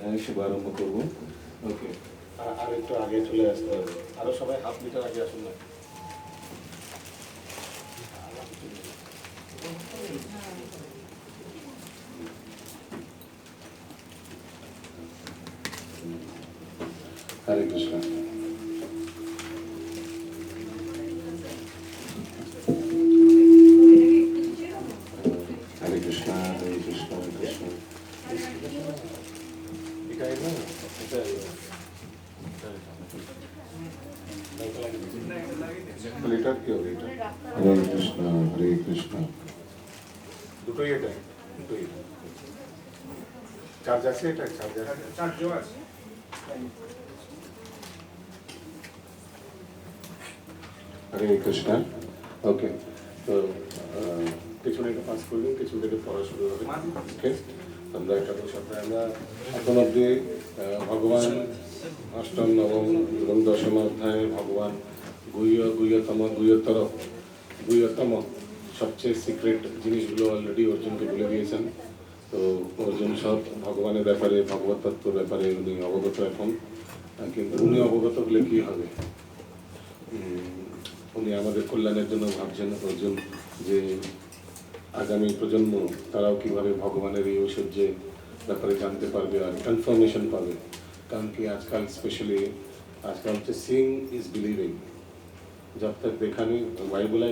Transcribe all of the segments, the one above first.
অধ্যায় শুভারম্ভ করব। ওকে, আর একটু আগে চলে আসতে হবে, আরো সবাই হাফ মিটার আগে আসুন না। হরে কৃষ্ণ। হরে কৃষ্ণ, হরে কৃষ্ণ, কৃষ্ণ লিটার কি হবে এটা? হরে কৃষ্ণ, হরে কৃষ্ণ। দুটোই এটা, দুটোই চার্জ আছে, এটা চার্জও আছে। হরে কৃষ্ণ। ওকে, তো কিছু একটা পাস করলেন, কিছু থেকে পড়া শুরু হবে। ওকে, আমরা একাদশ সপ্তাহে আমরা এখন অব্দি ভগবান অষ্টম, নবম এবং দশম অধ্যায়ে ভগবান গুহ্যতম সবচেয়ে সিক্রেট জিনিসগুলো অলরেডি অর্জুনকে বলে দিয়েছেন। তো অর্জুন সব ভগবানের ব্যাপারে, ভগবত তত্ত্বের ব্যাপারে উনি অবগত এখন। কিন্তু উনি অবগত হলে কি হবে? উনি আমাদের কল্যাণের জন্য ভাবছেন অর্জুন, যে আগামী প্রজন্ম তারাও কিভাবে ভগবানের এই ঐশ্বর্যের ব্যাপারে জানতে পারবে আর কনফার্মেশন পাবে। কারণ কি আজকাল স্পেশালি আজকাল হচ্ছে সিইং ইজ বিলিভিং। जब तक देखा नहीं वाई बोला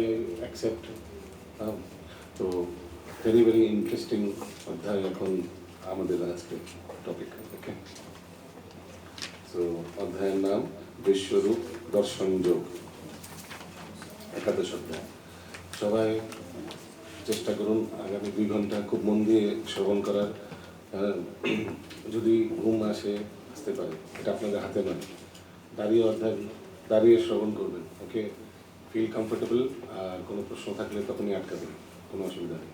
एक्सेप्ट। তো ভেরি ভেরি ইন্টারেস্টিং অধ্যায় এখন আমাদের আজকে টপিক। ওকে, তো অধ্যায়ের নাম বিশ্বরূপ দর্শন যোগ, একাদশ অধ্যায়। সবাই চেষ্টা করুন আগামী 2 ঘন্টা খুব মন দিয়ে শ্রবণ করার। যদি ঘুম আসতে পারে, এটা আপনাদের হাতে নয়। দাঁড়িয়ে শ্রবণ করবেন। ওকে, ফিল কমফোর্টেবল। আর কোনো প্রশ্ন থাকলে তখনই আটকাবেন, কোনো অসুবিধা নেই।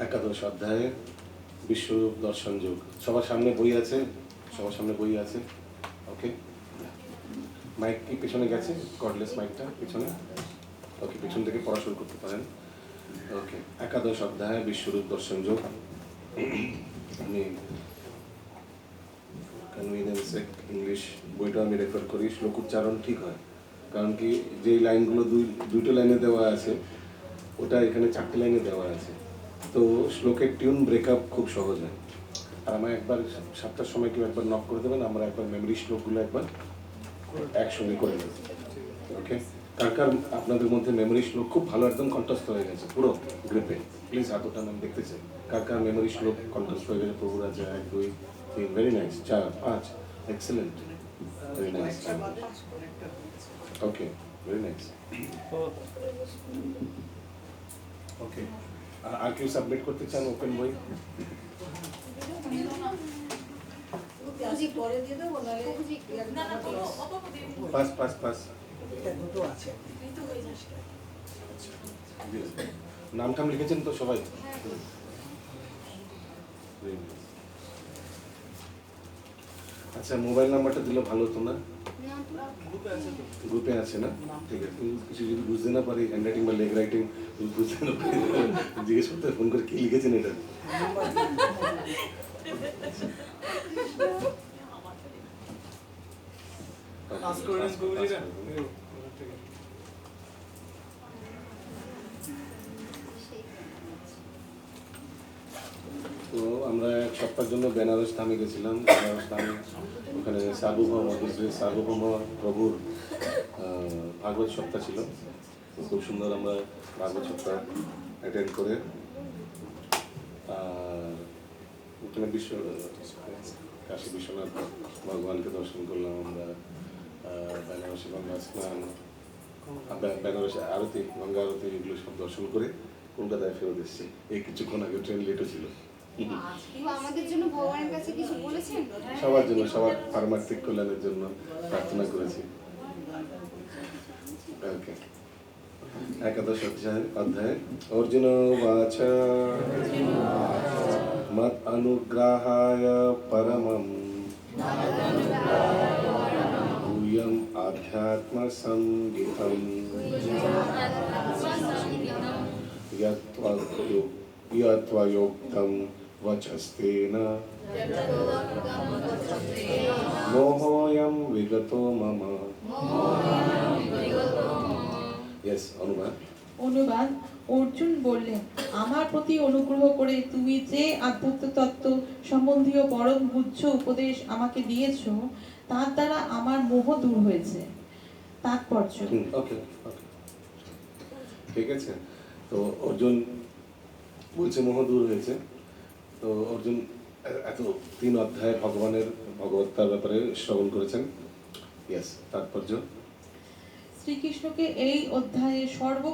একাদশ অধ্যায়ে বিশ্বরূপ দর্শন যোগ। সবার সামনে বই আছে? ওকে, মাইক কি পেছনে গেছে? কর্ডলেস মাইকটা পিছনে। ওকে, পিছন থেকে পড়া শুরু করতে পারেন। ওকে, একাদশ অধ্যায় বিশ্বরূপ দর্শন যোগ। আমি কনভিনিয়েন্সে ইংলিশ বইটা আমি রেফার করি, শ্লোক উচ্চারণ ঠিক হয়। কারণ কি যেই লাইনগুলো দুটো লাইনে দেওয়া আছে, ওটা এখানে 4টে লাইনে দেওয়া আছে। তো শ্লোকের টিউন ব্রেকআপ খুব সহজ হয়। আর আমার একবার 7টার সময় কেউ একবার নক করে দেবেন, আমরা একবার মেমরি শ্লোকগুলো একবার একসঙ্গে করে নেব। ওকে, কার আপনাদের মধ্যে মেমরি শ্লোক খুব ভালো একদম কন্ট্রাস্ট হয়ে গেছে পুরো গ্রুপে? প্লিজ হাতটা আমি দেখতে চাই। কার মেমরি শ্লোক কন্ট্রাস্ট হয়ে গেছে? প্রভুর আছে 1 2 3, very nice. 4 5, excellent, very nice. Okay, very nice. Okay, আর কেউ সাবমিট করতে চান ওপেন বই? পাস নাম টাম লিখেছেন তো সবাই? আচ্ছা, মোবাইল নাম্বারটা দিলে ভালো হতো না? গ্রুপে আছে না? ঠিক আছে, কিছু যদি বুঝতে না পারি, হ্যান্ড রাইটিং বা লেগ রাইটিং বুঝতে না পারি, জিজ্ঞেস করতে ফোন করে কি লিখেছেন এটা। তো আমরা 1 সপ্তাহের জন্য বেনারস ধামে গেছিলাম। বেনারস ধামে ওখানে সার্বভৌম প্রভুর ভাগবত সপ্তাহ ছিল। খুব সুন্দর আমরা ভাগবত সপ্তাহ অ্যাটেন্ড করে ওখানে কাশী বিশ্বনাথ ভগবানকে দর্শন করলাম আমরা। বেনারসে গঙ্গা স্নান, বেনারসে আরতি, গঙ্গা আরতি, এগুলো সব দর্শন করে কলকাতায় ফেরত এসেছি। এই কিছুক্ষণ আগে ট্রেন লেটও ছিল। সবার জন্য, সবার পারমার্থিক কল্যাণের জন্য প্রার্থনা করেছি। ওকে, একাদশ অধ্যায় অর্জুন উবাচ মত অনুগ্রহায় পরমম গুহ্যম আধ্যাত্ম সংগীতম यत्त्वयोक्तं वचस्तेन मोहोऽयं विगतो मम। यस अनुवाद। অনুবাদ। অর্জুন বললেন, আমার প্রতি অনুগ্রহ করে তুমি যে আধ্যাত্ম তত্ত্ব সম্বন্ধীয় পরম গুচ্ছ উপদেশ আমাকে দিয়েছো তার দ্বারা আমার মোহ দূর হয়েছে। তাৎপর্য। ওকে ওকে ঠিক আছে। তো অর্জুন বলছে মোহ দূর হয়েছে। তো অর্জুন এত 3 অধ্যায় ভগবানের ভগবত্তার ব্যাপারে শ্রবণ করেছেন। ইয়েস তাৎপর্য। শ্রীকৃষ্ণকে এই অধ্যায়ে সর্ব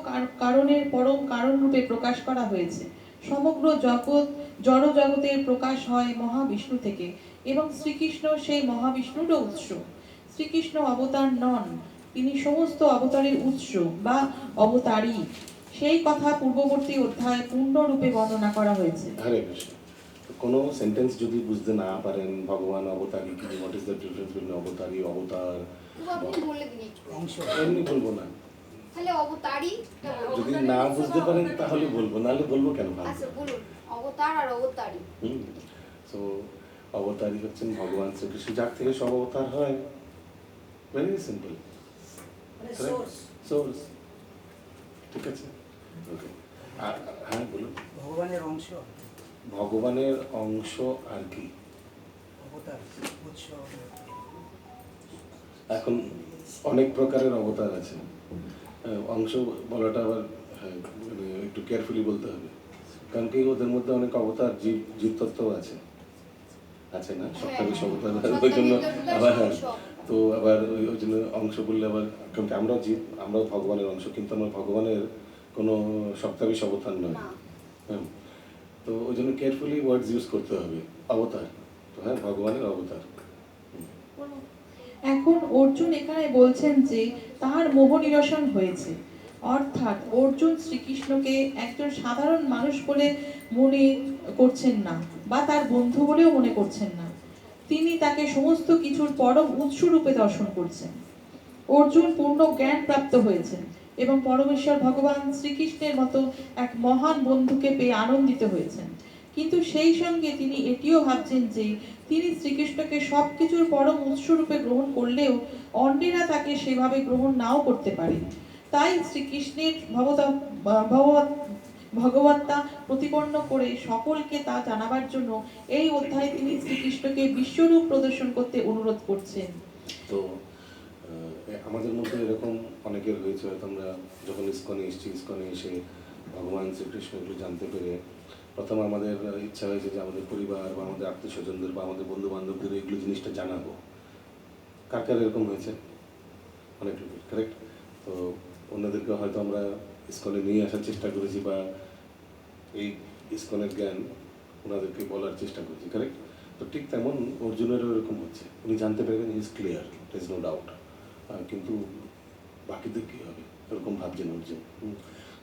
কারণের পরম কারণ রূপে প্রকাশ করা হয়েছে। সমগ্র জগৎ জড় জগতের প্রকাশ হয় মহাবিষ্ণু থেকে এবং শ্রীকৃষ্ণ সেই মহাবিষ্ণুরও উৎস। শ্রীকৃষ্ণ অবতার নন, তিনি সমস্ত অবতারের উৎস বা অবতারী। সেই কথা পূর্ববর্তী অধ্যায়ে পূর্ণরূপে বর্ণনা করা হয়েছে। হরে কৃষ্ণ। কোনো সেন্টেন্স যদি বুঝতে না পারেন ভগবান অবতারী কি, what is the difference between অবতারী অবতার, আপনি বলে দিন অংশ এমনি বলবো না। তাহলে অবতারই যদি না বুঝতে পারেন তাহলে বলবো, নাহলে বলবো কেন? আচ্ছা বলুন অবতার আর অবতারী। সো অবতারী হচ্ছেন ভগবান শ্রীকৃষ্ণ, যার থেকে সব অবতার হয়। Very simple, source. ঠিক আছে, ওকে। আর হ্যাঁ বলুন। ভগবানের অংশ। ভগবানের অংশ আর কি? অবতার, উৎস। এখন অনেক প্রকারের অবতার আছে। অংশ বলাটা আবার মানে একটু কেয়ারফুলি বলতে হবে, কারণ কি ওদের মধ্যে অনেক অবতার জীবতত্ত্ব আছে না, সপ্তাহে অবতার। ওই জন্য আবার হ্যাঁ, তো আবার ওই জন্য অংশ বললে আবার, কারণ কি আমরাও জীব, আমরাও ভগবানের অংশ, কিন্তু আমরা ভগবানের কোনো সপ্তাবিশ অবতার নয়। হ্যাঁ, তো ওই জন্য কেয়ারফুলি ওয়ার্ডস ইউজ করতে হবে। অবতার তো হ্যাঁ, ভগবানের অবতার। এখন অর্জুন এখানে বলছেন যে তার মোহ নিরসন হয়েছে, অর্থাৎ অর্জুন শ্রীকৃষ্ণকে একজন সাধারণ মানুষ বলে মনে করছেন না বা তার বন্ধু বলেও মনে করছেন না, তিনি তাকে সমস্ত কিছুর পরম উৎস রূপে দর্শন করছেন। অর্জুন পূর্ণ জ্ঞান প্রাপ্ত হয়েছেন এবং পরমেশ্বর ভগবান শ্রীকৃষ্ণের মতো এক মহান বন্ধুকে পেয়ে আনন্দিত হয়েছেন, কিন্তু সেই সঙ্গে তিনি এটিও ভাবছেন যে তিনি শ্রীকৃষ্ণকে সবকিছুর পরম উৎস রূপে গ্রহণ করলেও অন্যেরা তাকে সেভাবে গ্রহণ নাও করতে পারে। তাই শ্রীকৃষ্ণের ভগবত্তা প্রতিপন্ন করে সকলকে তা জানাবার জন্য এই অধ্যায়ে তিনি শ্রীকৃষ্ণকে বিশ্বরূপ প্রদর্শন করতে অনুরোধ করছেন। তো আমাদের মধ্যে এরকম অনেকের হয়েছে, হয়তো আমরা যখন ইস্কনে এসেছি, ইস্কনে এসে ভগবান শ্রীকৃষ্ণগুলো জানতে পেরে প্রথম আমাদের ইচ্ছা হয়েছে যে আমাদের পরিবার বা আমাদের আত্মীয় স্বজনদের বা আমাদের বন্ধু বান্ধবদের এইগুলো জিনিসটা জানাবো। কার কার এরকম হয়েছে? অনেক লোকের, কারেক্ট। তো অন্যদেরকে হয়তো আমরা ইস্কনে নিয়ে আসার চেষ্টা করেছি বা এই ইস্কনের জ্ঞান ওনাদেরকে বলার চেষ্টা করেছি, কারেক্ট। তো ঠিক তেমন অর্জুনেরও এরকম হচ্ছে, উনি জানতে পেরেছেন is clear, there is no doubt, কিন্তু বাকিদের কী হবে এরকম ভাবছেন অর্জুন।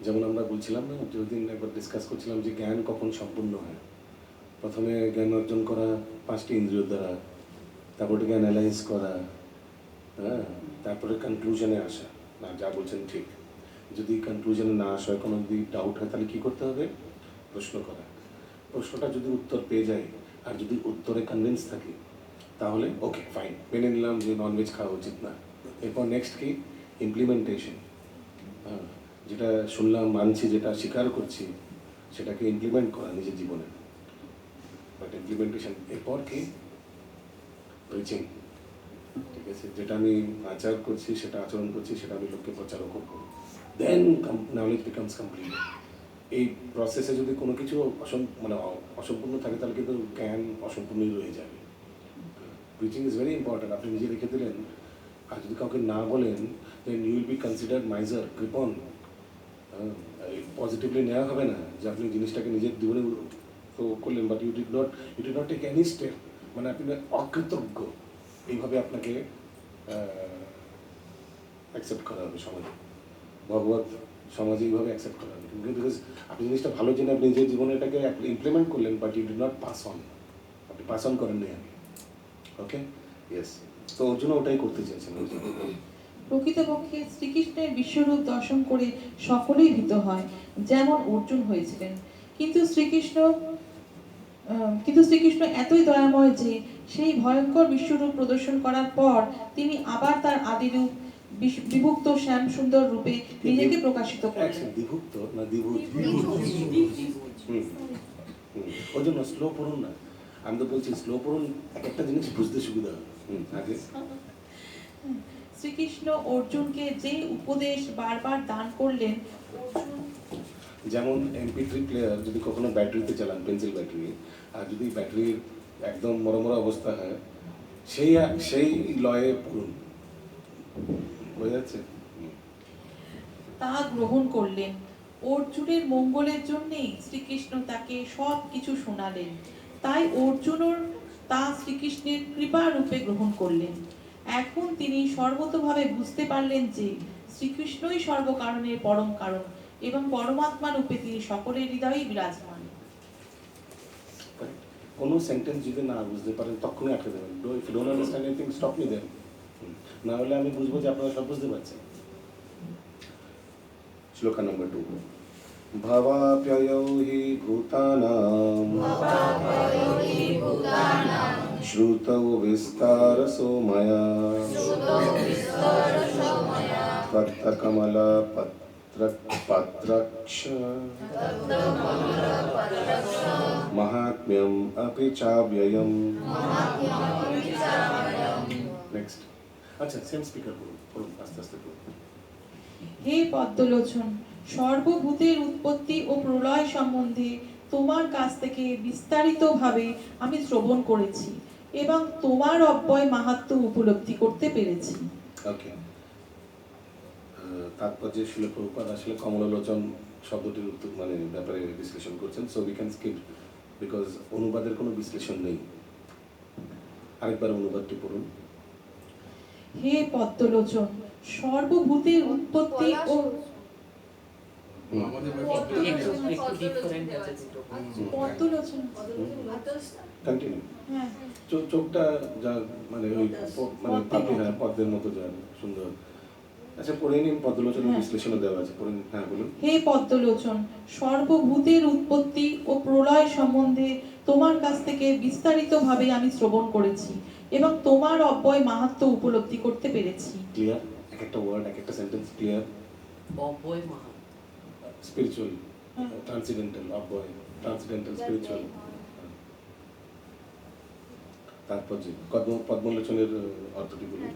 যেমন আমরা বলছিলাম না, যেদিন একবার ডিসকাস করছিলাম যে জ্ঞান কখন সম্পূর্ণ হয়। প্রথমে জ্ঞান অর্জন করা 5টি ইন্দ্রিয় দ্বারা, তারপরে জ্ঞান অ্যানালাইজ করা, হ্যাঁ, তারপরে কনক্লুশনে আসা, না যা বলছেন ঠিক। যদি কনক্লুশনে না আসা হয়, কোনো যদি ডাউট হয়, তাহলে কী করতে হবে? প্রশ্ন করা। প্রশ্নটা যদি উত্তর পেয়ে যায় আর যদি উত্তরে কনভিন্স থাকি, তাহলে ওকে ফাইন, মেনে নিলাম যে ননভেজ খাওয়া উচিত না। এরপর নেক্সট কি? ইমপ্লিমেন্টেশন। হ্যাঁ, যেটা শুনলাম, মানছি, যেটা স্বীকার করছি, সেটাকে ইমপ্লিমেন্ট করা নিজের জীবনে। বাট ইমপ্লিমেন্টেশন এরপর কি? প্রিচিং। ঠিক আছে, যেটা আমি আচার করছি, সেটা আচরণ করছি, সেটা আমি লোককে প্রচারও করবো। Than knowledge becomes complete. এই প্রসেসে যদি কোনো কিছু অসম্পূর্ণ থাকে, তাহলে কিন্তু জ্ঞান অসম্পূর্ণই রয়ে যাবে। Preaching is very important. আপনি নিজে রেখে দিলেন, আর যদি কাউকে না বলেন, then you will be considered miser, কৃপন। পজিটিভলি নেওয়া হবে না যে আপনি জিনিসটাকে নিজের জীবনে তো করলেন, but you did not take any step, মানে আপনি অকৃতজ্ঞ। এইভাবে আপনাকে অ্যাকসেপ্ট করা হবে সমাজে, ভগবত সমাজে এইভাবে অ্যাকসেপ্ট করা হবে। বিকজ আপনি জিনিসটা ভালো জেনে আপনি নিজের জীবনে এটাকে ইমপ্লিমেন্ট করলেন, but you did not pass on, আপনি পাস অন করেননি। আমি ওকে, ইয়েস। তো ওর জন্য ওটাই করতে চেয়েছেন। প্রকৃতপক্ষে শ্রীকৃষ্ণের বিশ্বরূপ দর্শন করে সকলেই ভীত হয়, যেমন অর্জুন হয়েছিলেন। কিন্তু শ্রীকৃষ্ণ এতই দয়াময় যে সেই ভয়ঙ্কর বিশ্বরূপ প্রদর্শন করার পর তিনি আবার তার আদিরূপ বিভক্ত শ্যাম সুন্দর রূপে নিজেকে প্রকাশিত করলেন। বিভক্ত না দ্বিভুজ? হুম, হুম। ওই জন্য স্লো পড়ুন না, আমি তো বলছি স্লো পড়ুন, এক একটা জিনিস বুঝতে সুবিধা হবে। আগে শ্রীকৃষ্ণ অর্জুনকে যে উপদেশ বারবার দান করলেন, অর্জুন যেমন MP3 প্লেয়ার যদি কখনো ব্যাটারিতে চালান, পেন্সিল ব্যাটারি, আর যদি ব্যাটারির একদম মরমরা অবস্থা হয়, সেই লয়ে পড়ুন, বোঝা যাচ্ছে? তা গ্রহণ করলেন। অর্জুনের মঙ্গলের জন্যেই শ্রীকৃষ্ণ তাকে সব কিছু শোনালেন। তাই অর্জুনও তা শ্রীকৃষ্ণের কৃপা রূপে গ্রহণ করলেন। এখন তিনি সর্বতোভাবে বুঝতে পারলেন যে শ্রীকৃষ্ণই সর্বকারণের পরম কারণ এবং পরমাত্মা রূপে তিনি সকলের হৃদয়েই বিরাজমান। কোনো সেন্টেন্স যদি না বুঝতে পারেন তখনই আটকে দেবেন। If you don't understand anything, stop me then. না হলে আমি বুঝবো যে আপনারা সব বুঝতে পারছেন। শ্লোকা নম্বর 2। ভাবাপ্যয়ো হি ভূতানাং শ্রুতৌ বিস্তারসো ময়া তত্কমলা পত্রক্ষ মাহাত্ম্যম আপি চাব্যয়ম। নেক্সট। আচ্ছা, সেম স্পিকার করুন, আস্তে আস্তে করুন। হে পদ্মলোচন, সর্বভূতের উৎপত্তি ও প্রলয় সম্বন্ধে তোমার কাছ থেকে বিস্তারিতভাবে আমি শ্রবণ করেছি এবং তোমার অব্যয় মাহাত্ম্য উপলব্ধি করতে পেরেছি। ওকে, তাৎপর্যে শিল প্রভুপাদ আসলে কমলোচন শব্দটির মানে ব্যাপারে বিশ্লেষণ করছেন। So we can skip, because অনুবাদের কোনো বিশ্লেষণ নেই। আরেকবার অনুবাদটি পড়ুন। হে পদ্মলোচন, সর্বভূতের উৎপত্তি ও পদ্মলোচন, কন্টিনিউ। হ্যাঁ, চোখটা যা মানে ওই মানে পাপড়ি, হ্যাঁ, পদ্মের মতো যা সুন্দর। আচ্ছা, পড়ে নিন, পদ্মলোচনের বিশ্লেষণও দেওয়া আছে, পড়ে নিন। হ্যাঁ, বলুন। হে পদ্মলোচন, সর্বভূতের উৎপত্তি ও প্রলয় সম্বন্ধে তোমার কাছ থেকে বিস্তারিতভাবে আমি শ্রবণ করেছি এবং তোমার অব্যয় মাহাত্ম্য উপলব্ধি করতে পেরেছি। ক্লিয়ার? এক একটা ওয়ার্ড, এক একটা সেন্টেন্স ক্লিয়ার? অব্যয় মাহাত্ম্য, স্পিরিচুয়াল, ট্রান্সিডেন্টাল, অব্যয়, ট্রান্সিডেন্টাল, স্পিরিচুয়াল। তাৎপর্য পদ্মলোচনের অর্থটি বলুন।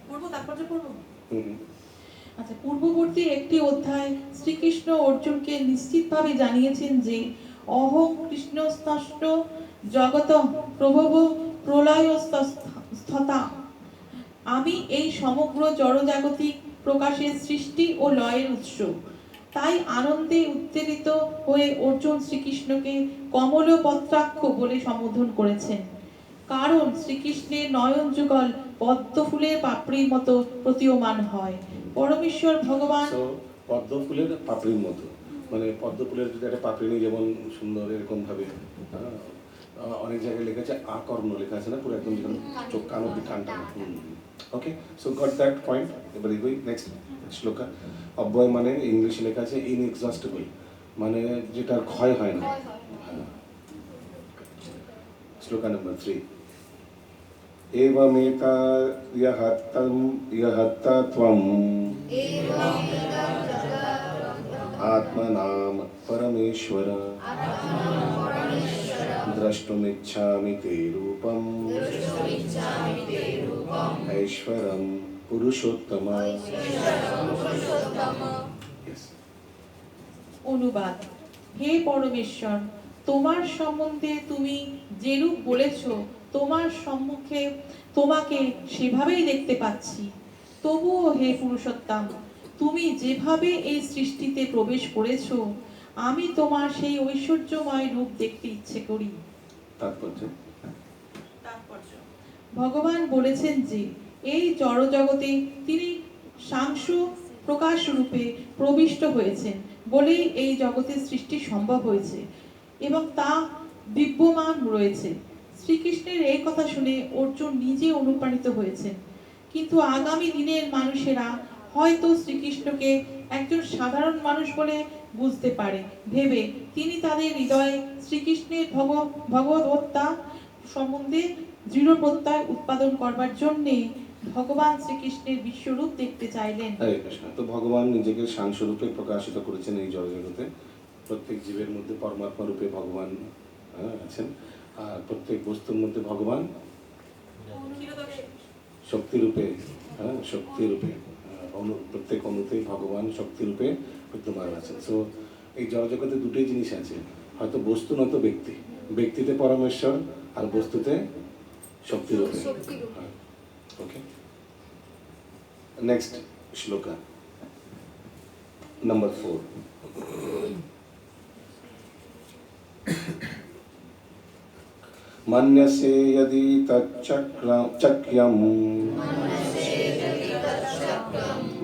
পড়বো, তাৎপর্য পড়বো। হুম। আচ্ছা, পূর্ববর্তী একটি অধ্যায় শ্রীকৃষ্ণ অর্জুনকে নিশ্চিতভাবে জানিয়েছেন যে অহং কৃষ্ণস্তষ্ট জগত প্রভব প্রলয়স্তথা, আমি এই সমগ্র জড়জাগতিক প্রকাশের সৃষ্টি ও লয়ের উৎস। তাই আনন্দে উত্তেজিত হয়ে অর্জুন শ্রীকৃষ্ণকে কমলপত্রাক্ষ বলে সম্বোধন করেছেন, কারণ শ্রীকৃষ্ণের নয়ন যুগল পদ্ম ফুলের পাপড়ির মতো প্রতীয়মান হয়। পরমেশ্বর ভগবান পদ্ম ফুলের পাপড়ির মতো, মানে পদ্ম ফুলের যদি একটা পাপড়ি নেই যেমন সুন্দর এরকম ভাবে, অনেক জায়গায় লেখা আছে আকর্ণ লেখা আছে না, পুরো একদম যেমন চোখ কান অব্দি কানটা। ওকে, সো গট দ্যাট পয়েন্ট। এবার এগোই নেক্সট শ্লোকা। অব্যয় মানে ইংলিশে লেখা আছে ইনএক্সস্টিবল, মানে যেটার ক্ষয় হয় না। শ্লোকা নম্বর 3। एवमेता यहत्ता त्वम् आत्मनाम परमेश्वर द्रष्टुमिच्छामि ते रूपम् ऐश्वरं पुरुषोत्तम। অনুবাদ। হে পরমেশ্বর, তোমার সম্বন্ধে তুমি যেরূপ বলেছ তোমার সম্মুখে তোমাকে সেভাবেই দেখতে পাচ্ছি। তবুও হে পুরুষোত্তম, তুমি যেভাবে এই সৃষ্টিতে প্রবেশ করেছো আমি তোমার সেই ঐশ্বর্যময় রূপ দেখতে ইচ্ছে করি। তাৎপর্য। ভগবান বলেছেন যে এই জড়জগতে তিনি সাংস প্রকাশ রূপে প্রবিষ্ট হয়েছেন বলেই এই জগতের সৃষ্টি সম্ভব হয়েছে এবং তা বিদ্যমান রয়েছে। শ্রীকৃষ্ণের এই কথা শুনে অর্জুন নিজে অনুপ্রাণিত হয়েছেন, কিন্তু আগামী দিনের মানুষেরা হয়তো শ্রীকৃষ্ণকে একজন সাধারণ মানুষ বলে বুঝতে পারে ভেবে তিনি তাদের হৃদয়ে শ্রীকৃষ্ণের ভগবদ্গীতা সম্বন্ধে দৃঢ় প্রত্যয় উৎপাদন করবার জন্যে ভগবান শ্রীকৃষ্ণের বিশ্বরূপ দেখতে চাইলেন। হরে কৃষ্ণ। তো ভগবান নিজেকে সাংস্বরূপে প্রকাশিত করেছেন এই জড়জগতে। প্রত্যেক জীবের মধ্যে পরমাত্মা রূপে ভগবান আছেন, আর প্রত্যেক বস্তুর মধ্যে ভগবান শক্তিরূপে, শক্তিরূপে প্রত্যেক অণুতেই ভগবান শক্তিরূপে বিদ্যমান আছেন। সো এই জড়জগতে দুটোই জিনিস আছে, হয়তো বস্তু নয়তো ব্যক্তি। ব্যক্তিতে পরমেশ্বর আর বস্তুতে শক্তিরূপে। শক্তিরূপে। ওকে, नेक्स्ट श्लोक नंबर 4। मन्यसे यदि तच्चक्यम्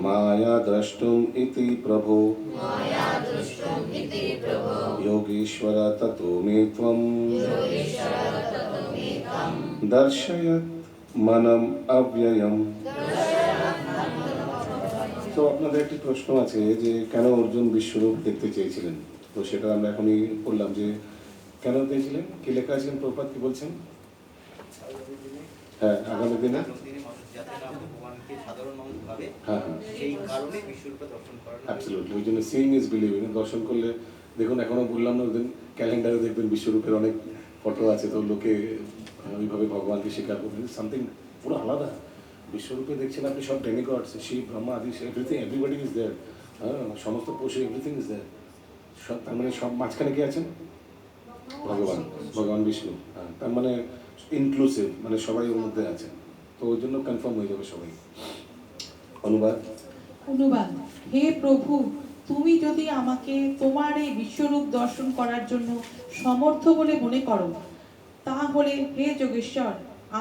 माया द्रष्टुम् इति प्रभो योगीश्वर ततो मे त्वम् दर्शयत् मनम् अव्ययम्। তো আপনাদের একটি প্রশ্ন আছে যে কেন অর্জুন বিশ্বরূপ দেখতে চেয়েছিলেন, তো সেটা আমরা এখনই বললাম যে কেন চেয়েছিলেন। কি লেখা আছেন প্রপাত, কি বলছেন? হ্যাঁ, আগামী দিনে অ্যাবসলিউটলি, ওই জন্য সিইং ইজ বিলিভিং। দর্শন করলে দেখুন, এখনো বললাম না, ওদের ক্যালেন্ডারে দেখবেন বিশ্বরূপের অনেক ফটো আছে, তো লোকে ওইভাবে ভগবানকে স্বীকার করবেন। সামথিং পুরো আলাদা। বিশ্বরূপে দেখছেন আপনি সব ডেমিগডস, শিব, ব্রহ্মা, আদি, এভরিথিং, এভরিবডি ইজ দেয়ার। সমস্ত পশু, এভরিথিং ইজ দেয়ার। সব, তার মানে সব মাঝখানে কি আছেন? ভগবান বিষ্ণু। তার মানে ইনক্লুসিভ, মানে সবাই ওর মধ্যে আছেন। তো ওই জন্য কনফার্ম হয়ে যাবে সবাই। অনুবাদ। হে প্রভু, তুমি যদি আমাকে তোমার এই বিশ্বরূপ দর্শন করার জন্য সমর্থ বলে মনে করো, তাহলে হে যোগেশ্বর,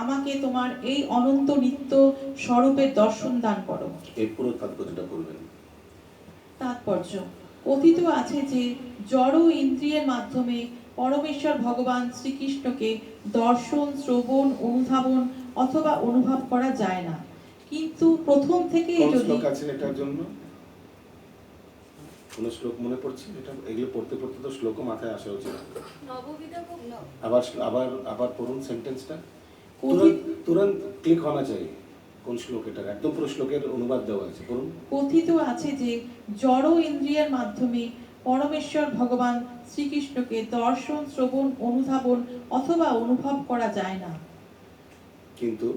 আমাকে তোমার এই অনন্ত নিত্য স্বরূপের দর্শন দান করো। এর পুরো তাৎপর্যটা বলবেন। তাৎপর্য কথিত আছে যে জড় ইন্দ্রিয়ের মাধ্যমে পরমেশ্বর ভগবান শ্রীকৃষ্ণকে দর্শন, শ্রবণ, অনুধাবন অথবা অনুভব করা যায় না, কিন্তু প্রথম থেকে কোন যদি শ্লোক আছে এটার জন্য? কোন শ্লোক মনে পড়ছে? এটা এগুলো পড়তে পড়তে তো শ্লোকও মাথায় আসা উচিত। আবার আবার আবার পড়ুন সেন্টেন্সটা, তুরন্ত ক্লিক होना चाहिए। কোন শ্লোক এটা? একদম পুরো শ্লোকের অনুবাদ দেওয়া আছে, পড়ুন। কথিত আছে যে জড় ইন্দ্রিয়ের মাধ্যমে পরমেশ্বর ভগবান শ্রীকৃষ্ণকে দর্শন, শ্রবণ, অনুধাবন অথবা অনুভব করা যায় না, কিন্তু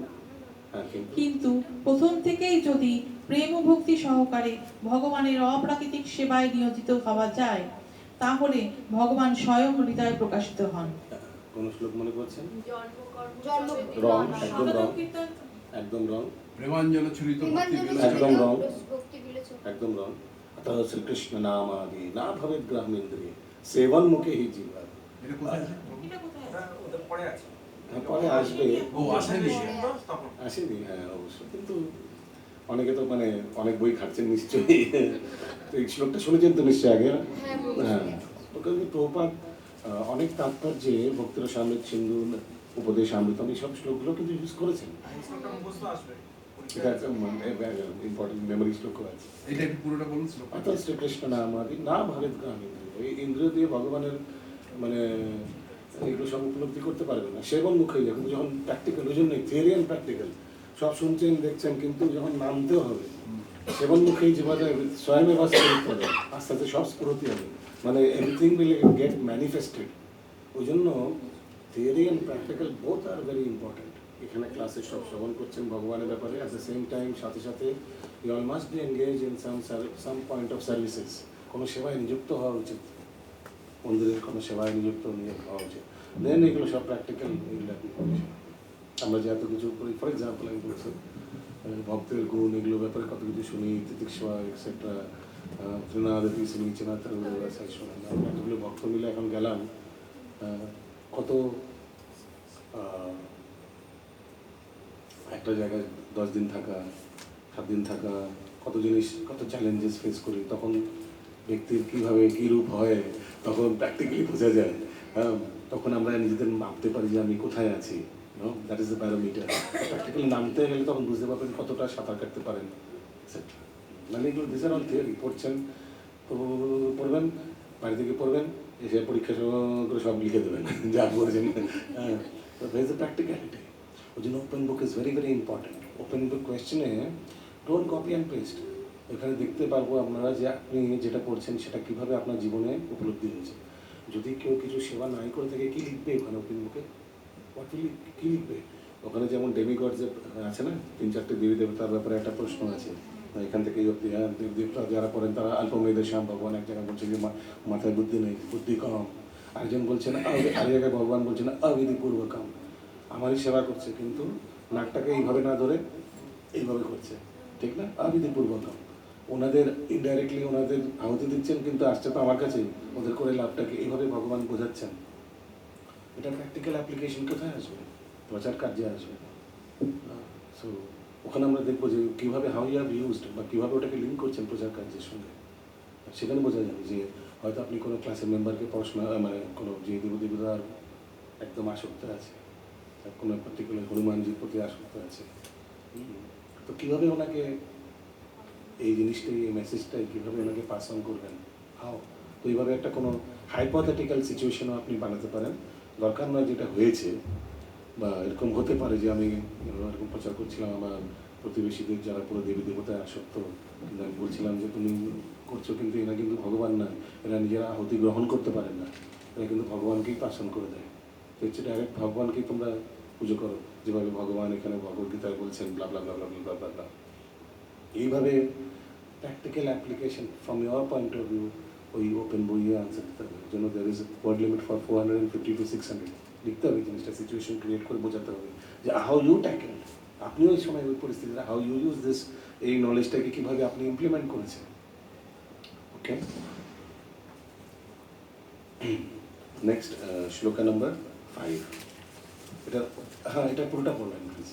কিন্তু প্রথম থেকেই যদি প্রেম ও ভক্তি সহকারে ভগবানের অপ্রাকৃতিক সেবায় নিয়োজিত হওয়া যায়, তাহলে ভগবান স্বয়ং হৃদয়ে প্রকাশিত হন। কোন শ্লোক মনে করছেন? রং, একদম রং, একদম রং। প্রেমাঞ্জল ছুরিত একদম রং, ভক্তি বিলোচন। একদম রং। अतः श्री कृष्ण नाम आदि ना भवेत ग्रामेन्द्रिय सेवन मुखे ही जीवा। এটা কোথায় আছে? পরে আছে। পরে আসবে। ও আসেনি। আসেনি, হ্যাঁ অবশ্যই। কিন্তু অনেকে তো মানে অনেক বই খাচ্ছেন নিশ্চয়ই। তো এই শ্লোকটা শুনেছেন তো নিশ্চয়ই আগে। হ্যাঁ, ওখানে প্রভুপাদ অনেক তাৎপর্যে ভক্তির সামনে সিন্ধু, উপদেশ অমৃতম, এই সব শ্লোকগুলো কিন্তু ইউজ করেছেন। এটা একটা ইম্পর্টেন্ট মেমোরি শ্লোক আছে। এটা একটু পুরোটা বলুন শ্লোক। অর্থাৎ শ্রীকৃষ্ণ নাম আদি না ভাবেত গ্রামেন্দ্রিয়, এই ইন্দ্রিয় দিয়ে ভগবানের মানে এগুলো সব উপলব্ধি করতে পারবে না। সেবন মুখে যাবে যখন প্র্যাকটিক্যাল, ওই জন্যই থিওরি অ্যান্ড প্র্যাকটিক্যাল সব শুনছেন দেখছেন, কিন্তু যখন নামতেও হবে সেবন মুখেই জীবনে স্বয়ং বাস করতে হবে, আস্তে আস্তে সব স্ফুরতি হবে, মানে এভরিথিং উইল গেট ম্যানিফেস্টেড। ওই জন্য theory and practical both are very important. এখানে ক্লাসে সব শ্রবণ করছেন ভগবানের ব্যাপারে, অ্যাট দ্য সেম টাইম সাথে সাথে you all must be engage in some point of services. কোনো সেবায় নিযুক্ত হওয়া উচিত, মন্দিরের কোনো সেবায় নিযুক্ত হওয়া উচিত। দেন এগুলো সব প্র্যাকটিক্যাল আমরা যে এত কিছু করি, ফর এক্সাম্পল আমি বলছি ভক্তের গুণ, এগুলো ব্যাপারে কত কিছু শুনি, তিতিক্ষা এক্সেট্রা, তৃণাদি শুনি, চেনাতের শুনি। আমরা এতগুলো ভক্ত মিলে এখন গেলাম, কত একটা জায়গায় 10 দিন থাকা, 7 দিন থাকা, কত জিনিস, কত চ্যালেঞ্জেস ফেস করি। তখন ব্যক্তির কীভাবে কী রূপ হয় তখন প্র্যাকটিক্যালি বোঝা যায়। তখন আমরা নিজেদের মাপতে পারি যে আমি কোথায় আছি। That is the parameter. Practically নামতে গেলে তখন বুঝতে পারবেন কতটা সাঁতার কাটতে পারেন এক্সেট্রা। মানে এগুলো দিস আর অল থিওরি, পড়ছেন তো পড়বেন, বাড়ি থেকে পড়বেন, এসে পরীক্ষা করে সব লিখে দেবেন যা পড়ছেন। হ্যাঁ, তো দ্যার ইজ এ প্র্যাকটিক্যালিটি। ওই জন্য open book is very very important. Open book কোয়েশ্চেনে ডোন্ট কপি অ্যান্ড পেস্ট। এখানে দেখতে পারবো আপনারা যে আপনি যেটা পড়ছেন সেটা কীভাবে আপনার জীবনে উপলব্ধি হয়েছে। যদি কেউ কিছু সেবা নাই করে থাকে, কী লিখবে ওখানে ওপেন বুকে? হোয়াট উইল কী লিখবে? ওখানে যেমন ডেমিগড যে আছে না, 3-4টে দেবী দেবতার ব্যাপারে একটা প্রশ্ন আছে এখান থেকে দেবী দেবতা যারা করেন তারা অল্প মেয়েদের শ্যাম। ভগবান এক জায়গায় বলছে যে মাথায় বুদ্ধি নেই, বুদ্ধি কম। আরেকজন বলছে না, আরেক জায়গায় ভগবান বলছে না অবিধিপূর্বকম, আমারই সেবা করছে কিন্তু নাকটাকে এইভাবে না ধরে এইভাবে করছে, ঠিক না? অবিধিপূর্বকম। ওনাদের ইনডাইরেক্টলি ওনাদের আহুতি দিচ্ছেন কিন্তু আসছে তো আমার কাছেই, ওদের করে লাভটাকে এইভাবে ভগবান বোঝাচ্ছেন। এটা প্র্যাকটিক্যাল অ্যাপ্লিকেশন কোথায় আসবে? প্রচার কার্যে আসবে। সো ওখানে আমরা দেখবো যে কীভাবে হাউ ইউ হ্যাভ ইউজড বা কীভাবে ওটাকে লিঙ্ক করছেন প্রচার কার্যের সঙ্গে। সেখানে বোঝা যাবে যে হয়তো আপনি কোনো ক্লাসের মেম্বারকে পড়াশোনা মানে কোনো যে দেবদেবতার একদম আসক্ত আছে, কোনো পার্টিকুলার হনুমানজির প্রতি আসক্ত আছে, তো কীভাবে ওনাকে এই জিনিসটাই, এই মেসেজটাই কীভাবে ওনাকে পাস অন করবেন, হাও। তো এইভাবে একটা কোনো হাইপোথেটিক্যাল সিচুয়েশনও আপনি বানাতে পারেন। দরকার নয় যেটা হয়েছে, বা এরকম হতে পারে যে আমি এরকম প্রচার করছিলাম আমার প্রতিবেশীদের যারা পুরো দেবী দেবতায় আসক্ত, কিন্তু আমি বলছিলাম যে তুমি করছো কিন্তু এরা কিন্তু ভগবান না, এরা নিজেরা আহুতি গ্রহণ করতে পারেন না, এরা কিন্তু ভগবানকেই পাশন করে দেয়। তো হচ্ছে ডাইরেক্ট ভগবানকেই তোমরা পুজো করো, যেভাবে ভগবান এখানে ভগবদ্গীতায় বলছেন ব্লা blah blah blah blah blah blah. এইভাবে practical application from your point of view ওই ওপেন বইয়ে আনসার দিতে হবে। জন্য there is word limit for 450 to 600 লিখতে হবে। জিনিসটা সিচুয়েশন ক্রিয়েট করে বোঝাতে হবে যে হাউ ইউ ট্যাকেল, আপনিও ওই সময় ওই পরিস্থিতিতে হাউ ইউ ইউজ দিস, এই নলেজটাকে কীভাবে আপনি ইমপ্লিমেন্ট করেছেন। ওকে, নেক্সট শ্লোকা নম্বর 5। এটা হ্যাঁ, এটা পুরোটা বলবেন প্লিজ।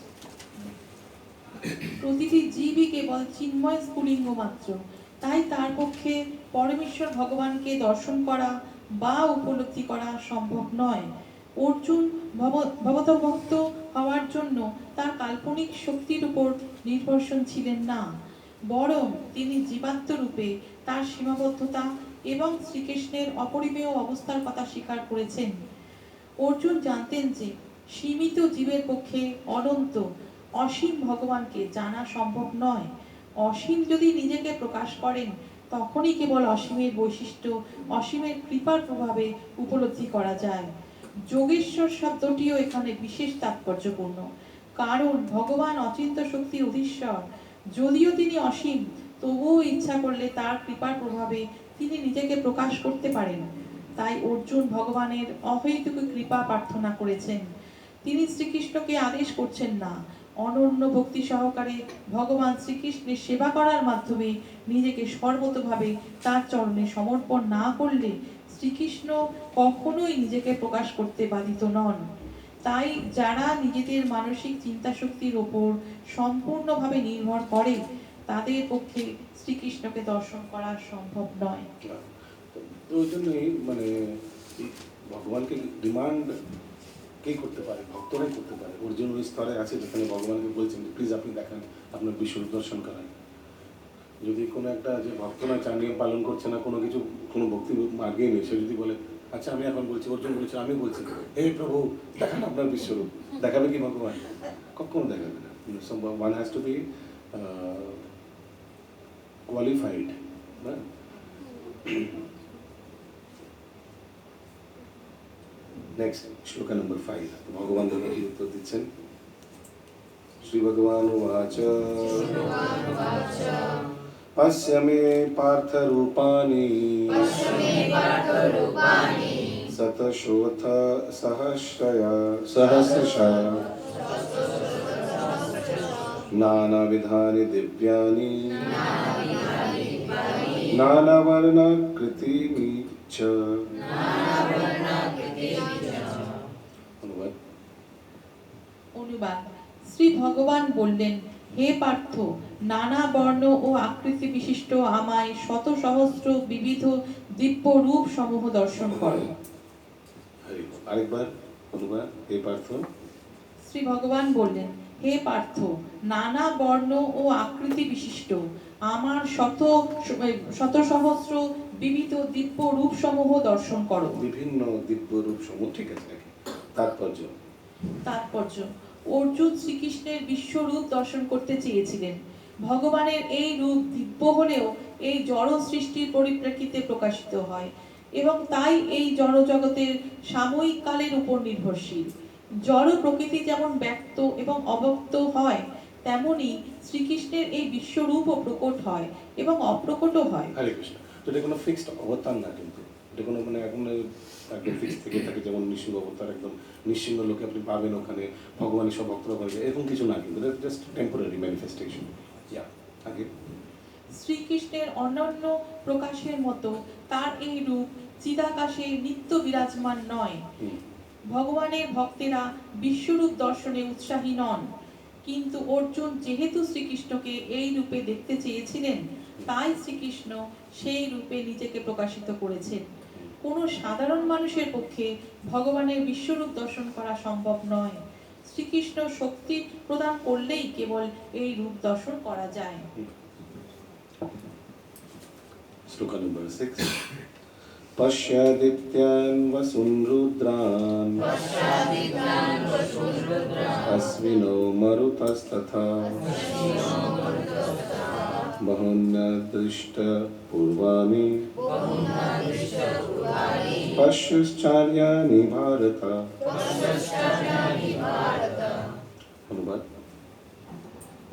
প্রতিটি জীবই কেবল চিন্ময় স্ফুলিঙ্গ মাত্র, তাই তার পক্ষে পরমেশ্বর ভগবানকে দর্শন করা বা উপলব্ধি করা সম্ভব নয়। অর্জুন ভগবত হওয়ার জন্য তার কাল্পনিক শক্তির উপর নির্ভরশীল ছিলেন না, বরং তিনি জীবাত্ম রূপে তার সীমাবদ্ধতা এবং শ্রীকৃষ্ণের অপরিমেয় অবস্থার কথা স্বীকার করেছেন। অর্জুন জানতেন যে সীমিত জীবের পক্ষে অনন্ত অসীম ভগবানকে জানা সম্ভব নয়। অসীম যদি নিজেকে প্রকাশ করেন, তখনই কেবল অসীমের বৈশিষ্ট্য, অসীমের কৃপার প্রভাবে উপলব্ধি করা যায়। যোগেশ্বর শব্দটিও এখানে বিশেষ তাৎপর্যপূর্ণ, কারণ ভগবান অচিন্ত শক্তির অধীশ্বর। যদিও তিনি অসীম, তবুও ইচ্ছা করলে তার কৃপার প্রভাবে তিনি নিজেকে প্রকাশ করতে পারেন। তাই অর্জুন ভগবানের অহৈতুক কৃপা প্রার্থনা করেছেন। তিনি শ্রীকৃষ্ণকে আদেশ করছেন না, অনন্য ভক্তি সহকারে ভগবান শ্রীকৃষ্ণের সেবা করার মাধ্যমে নিজেকে সর্বতোভাবে তার চরণে সমর্পণ না করলে শ্রীকৃষ্ণ কখনোই নিজেকে প্রকাশ করতে বাধিত নন। তাই যারা নিজেদের মানসিক চিন্তা শক্তির ওপর সম্পূর্ণভাবে নির্ভর করে, তাদের পক্ষে শ্রীকৃষ্ণকে দর্শন করা সম্ভব নয়। তো ওই জন্যই মানে ভগবানকে ডিমান্ড কে করতে পারে? ভক্তরাই করতে পারে। অর্জুন ওই স্তরে আছে যেখানে ভগবানকে বলছেন প্লিজ আপনি দেখান, আপনার বিশ্বরূপ দর্শন করান। যদি কোনো একটা যে ভক্ত না চানিয়ে পালন করছে না, কোনো কিছু কোনো ভক্তি মার্গেই নেই, সে যদি বলে আচ্ছা আমি এখন বলছি, অর্জুন বলছে আমি বলছি, হে প্রভু দেখান আপনার বিশ্বরূপ, দেখাবে কি ভগবান? কখনো দেখাবে না। One has to be qualified না। Next shloka number 5। ভগবান দেখে কি উত্তর দিচ্ছেন? শ্রী ভগবান উবাচ পশ্য মে পার্থ রূপানি শতশোথ সহস্রশঃ নানাবিধানি দিব্যানি নানাবর্ণাকৃতিনি চ। অনুবাদ। শ্রী ভগবান বললেন, হে পার্থ, নানা বর্ণ ও আকৃতি বিশিষ্ট আমায় শত সহস্র বিবিধ দিব্য রূপ সমূহ দর্শন করো। আরেকবার অনুবাদ। হে পার্থ, শ্রী ভগবান বললেন, হে পার্থ, নানা বর্ণ ও আকৃতি বিশিষ্ট আমার শত সহস্র বিবিধ দিব্য রূপ সমূহ দর্শন করো। বিভিন্ন দিব্য রূপ সমূহ, ঠিক আছে নাকি? তাৎপর্য তাৎপর্য, অর্জুন শ্রীকৃষ্ণের বিশ্বরূপ দর্শন করতে চেয়েছিলেন। ভগবানের এই রূপ দিব্য হলেও এই জড় সৃষ্টির পরিপ্রেক্ষিতে প্রকাশিত হয় এবং তাই এই জড় জগতের সাময়িক কালের উপর নির্ভরশীল। জড় প্রকৃতি যেমন ব্যক্ত এবং অব্যক্ত হয়, তেমনি শ্রীকৃষ্ণের এই বিশ্বরূপও প্রকট হয় এবং অপ্রকটও হয়। হরে কৃষ্ণ। তো এটা কোনো ফিক্সড অবতার না, কিন্তু এটা কোনো মানে এখন একদম ফিক্স থেকে থাকে, যেমন নৃসিংহ অবতার, একদম নৃসিংহ লোকে আপনি পাবেন ওখানে ভগবানের সব ভক্তরা পাবে, এরকম কিছু না, কিন্তু এটা জাস্ট টেম্পোরারি ম্যানিফেস্টেশন। ইয়া, আগে শ্রীকৃষ্ণের অনন্য প্রকাশের মতো তার এই রূপ চিদাকাশে নিত্য বিরাজমান নয়। ভগবানের ভক্তেরা বিশ্বরূপ দর্শনে উৎসাহী নন, কিন্তু অর্জুন যেহেতু শ্রীকৃষ্ণকে এই রূপে দেখতে চেয়েছিলেন, তাই শ্রীকৃষ্ণ সেই রূপে নিজেকে প্রকাশিত করেছেন। কোনো সাধারণ মানুষের পক্ষে ভগবানের বিশ্বরূপ দর্শন করা সম্ভব নয়। শ্রীকৃষ্ণ শক্তি প্রদান করলেই কেবল এই রূপ দর্শন করা যায়। শ্লোক নম্বর 6। পশ্যাদিত্যান বসুন রুদ্রান অশ্বিনো মরুতস্তথা বহূন্যদৃষ্ট পূর্বাণি পশ্যশ্চার্যাণি ভারত। অনুবাদ।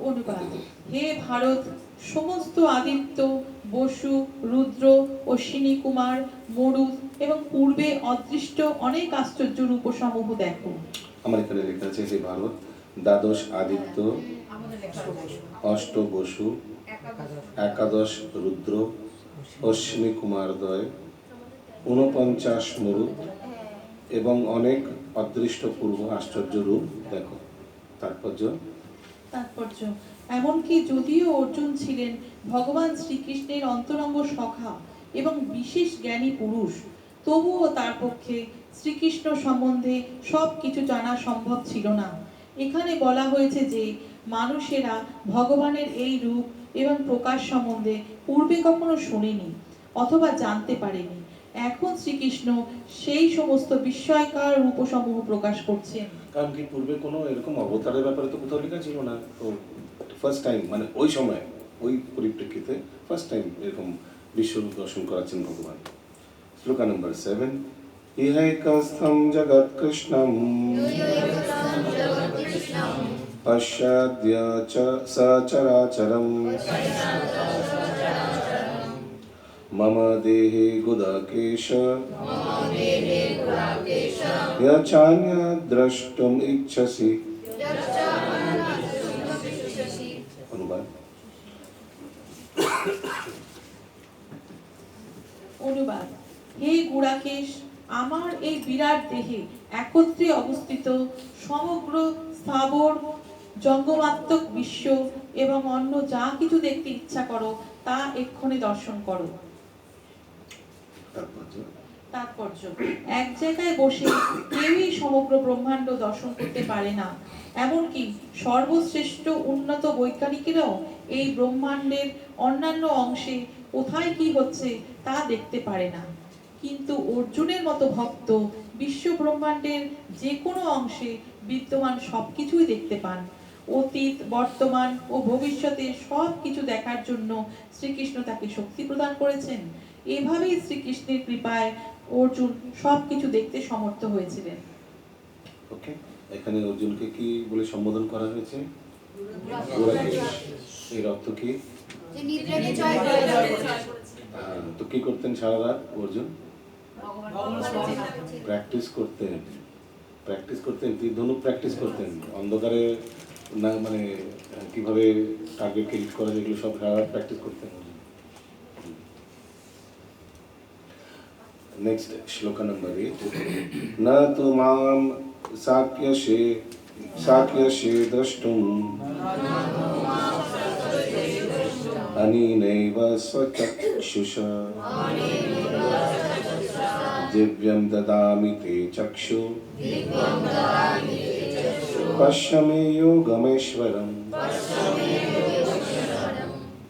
অনুবাদ, হে ভারত, সমস্ত আদিত্য, বসু, রুদ্র, অশ্বিনী কুমার, মরুদ এবং পূর্বে অদৃষ্ট অনেক আশ্চর্য রূপসমূহ দেখো। আমার এখানে লেখা আছে, হে ভারত, দ্বাদশ আদিত্য, অষ্ট বসু, একাদশ রুদ্র, অশ্বিনী কুমারদ্বয়, 49 মরুদ এবং অনেক অদৃষ্ট পূর্ব আশ্চর্য রূপ দেখো। তাৎপর্য, তাৎপর্য, এমনকি যদিও অর্জুন ছিলেন ভগবান শ্রীকৃষ্ণের অন্তরঙ্গ সখা এবং বিশেষ জ্ঞানী পুরুষ, তবুও তার পক্ষে শ্রীকৃষ্ণ সম্বন্ধে সব কিছু জানা সম্ভব ছিল না। এখানে বলা হয়েছে যে মানুষেরা ভগবানের এই রূপ এবং প্রকাশ সম্বন্ধে পূর্বে কখনো শুনেনি অথবা জানতে পারেনি। এখন শ্রীকৃষ্ণ সেই সমস্ত বিস্ময়কর রূপসমূহ প্রকাশ করছেন। কারণ কি পূর্বে কোনো এরকম অবতারের ব্যাপারে তো কোথাও লেখা ছিল না, তো ফার্স্ট টাইম, মানে ওই সময় ওই পরিপ্রেক্ষিতে ফার্স্ট টাইম এরকম বিশ্বরূপ দর্শন করাচ্ছেন ভগবান। শ্লোক নম্বর 7। ইহৈকস্থম জগৎ কৃষ্ণম পশ্যাদ্য চ সচরাচরম মম দেহে গুদাকেশ यचान्य द्रष्टुम इच्छसि। অনুবাদ। অনুবাদ, হে গুড়াকেশ, আমার এই বিরাট দেহে একত্রে অবস্থিত সমগ্র স্থাবর জঙ্গমাত্মক বিশ্ব এবং অন্য যা কিছু দেখতে ইচ্ছা করো তা এক্ষণে দর্শন করো। তাৎপর্য, এক জায়গায় বসে কেউই সমগ্র ব্রহ্মাণ্ড দর্শন করতে পারে না। এমনকি সর্বশ্রেষ্ঠ উন্নত বৈজ্ঞানিকেরাও এই ব্রহ্মাণ্ডের অন্যান্য অংশে কোথায় কি হচ্ছে তা দেখতে পারে না। কিন্তু অর্জুনের মতো ভক্ত বিশ্ব ব্রহ্মাণ্ডের যে কোনো অংশে বিদ্যমান সবকিছুই দেখতে পান। অতীত, বর্তমান ও ভবিষ্যতে সব কিছু দেখার জন্য শ্রীকৃষ্ণ তাকে শক্তি প্রদান করেছেন। এভাবেই শ্রীকৃষ্ণের কৃপায় অর্জুন সবকিছু দেখতে সমর্থ হয়েছিলেন। ওকে, এখানে অর্জুনকে কি বলে সম্বোধন করা হয়েছে? গুড়াকেশ। এর অর্থ কি? যে নিদ্রাকে জয় করে। তো কি করতেন সারা রাত অর্জুন? ভগবান প্র্যাকটিস করতেন, তীর ধনুক প্র্যাকটিস করতেন, অন্ধকারে না মানে কিভাবে টার্গেটকে হিট করা যায় এগুলো সব সারা রাত প্র্যাকটিস করতেন। नेक्स्ट श्लोक नंबर 8। न तु मां साक्यसे द्रष्टुम् अनेनैव स्वचक्षुषा दिव्यं ददामि ते चक्षु पश्य मे योगमेश्वरम्।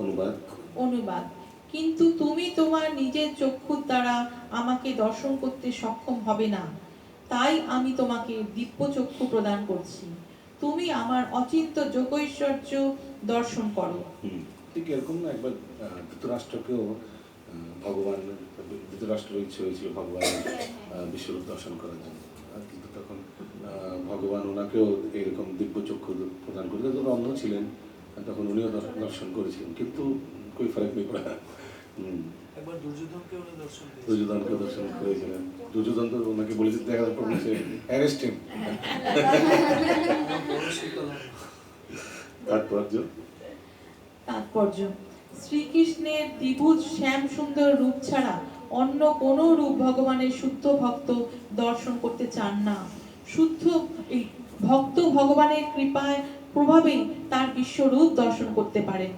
অনুবাদ। অনুবাদ। কিন্তু তুমি তোমার নিজের চক্ষুর দ্বারা আমাকে দর্শন করতে সক্ষম হবে না, তাই আমি তোমাকে দিব্য চক্ষু প্রদান করছি। তুমি আমার অচিন্ত যোগৈশ্বর্য দর্শন করো। ঠিক এরকম না, একবার ধৃতরাষ্ট্রকেও ভগবান, ধৃতরাষ্ট্রের ইচ্ছে হয়েছিল ভগবানের বিশ্বরূপ দর্শন করার জন্য, কিন্তু তখন ভগবান ওনাকেও এরকম দিব্য চক্ষু প্রদান করে, যখন অন্ধ ছিলেন তখন উনিও দর্শন করেছিলেন, কিন্তু কই ফারাক নেই পড়া। একবার দুর্যোধনকে উনি দর্শন দিয়েছেন। দুর্যোধনকে দর্শন করেছিলেন। দুর্যোধন তো ওনাকে বলেছে দেখার পর সে অ্যারেস্ট হিম। তাৎপর্য: শ্রীকৃষ্ণের দ্বিভুজ শ্যাম সুন্দর রূপ ছাড়া অন্য কোনো রূপ ভগবানের শুদ্ধ ভক্ত দর্শন করতে চান না। শুদ্ধ এই ভক্ত ভগবানের কৃপায় প্রভাবেই তার বিশ্বরূপ দর্শন করতে পারেন,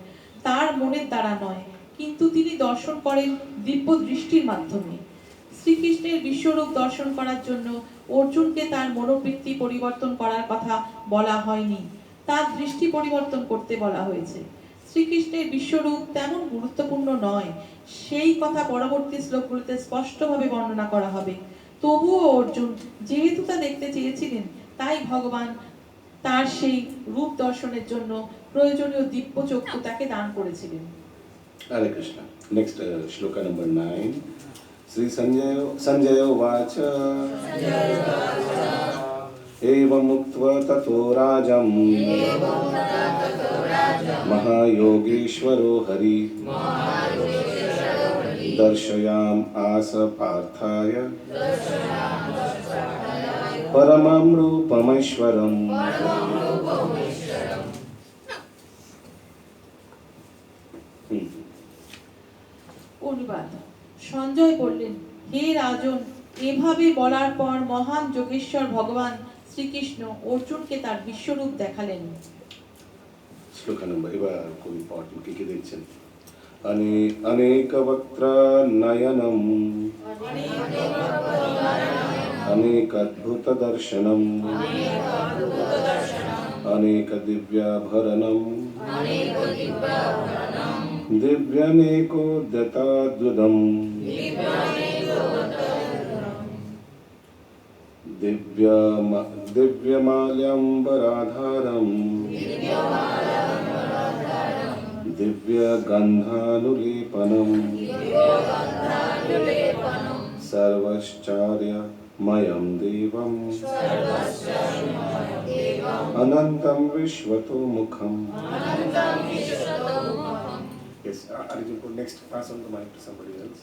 তার মনের দ্বারা নয়, কিন্তু তিনি দর্শন করেন দিব্য দৃষ্টির মাধ্যমে। শ্রীকৃষ্ণের বিশ্বরূপ দর্শন করার জন্য অর্জুনকে তার মনোবৃত্তি পরিবর্তন করার কথা বলা হয়নি, তার দৃষ্টি পরিবর্তন করতে বলা হয়েছে। শ্রীকৃষ্ণের বিশ্বরূপ তেমন গুরুত্বপূর্ণ নয়, সেই কথা পরবর্তী শ্লোকগুলোতে স্পষ্টভাবে বর্ণনা করা হবে। তবুও অর্জুন যেহেতু তা দেখতে চেয়েছিলেন, তাই ভগবান তার সেই রূপ দর্শনের জন্য প্রয়োজনীয় দিব্য চক্ষু তাকে দান করেছিলেন। हरे कृष्ण। नेक्स्ट श्लोक नंबर 9। श्री संजय उवाच एवं उक्त्वा ततो राजं महायोगेश्वरो हरि दर्शयाम आस पार्थाय परमं रूपमैश्वरम्। অনুবাদ: সঞ্জয় বললেন, হে রাজন, এভাবে বলার পর মহান যোগেশ্বর ভগবান শ্রীকৃষ্ণ অর্জুনকে তার বিশ্বরূপ দেখালেন। श्लोक नंबर एबार खूब इम्पोर्टेंट के देखছেন। अनेक वक्त्र नयनम अनेक अद्भुत दर्शनम अनेक दिव्याभरणम दिव्यानेकोद्यताद्भुतम दिव्यमाल्यम्बराधारम दिव्यगन्धानुलेपनम सर्वश्चार्यमयं देवम अनंतं विश्वतोमुखम्। Yes, Arjun, next pass on the mic to somebody else.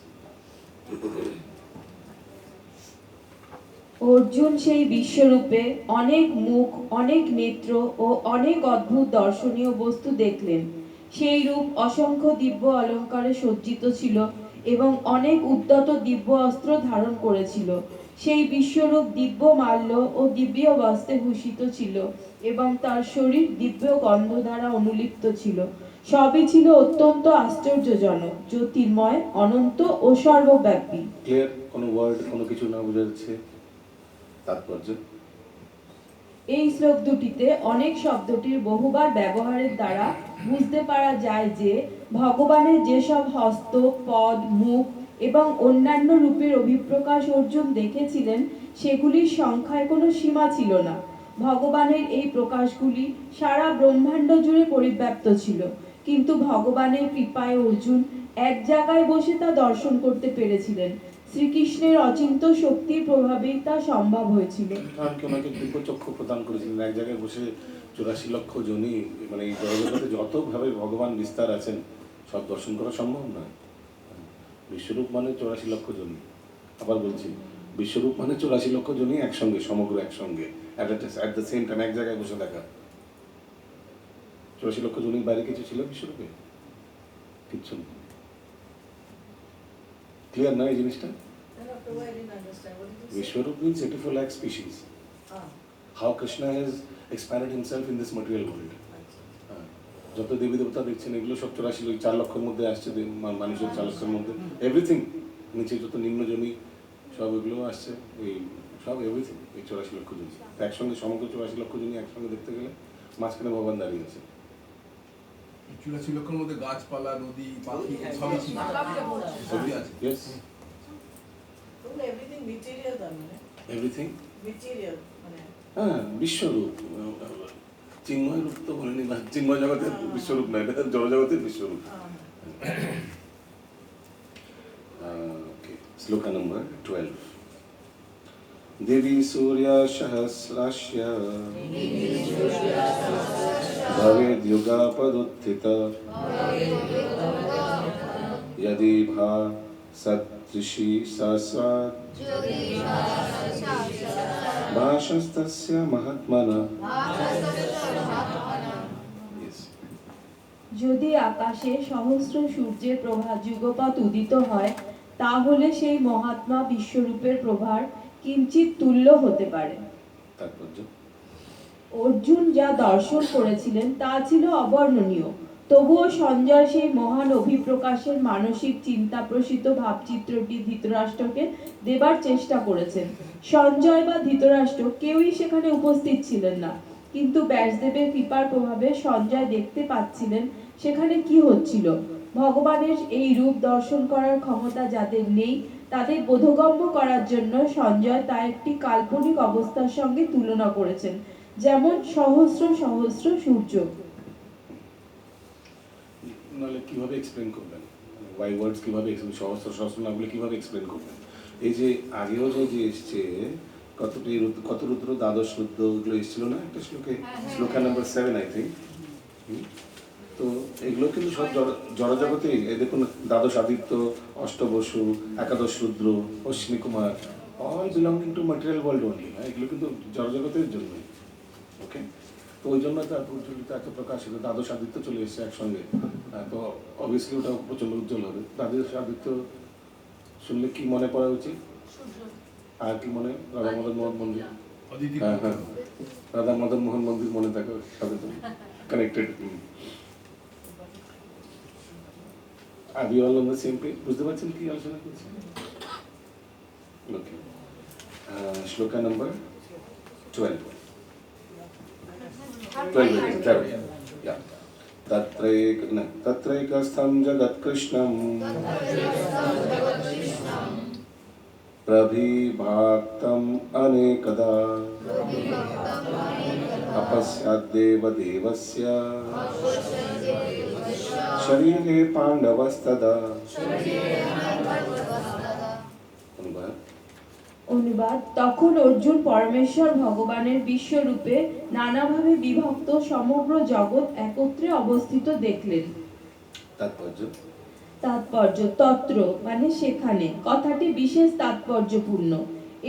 Arjun সেই বিশ্বরূপে অনেক মুখ, অনেক নেত্র ও অনেক অদ্ভুত দর্শনীয় বস্তু দেখলেন। সেই রূপ অসংখ্য দিব্য অলঙ্কারে সজ্জিত ছিল এবং অনেক উদ্যত দিব্য অস্ত্র ধারণ করেছিল। সেই বিশ্বরূপ দিব্য মাল্য ও দিব্য বস্ত্রে ভূষিত ছিল এবং তার শরীর দিব্য গন্ধ দ্বারা অনুলিপ্ত ছিল। সবই ছিল অত্যন্ত আশ্চর্যজনক, জ্যোতির্ময়, অনন্ত ও সর্বব্যাপী। ক্লিয়ার? কোনো ওয়ার্ড, কোনো কিছু না বোঝা যাচ্ছে? তাৎপর্য: এই শ্লোক দুটিতে অনেক শব্দটির বহুবার ব্যবহারের দ্বারা বুঝতে পারা যায় যে ভগবানের যেসব হস্ত, পদ, মুখ এবং অন্যান্য রূপের অভিপ্রকাশ অর্জুন দেখেছিলেন, সেগুলির সংখ্যায় কোনো সীমা ছিল না। ভগবানের এই প্রকাশগুলি সারা ব্রহ্মাণ্ড জুড়ে পরিব্যাপ্ত ছিল, কিন্তু ভগবানের কৃপায় অর্জুন এক জায়গায় বসে তা দর্শন করতে পেরেছিলেন। শ্রীকৃষ্ণের অচিন্ত শক্তির প্রভাবেই তা সম্ভব হয়েছিল। ওনাকে দিব্য চক্ষু প্রদান করেছিলেন, এক জায়গায় বসে 84 লক্ষ জনি, মানে এই জগতে যতভাবে ভগবান বিস্তার আছেন সব দর্শন করা সম্ভব নয়। বিশ্বরূপ মানে 84 লক্ষ জনি। আবার বলছি, বিশ্বরূপ মানে 84 লক্ষ জনি একসঙ্গে, সমগ্র একসঙ্গে, অ্যাট দ্য সেম টাইম এক জায়গায় বসে দেখা। 84 লক্ষ জনির বাইরে কিছু ছিল বিশ্বরূপে? কিচ্ছু না। ক্লিয়ার না এই জিনিসটা? Vishwarup means 84 lakh species. How Krishna has expanded himself in this material world. যত দেবী দেবতা দেখছেন এগুলো সব 84 লক্ষের মধ্যে আসছে, মানুষের 4 লক্ষের মধ্যে এভরিথিং, নিচে যত নিম্ন জমি সব এগুলো আসছে, এই সব এভরিথিং এই 84 লক্ষ জমি একসঙ্গে, সমগ্র 84 লক্ষ জমি একসঙ্গে দেখতে গেলে মাঝখানে ভগবান দাঁড়িয়ে আছে। শ্রীলক্ষণের মধ্যে গাছপালা, নদী, পাখি সবই ছিল, সবই আছে। Yes, এভরিথিং মেটেরিয়াল তার মানে everything. মেটেরিয়াল মানে হ্যাঁ, বিশ্বরূপ। চিন্ময় রূপ তো বলেনি না, চিন্ময় জগতের বিশ্বরূপ না, এটা জড়জগতের বিশ্বরূপ। Okay, শ্লোকা নম্বর 12. দেবী সূর্য সহস্রাস্য ভবেদ যুগাপদুত্থিতা यदि भा सदृशी सहस्रात् भाषस्तस्य महात्मना। Yes. যদি আকাশে সহস্র সূর্যের প্রভা যুগপৎ উদিত হয়, তাহলে সেই মহাত্মা বিশ্বরূপের প্রভার কিঞ্চিত তুল্য হতে পারে। তাৎপর্য। অর্জুন যা দর্শন করেছিলেন তা ছিল অবর্ণনীয়, তবুও সঞ্জয় সেই মহান অভিপ্রকাশের মানসিক চিন্তাপ্রসূত ভাবচিত্রটি ধৃতরাষ্ট্রকে দেবার চেষ্টা করেছেন। সঞ্জয় বা ধৃতরাষ্ট্র কেউই সেখানে উপস্থিত ছিলেন না, কিন্তু ব্যাসদেবের কৃপার প্রভাবে সঞ্জয় দেখতে পাচ্ছিলেন সেখানে কি হচ্ছিল। ভগবানের এই রূপ দর্শন করার ক্ষমতা যাদের নেই, তাদের বোধগম্য করার জন্য সঞ্জয় তা একটি কাল্পনিক অবস্থার সঙ্গে তুলনা করেছেন, যেমন সহস্র সহস্র সূর্য। নাহলে কিভাবে এক্সপ্লেন করবেন, ওয়াই ওয়ার্ডস কিভাবে সহস্র সহস্র না বলে কিভাবে এক্সপ্লেন করবেন? এই যে আগেও যে এসছে কত রুদ্র, দ্বাদশ রুদ্র, ওগুলো এসেছিল না একটা শ্লোকে, শ্লোকা নাম্বার 7 আই থিঙ্ক। তো এগুলো কিন্তু সব জড়জগতেই, এই দেখুন দ্বাদশ আদিত্য, অষ্টবসু, একাদশ Rudra, Ashwini Kumar, all belonging to material world only. এগুলো কিন্তু জড়জগতের জন্যই। ওকে, তো ওই জন্য তো প্রচলিত এত প্রকাশিত দ্বাদশ আদিত্য চলে এসেছে একসঙ্গে, তো অবভিয়াসলি ওটা প্রচন্ড উজ্জ্বল হবে। দ্বাদশ আদিত্য শুনলে কি মনে পড়া উচিত? আর কি মনে? রাধা মদন মোহন মন্দির। অদিতি হ্যাঁ হ্যাঁ, রাধা মদন মোহন মন্দির মনে থাকে, সাথে তো connected. Are you all on the same page? বুঝতে পারছেন কি আলোচনা করছি? ওকে, শ্লোকা নাম্বার 12. 12. Yeah. तत्रैकस्थं जगत्कृष्णं प्रभिभाक्तम् अनेकदा अपश्यद्देवदेवस्य शरीरे पाण्डवस्तदा। অনুবাদ: তখন অর্জুন পরমেশ্বর ভগবানের বিশ্বরূপে নানাভাবে বিভক্ত সমগ্র জগৎ একত্রে অবস্থিত দেখলেন। তাৎপর্য: তত্র মানে সেখানে, কথাটি বিশেষ তাৎপর্যপূর্ণ।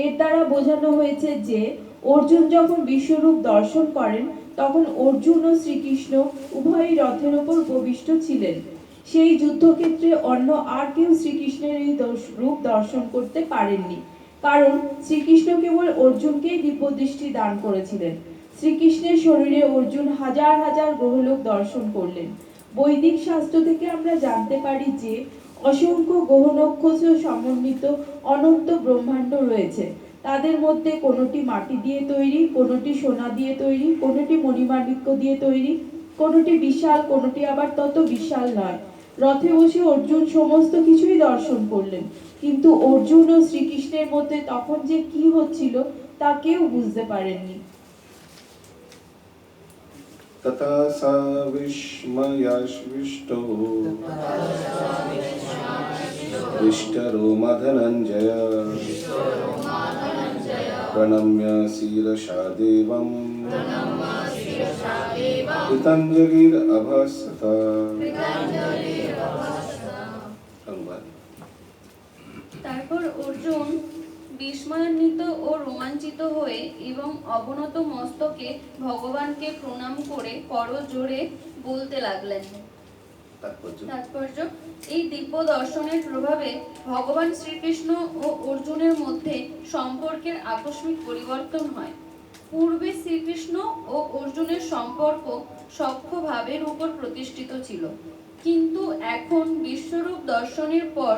এর দ্বারা বোঝানো হয়েছে যে অর্জুন যখন বিশ্বরূপ দর্শন করেন, তখন অর্জুন ও শ্রীকৃষ্ণ উভয়ই রথের ওপর উপবিষ্ট ছিলেন। সেই যুদ্ধক্ষেত্রে অন্য আর কেউ শ্রীকৃষ্ণের এই রূপ দর্শন করতে পারেননি, কারণ শ্রীকৃষ্ণ কেবল অর্জুনকেই দিব্যদৃষ্টি দান করেছিলেন। শ্রীকৃষ্ণের শরীরে অর্জুন হাজার হাজার গ্রহলোক দর্শন করলেন। বৈদিক শাস্ত্র থেকে আমরা জানতে পারি যে অসংখ্য গ্রহ নক্ষত্র সমন্বিত অনন্ত ব্রহ্মাণ্ড রয়েছে। তাদের মধ্যে কোনোটি মাটি দিয়ে তৈরি, কোনোটি সোনা দিয়ে তৈরি, কোনোটি মণিমাণিক্য দিয়ে তৈরি, কোনোটি বিশাল, কোনোটি আবার তত বিশাল নয়। রথে বসে অর্জুন সমস্ত কিছুই দর্শন করলেন, কিন্তু অর্জুন ও শ্রীকৃষ্ণের মধ্যে তখন যে কি হচ্ছিল তা কেউ বুঝতে পারেননি। तथा स विस्मयाविष्टो हृष्टरोमा धनञ्जय प्रणम्य शिरसा देवं कृताञ्जलिरभसत। তারপর অর্জুন বিস্ময়ান্বিত ও রোমাঞ্চিত হয়ে এবং অবনত মস্তকে ভগবানকে প্রণাম করে করজোড়ে বলতে লাগলেন। তাৎপর্য: এই দিব্য দর্শনের প্রভাবে ভগবান শ্রীকৃষ্ণ ও অর্জুনের মধ্যে সম্পর্কের আকস্মিক পরিবর্তন হয়। পূর্বে শ্রীকৃষ্ণ ও অর্জুনের সম্পর্ক সখ্য ভাবের উপর প্রতিষ্ঠিত ছিল, কিন্তু এখন বিশ্বরূপ দর্শনের পর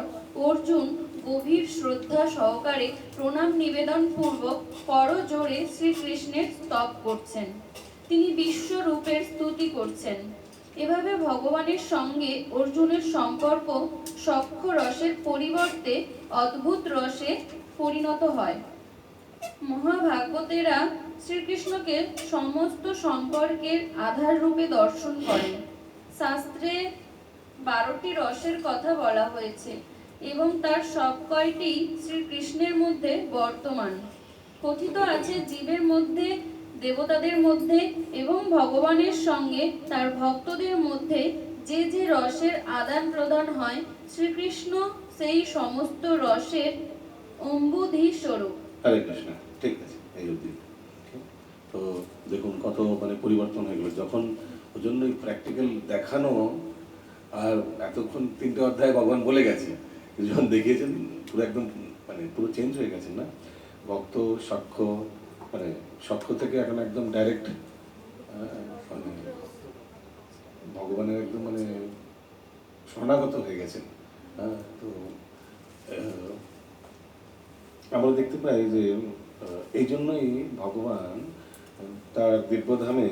অর্জুন গভীর শ্রদ্ধা সহকারে প্রণাম নিবেদন পূর্বক করজোড়ে শ্রীকৃষ্ণের স্তব করছেন। তিনি বিশ্বরূপের স্তুতি করছেন। এভাবে ভগবানের সঙ্গে অর্জুনের সম্পর্ক সখ্য রসের পরিবর্তে অদ্ভুত রসে পরিণত হয়। মহাভাগবতেরা শ্রীকৃষ্ণকে সমস্ত সম্পর্কের আধার রূপে দর্শন করেন। শাস্ত্রে 12টি রসের কথা বলা হয়েছে এবং তার সব কয়টি শ্রীকৃষ্ণের মধ্যে বর্তমান। কথিত আছে জীবের মধ্যে, দেবতাদের মধ্যে এবং ভগবানের সঙ্গে তার ভক্তদের মধ্যে যে যে রসের আদান প্রদান হয়, শ্রীকৃষ্ণ সেই সমস্ত রসের অম্বুধি স্বরূপ। হরে কৃষ্ণ। ঠিক আছে, এই অবধি। তো দেখুন কত মানে পরিবর্তন হয়ে গেল যখন, ওই জন্যই প্র্যাকটিক্যাল দেখানো। আর এতক্ষণ 3টে অধ্যায় ভগবান বলে গেছে, যখন দেখিয়েছেন পুরো একদম মানে পুরো চেঞ্জ হয়ে গেছেন না। ভক্ত সখ্য, মানে সখ্য থেকে এখন একদম ডাইরেক্ট মানে ভগবানের একদম মানে শরণাগত হয়ে গেছেন। তো আমরা দেখতে পাই যে এই জন্যই ভগবান তার দিব্যধামে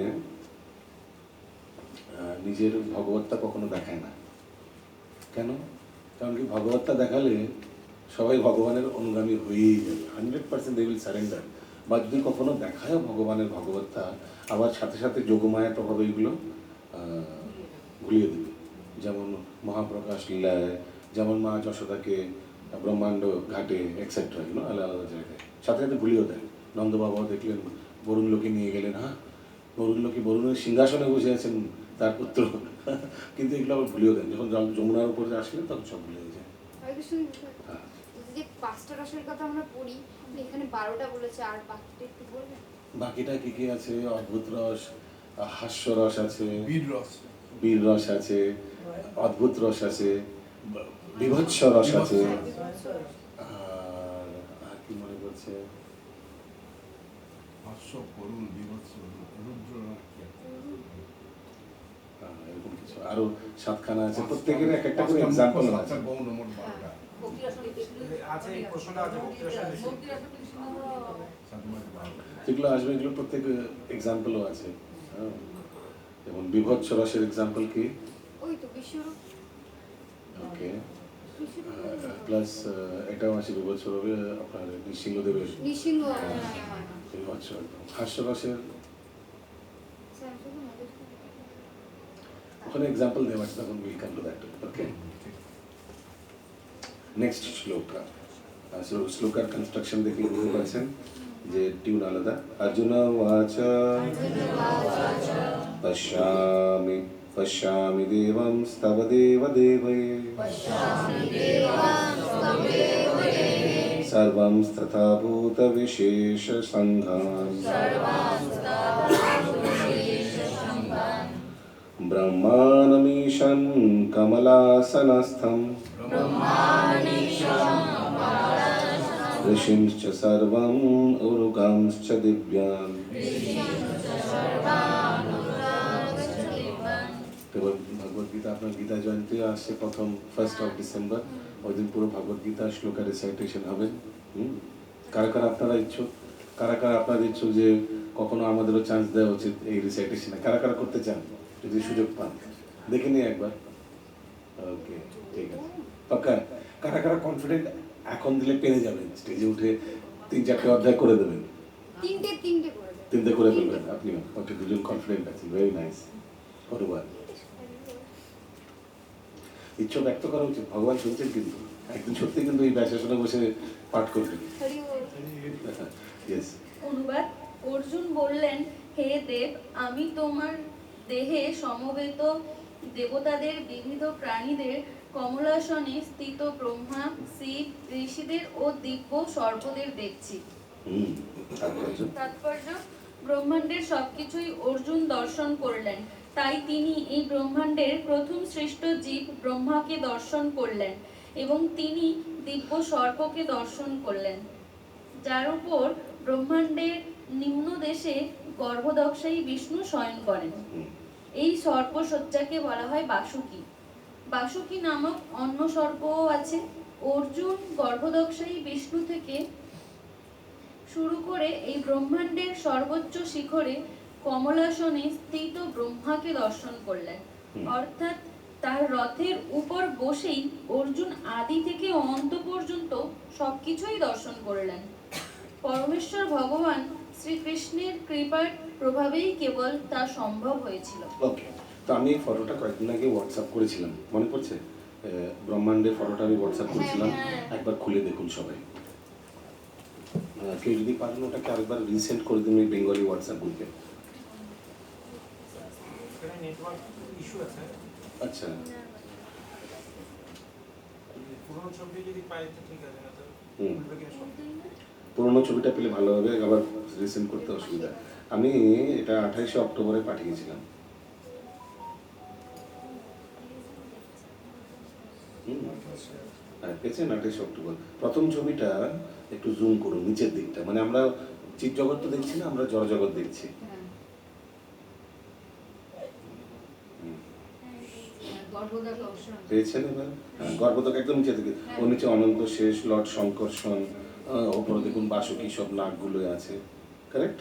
নিজের ভগবত্তা কখনো দেখায় না। কেন? কারণ কি ভগবত্তা দেখালে সবাই ভগবানের অনুগামী হয়েই যাবে, 100% দে উইল সারেন্ডার। বা যদি কখনো দেখায়ও ভগবানের ভগবত্তা, আবার সাথে সাথে যোগমায়ার প্রভাবে এগুলো ভুলিয়ে দেবে। যেমন মহাপ্রকাশ লীলায়, যেমন মা যশোদাকে ব্রহ্মাণ্ড ঘাটে এক্সেট্রা, আলাদা আলাদা জায়গায় সাথে সাথে ভুলিয়েও দেয়। নন্দবাবাও দেখলেন বরুণ লোকে নিয়ে গেলেন, বরুণ লোকে বরুণের সিংহাসনে বসে আছেন তার পুত্র, কিন্তু এগুলো আবার ভুলিয়েও দেন। যখন যমুনার উপরে আসলেন তখন সব ভুলে যায়। হ্যাঁ, যে 5টা রসের কথা আমরা পড়ি, এখানে 12টা বলেছে, আর বাকিটা একটু বলবেন? বাকিটা কি কি আছে? অদ্ভুত রস, হাস্য রস আছে, বীর রস, বীর রস আছে, অদ্ভুত রস আছে, বিভৎস রস আছে, আর কি মনে করছে, হাস্য, করুণ, বীভৎস, রুদ্র রস, এরকম কিছু আরো 7খানা আছে। প্রত্যেকের এক একটা করে এক্সাম্পল আছে। গৌণ মোট 12টা। আছে, এই প্রশ্নটা আছে ভক্তি রসের বেশি। যেগুলো আসবে এগুলো প্রত্যেক এক্সাম্পলও আছে। যেমন বিভৎস রসের এক্সাম্পল কি? ওই তো বিশ্বরূপ। ওকে, প্লাস এটাও আছে বিভৎস রূপে আপনার নৃসিংহদেবের নৃসিংহ। বিভৎস। হাস্যরসের ওখানে এক্সাম্পল দেওয়া আছে, তখন will come to that. Okay, next shloka. শ্লোকার কনস্ট্রাকশন দেখে বুঝতে পারছেন যে টিউন আলাদা। অর্জুন ওয়াচ পশ্যামি পশ্যামি দেবং স্তব দেব দেবয়ে সর্বং তথা ভূত বিশেষ সংঘান ব্রহ্মাণমীশং কমলাসনস্থং ঋষিंश्च सर्वं उरुगांश्च दिव्यान्। এবার ভগবদ্গীতা, আপনার গীতা জয়ন্তী আসছে প্রথম 1st of December। ওই দিন পুরো ভগবদ্গীতা শ্লোকা রিসাইটেশন হবে। কারা কারা আপনারা ইচ্ছুক? কারা কারা আপনারা ইচ্ছুক যে কখনো আমাদেরও চান্স দেওয়া উচিত এই রিসাইটেশনে? কারা কারা করতে চান যদি সুযোগ পান? দেখে নিই একবার। ওকে, ঠিক আছে, পাক্কা? কারা কারা কনফিডেন্ট এখন দিলে পেরে যাবেন, স্টেজে উঠে 3-4টে অধ্যায় করে দেবেন? 3টে করে দেন। 3টে করে ফেলবেন আপনিও? ওকে, দুজন কনফিডেন্ট আছেন, ভেরি নাইস। ধন্যবাদ। ইচ্ছা ব্যক্ত করা উচিত, ভগবান শুনছেন কিন্তু। একদিন সত্যি কিন্তু এই ব্যাসাসনে বসে পাঠ করবেন। হরি বল। ইয়েস। অনুবাদ। অর্জুন বললেন, হে দেব, আমি তোমার দেহে সমবেত দেবতাদের, বিবিধ প্রাণীদের, কমলাসনে স্থিত ব্রহ্মা, শিব, ঋষিদের ও দিব্য সর্পদের দেখছি। তাৎপর্য, ব্রহ্মাণ্ডের সবকিছুই অর্জুন দর্শন করলেন। তাই তিনি এই ব্রহ্মাণ্ডের প্রথম সৃষ্ট জীব ব্রহ্মাকে দর্শন করলেন এবং তিনি দিব্য সর্পকে দর্শন করলেন, যার উপর ব্রহ্মাণ্ডের নিম্ন দেশে গর্ভদক্ষায়ী বিষ্ণু শয়ন করেন। এই সর্পসজ্জাকে বলা হয় বাসুকী। বাসুকী নামক অন্য সর্পও আছে। অর্জুন গর্ভদক্ষায়ী বিষ্ণু থেকে শুরু করে এই ব্রহ্মাণ্ডের সর্বোচ্চ শিখরে কমলাসনে স্থিত ব্রহ্মাকে দর্শন করলেন। হুম। অর্থাৎ তার রথের উপর বসেই অর্জুন আদি থেকে অন্ত পর্যন্ত সবকিছুই দর্শন করলেন। পরমেশ্বর ভগবান শ্রীকৃষ্ণের কৃপার প্রভাবেই কেবল তা সম্ভব হয়েছিল। ওকে, তো আমি এই ফটোটা কয়েকদিন আগে হোয়াটসঅ্যাপ করেছিলাম, মনে পড়ছে? ব্রহ্মাণ্ডের ফটোটা আমি হোয়াটসঅ্যাপ করেছিলাম, একবার খুলে দেখুন সবাই। কেউ যদি পারেন ওটাকে আরেকবার রিসেন্ড করে দিন ওই বেঙ্গলি হোয়াটসঅ্যাপ গ্রুপে। এখানে নেটওয়ার্ক ইস্যু আছে। আচ্ছা, পুরোনো ছবি যদি পাই তো ঠিক আছে, না তো হুম। উল্টো গিয়ে সব পুরোনো ছবিটা পেলে ভালো হবে, আবার রিসেন্ড করতে অসুবিধা। আমি এটা 28শে অক্টোবরে পাঠিয়েছিলাম। হ্যাঁ, পেয়েছেন? 28শে অক্টোবর প্রথম ছবিটা একটু জুম করুন নিচের দিকটা, মানে আমরা চিৎ জগৎ তো দেখছি না, আমরা জড় জগৎ দেখছি। পেয়েছেন এবার? হ্যাঁ, গর্ভদক একদম নিচে থেকে, ওর নিচে অনন্ত শেষ, লর্ড শঙ্কর্ষণ, ওপরে দেখুন বাসুকি সব নাকগুলো আছে। কারেক্ট?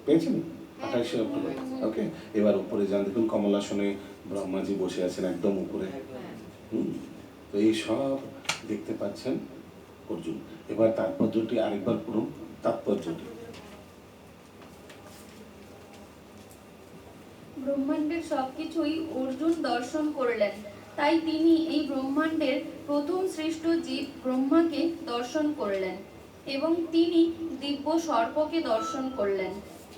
পেয়েছেন? 28শে অক্টোবর। ওকে, এবার উপরে যান, দেখুন কমলাসনে ব্রহ্মাজি বসে আছেন একদম উপরে। তো এই সব দেখতে পাচ্ছেন অর্জুন। এবার তাৎপর্যটি আরেকবার পড়ুন, তাৎপর্যটি। ব্রহ্মাণ্ডের সবকিছুই অর্জুন দর্শন করলেন, তাই তিনি এই ব্রহ্মাণ্ডের প্রথম সৃষ্ট জীব ব্রহ্মাকে দর্শন করলেন এবং তিনি দিব্য সর্পকে দর্শন করলেন,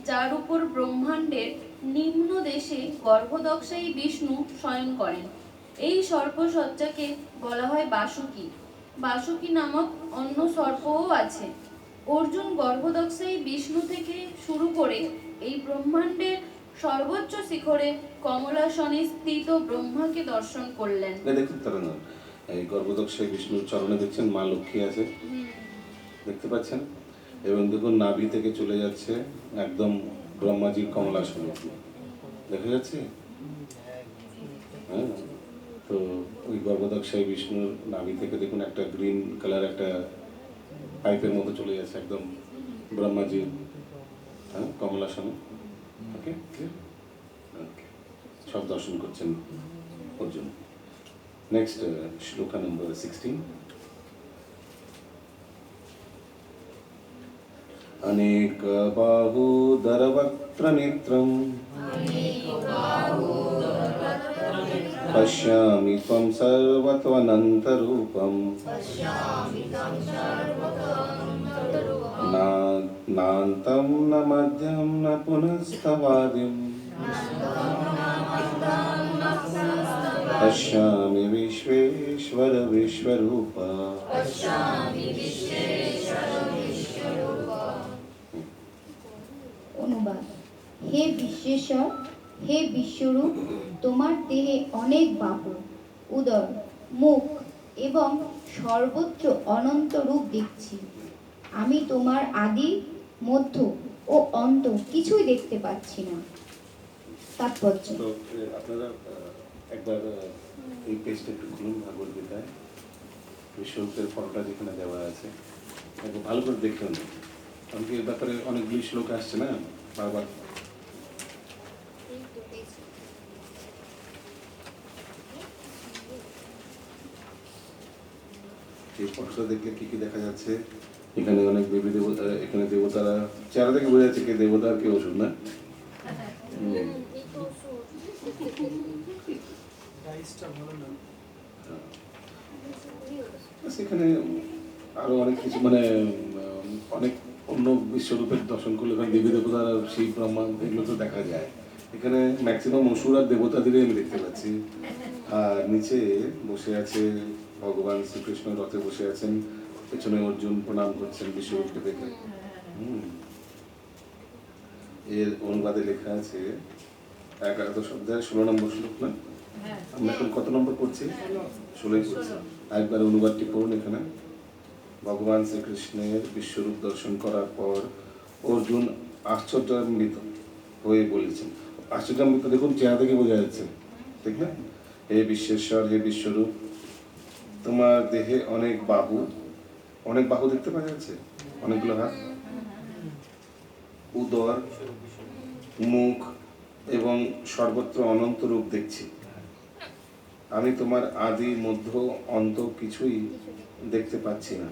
যার উপর ব্রহ্মাণ্ডের নিম্ন দেশে গর্ভদক্ষায়ী বিষ্ণু শয়ন করেন। এই সর্পসজ্জাকে বলা হয় বাসুকি। বাসুকি নামক অন্য সর্পও আছে। অর্জুন গর্ভদক্ষায়ী বিষ্ণু থেকে শুরু করে এই ব্রহ্মাণ্ডের সর্বোচ্চ শিখরে কমলাসনে স্থিত ব্রহ্মাকে দর্শন করলেন। দেখুন তারা না, এই গর্ভদক্ষায় বিষ্ণুর চরণে দেখছেন মা লক্ষ্মী আছে, দেখতে পাচ্ছেন? এবং দেখুন নাভি থেকে চলে যাচ্ছে একদম ব্রহ্মাজির কমলাসনে, দেখা যাচ্ছে? হ্যাঁ, তো ওই গর্ভদক্ষায় বিষ্ণুর নাভি থেকে দেখুন একটা গ্রিন কালার একটা পাইপের মতো চলে যাচ্ছে একদম ব্রহ্মাজির কমলাসনে। ওকে, ওকে, সব দর্শন করছেন অর্জুন। নেক্সট শ্লোকা নম্বর 16। अनेक बाहूदरवक्त्र नेत्रम् पश्यामि त्वं सर्वत्वनन्तरूपम् नान्तं न मध्यं न पुनस्तवादिम् पश्यामि विश्वेश्वर विश्वरूप। অনুবাদ। হে বিশ্বেশ্বর, হে বিশ্বরূপ, তোমার দেহে অনেক বাহু, উদর, মুখ এবং সর্বত্র অনন্ত রূপ দেখছি। আমি তোমার আদি, মধ্য ও অন্ত কিছুই দেখতে পাচ্ছি না। তাৎপর্য। তো আপনারা একবার এই পেজটা একটু খুলুন ভাগবত গীতায়, বিশ্বরূপের ফটোটা যেখানে দেওয়া আছে একবার ভালো করে দেখুন, কারণ কি এর ব্যাপারে অনেকগুলি শ্লোক আসছে না বারবার। এই ফটোটা দেখলে কি কি দেখা যাচ্ছে? এখানে অনেক দেবী দেবতা, এখানে দেবতারা, চেহারা থেকে বোঝা যাচ্ছে কে দেবতা আর কে অসুর না। ডাইসটা ভালো না। সেখানে আরো অনেক কিছু, মানে অনেক অন্য বিশ্বরূপের দর্শন করলে ওখানে দেবী দেবতার সেই ব্রহ্মা এগুলো তো দেখা যায়। এখানে ম্যাক্সিমাম অসুর আর দেবতাদেরই আমি দেখতে পাচ্ছি। আর নিচে বসে আছে ভগবান শ্রীকৃষ্ণ, রথে বসে আছেন, পেছনে অর্জুন প্রণাম করছেন বিশ্বরূপকে দেখে। এর অনুবাদে লেখা আছে 11 অধ্যায় 16 নম্বর শ্লোক না? আমরা এখন কত নম্বর করছি? 16 করছি। একবার অনুবাদটি পড়ুন। এখানে ভগবান শ্রীকৃষ্ণের বিশ্বরূপ দর্শন করার পর অর্জুন আশ্চর্যান্বিত হয়ে বলেছেন, আশ্চর্যান্বিত দেখুন চেহারা থেকে বোঝা যাচ্ছে, ঠিক না? হে বিশ্বেশ্বর, হে বিশ্বরূপ, তোমার দেহে অনেক বাহু, অনেক বাহু দেখতে পাওয়া যাচ্ছে, অনেকগুলো হাত, উদর, মুখ এবং সর্বত্র অনন্ত রূপ দেখছি। আমি তোমার আদি মধ্য অন্ত কিছুই দেখতে পাচ্ছি না।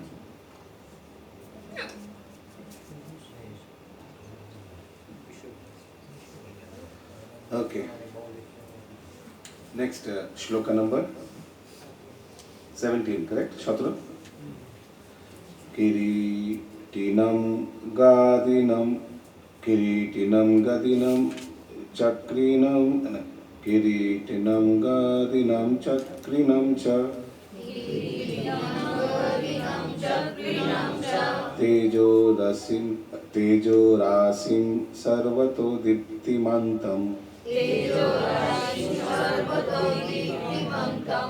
ওকে, নেক্সট শ্লোকা নাম্বার 17, करेक्ट? 17। किरीटिनं गदिनं चक्रिणं किरीटिनं गदिनं चक्रिणं च तेजोराशिं सर्वतो दीप्तिमन्तं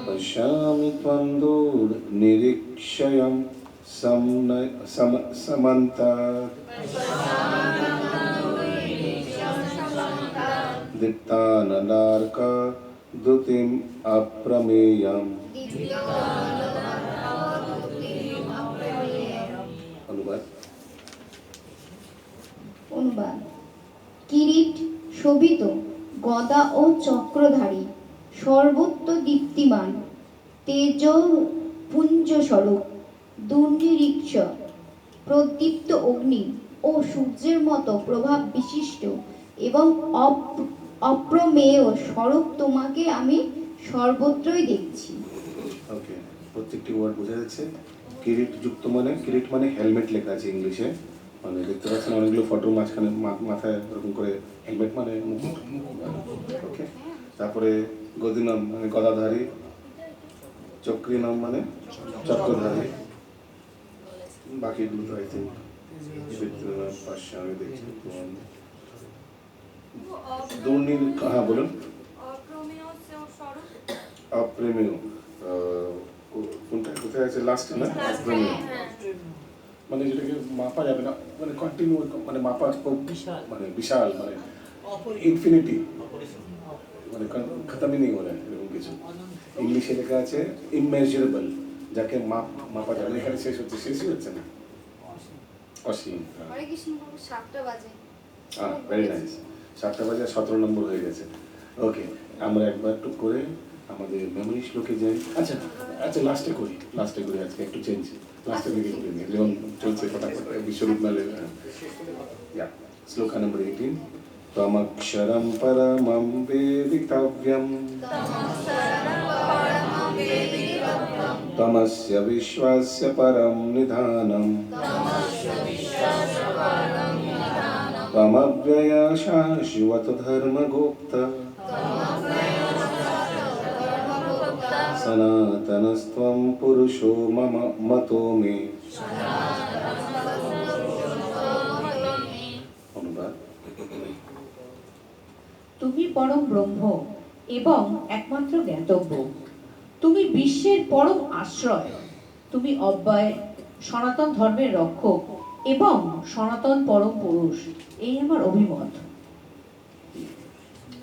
पश्यामि त्वं दूरनिरीक्षयं समन्तात् दीप्तानलार्कद्युतिम् अप्रमेयम्। অনুবাদ। কিরিট শোভিত, গদা ও চক্রধারী, সর্বত্র দীপ্তিমান, তেজ পুঞ্জ স্বরূপ, দুর্নিরীক্ষ, প্রদীপ্ত অগ্নি ও সূর্যের মতো প্রভাব বিশিষ্ট এবং অপ্রমেয় স্বরূপ তোমাকে আমি সর্বত্রই দেখছি। ওকে, প্রত্যেকটি ওয়ার্ড বোঝা যাচ্ছে। কিরিট যুক্ত মানে, কিরিট মানে হেলমেট লেখা আছে ইংলিশে, মানে দেখতে পাচ্ছেন অনেকগুলো ফটোর মাঝখানে মাথায় এরকম করে হেলমেট মানে মুকুট। ওকে, তারপরে গদিনম মানে গদাধারী, চক্রিনম মানে চক্রধারী, বাকিগুলো তো আই থিঙ্ক পাশে আমি দেখছি। দুর্নীল, হ্যাঁ বলুন। অপ্রেমেয়, কোনটা কোথায় আছে লাস্ট না? অপ্রেমেয় মানে যেটাকে মাপা যাবে না, মানে কন্টিনিউ, মানে মাপা খুব মানে বিশাল, মানে ইনফিনিটি, মানে খতমই নেই হলে এরকম কিছু। ইংলিশে লেখা আছে ইমেজারেবল, যাকে মাপা যাবে না, এখানে শেষই হচ্ছে না, অসীম। হরে কৃষ্ণ, 7টা বাজে। হ্যাঁ, ভেরি নাইস। 7টা বাজে 17 নম্বর হয়ে গেছে। ওকে, আমরা একবার একটু করে আমাদের মেমোরি শ্লোকে যাই। আচ্ছা আচ্ছা, লাস্টে করি আজকে একটু চেঞ্জ, লাস্টের দিকে করে নিই, যেমন চলছে ফটাফট বিশ্বরূপ নালে। শ্লোকা নম্বর 18। তমক্ষরম পরমম বেদিতব্যম তমস্য বিশ্বস্য পরম নিধানম त्वमव्यय शाश्वत धर्मगोप्त सनातनस्त्वं पुरुषो मम मतो मे। অনুবাদ। তুমি পরম ব্রহ্ম এবং একমাত্র জ্ঞাতব্য, তুমি বিশ্বের পরম আশ্রয়, তুমি অব্যয়, সনাতন ধর্মের রক্ষক এবং সনাতন পরম পুরুষ, এই আমার অভিমত।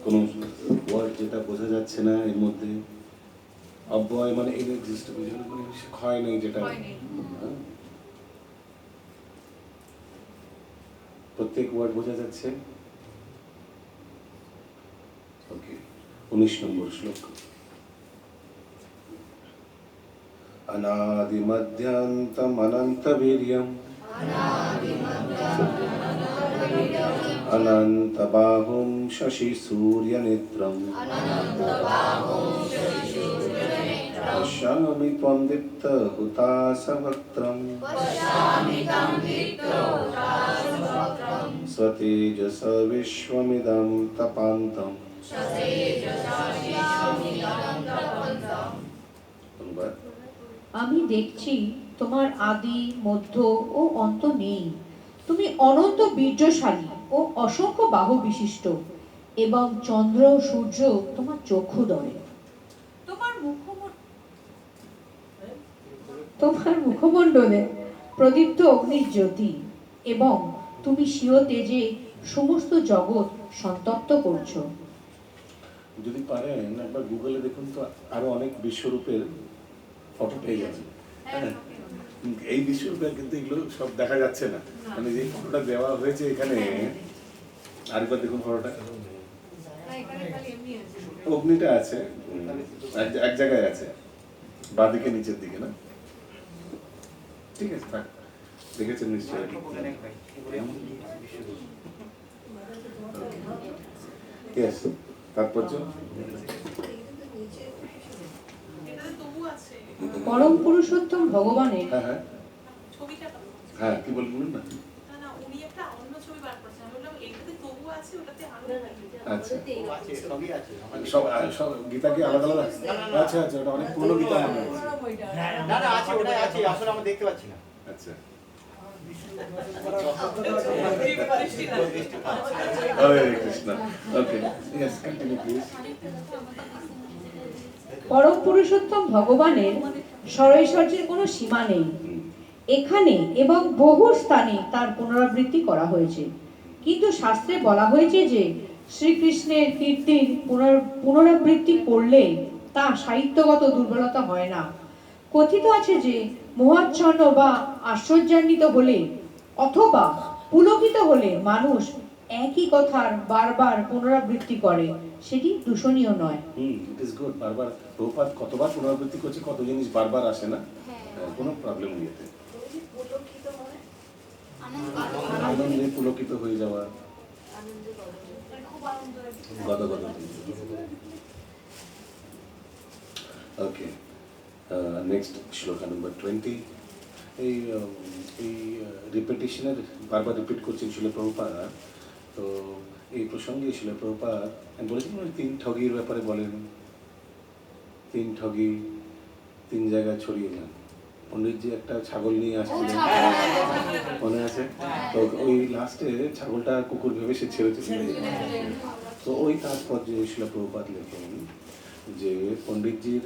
কোন ওয়ার্ড যেটা বোঝা যাচ্ছে না এর মধ্যে? অব্যয় মানে ইনএক্সিস্ট, ক্ষয় নেই, যেটা প্রত্যেক ওয়ার্ড বোঝা যাচ্ছে। ওকে, 19 নম্বর শ্লোক। अनादि मध्यांतम अनंत वीर्यम अनंत बाहुं शशि सूर्य नेत्रम पश्यामि त्वं दीप्त हुताशवक्त्रम स्वतेजस विश्वमिदं तपान्तं। আমি দেখছি তোমার আদি মধ্য ও অন্ত নেই, তুমি অনন্ত বীর্যশালী ও অসংখ্য বাহু বিশিষ্ট এবং চন্দ্র ও সূর্য তোমার চক্ষুদয়। তোমার মুখমণ্ডলে প্রদীপ্ত অগ্নির জ্যোতি এবং তুমি স্বীয় তেজে সমস্ত জগৎ সন্তপ্ত করছো। যদি পারেন একবার গুগলে দেখুন তো, আরো অনেক বিশ্বরূপের ফটো পেয়ে যাবেন। এই বিশ্বরূপের কিন্তু এগুলো সব দেখা যাচ্ছে না, মানে যে ফটোটা দেওয়া হয়েছে এখানে, আরেকবার দেখুন ফটোটা। অগ্নিটা আছে এক জায়গায় আছে, বাঁদিকে নিচের দিকে না? ঠিক আছে, থাক, দেখেছেন নিশ্চয়ই। Yes, তাৎপর্য পরম পুরুষোত্তম ভগবানের হ্যাঁ হ্যাঁ হ্যাঁ, কি বলবেন না? আচ্ছা, সব সব গীতা কি আলাদা আলাদা? আচ্ছা আচ্ছা, ওটা অনেক পুরনো গীতা মনে হচ্ছে। না না আছে, ওটাই আছে, আসলে আমরা দেখতে পাচ্ছি না। আচ্ছা, হরে কৃষ্ণ। ওকে, ইয়েস, কন্টিনিউ প্লিজ। পরম পুরুষোত্তম ভগবানের স্বৈশ্বর্যের কোনো সীমা নেই। এখানে এবং বহু স্থানে তার পুনরাবৃত্তি করা হয়েছে, কিন্তু শাস্ত্রে বলা হয়েছে যে শ্রীকৃষ্ণের কীর্তির পুনরাবৃত্তি করলে তা সাহিত্যগত দুর্বলতা হয় না। কথিত আছে যে মোহাচ্ছন্ন বা আশ্চর্যান্বিত হলে অথবা পুলকিত হলে মানুষ একই কথার বারবার পুনরাবৃত্তি করে, সেটি দূষণীয় নয়। It is good. বারবার প্রভুপাদ কতবার পুনরাবৃত্তি করছে, কত জিনিস বারবার আসে না, কোনো প্রবলেম নেই এতে। আনন্দে পুলকিত হয়ে যাওয়া, গদগদ। ওকে, নেক্সট শ্লোকা নম্বর 20। এই রিপিটিশনের বারবার রিপিট করছেন শিল প্রভুপাদ। তো এই প্রসঙ্গে শিল প্রভুপাদ আমি বলেছিলাম 3 ঠগির ব্যাপারে বলেন। 3 ঠগি 3 জায়গায় ছড়িয়ে যান। পণ্ডিতজি একটা ছাগল নিয়ে আসছিলেন, মনে আছে? তো ওই লাস্টে ছাগলটা কুকুর ভেবে সে ছেড়ে চলে যায়। তো ওই তাৎপর্য শিল প্রভুপাদ লেখেন যে পণ্ডিতজির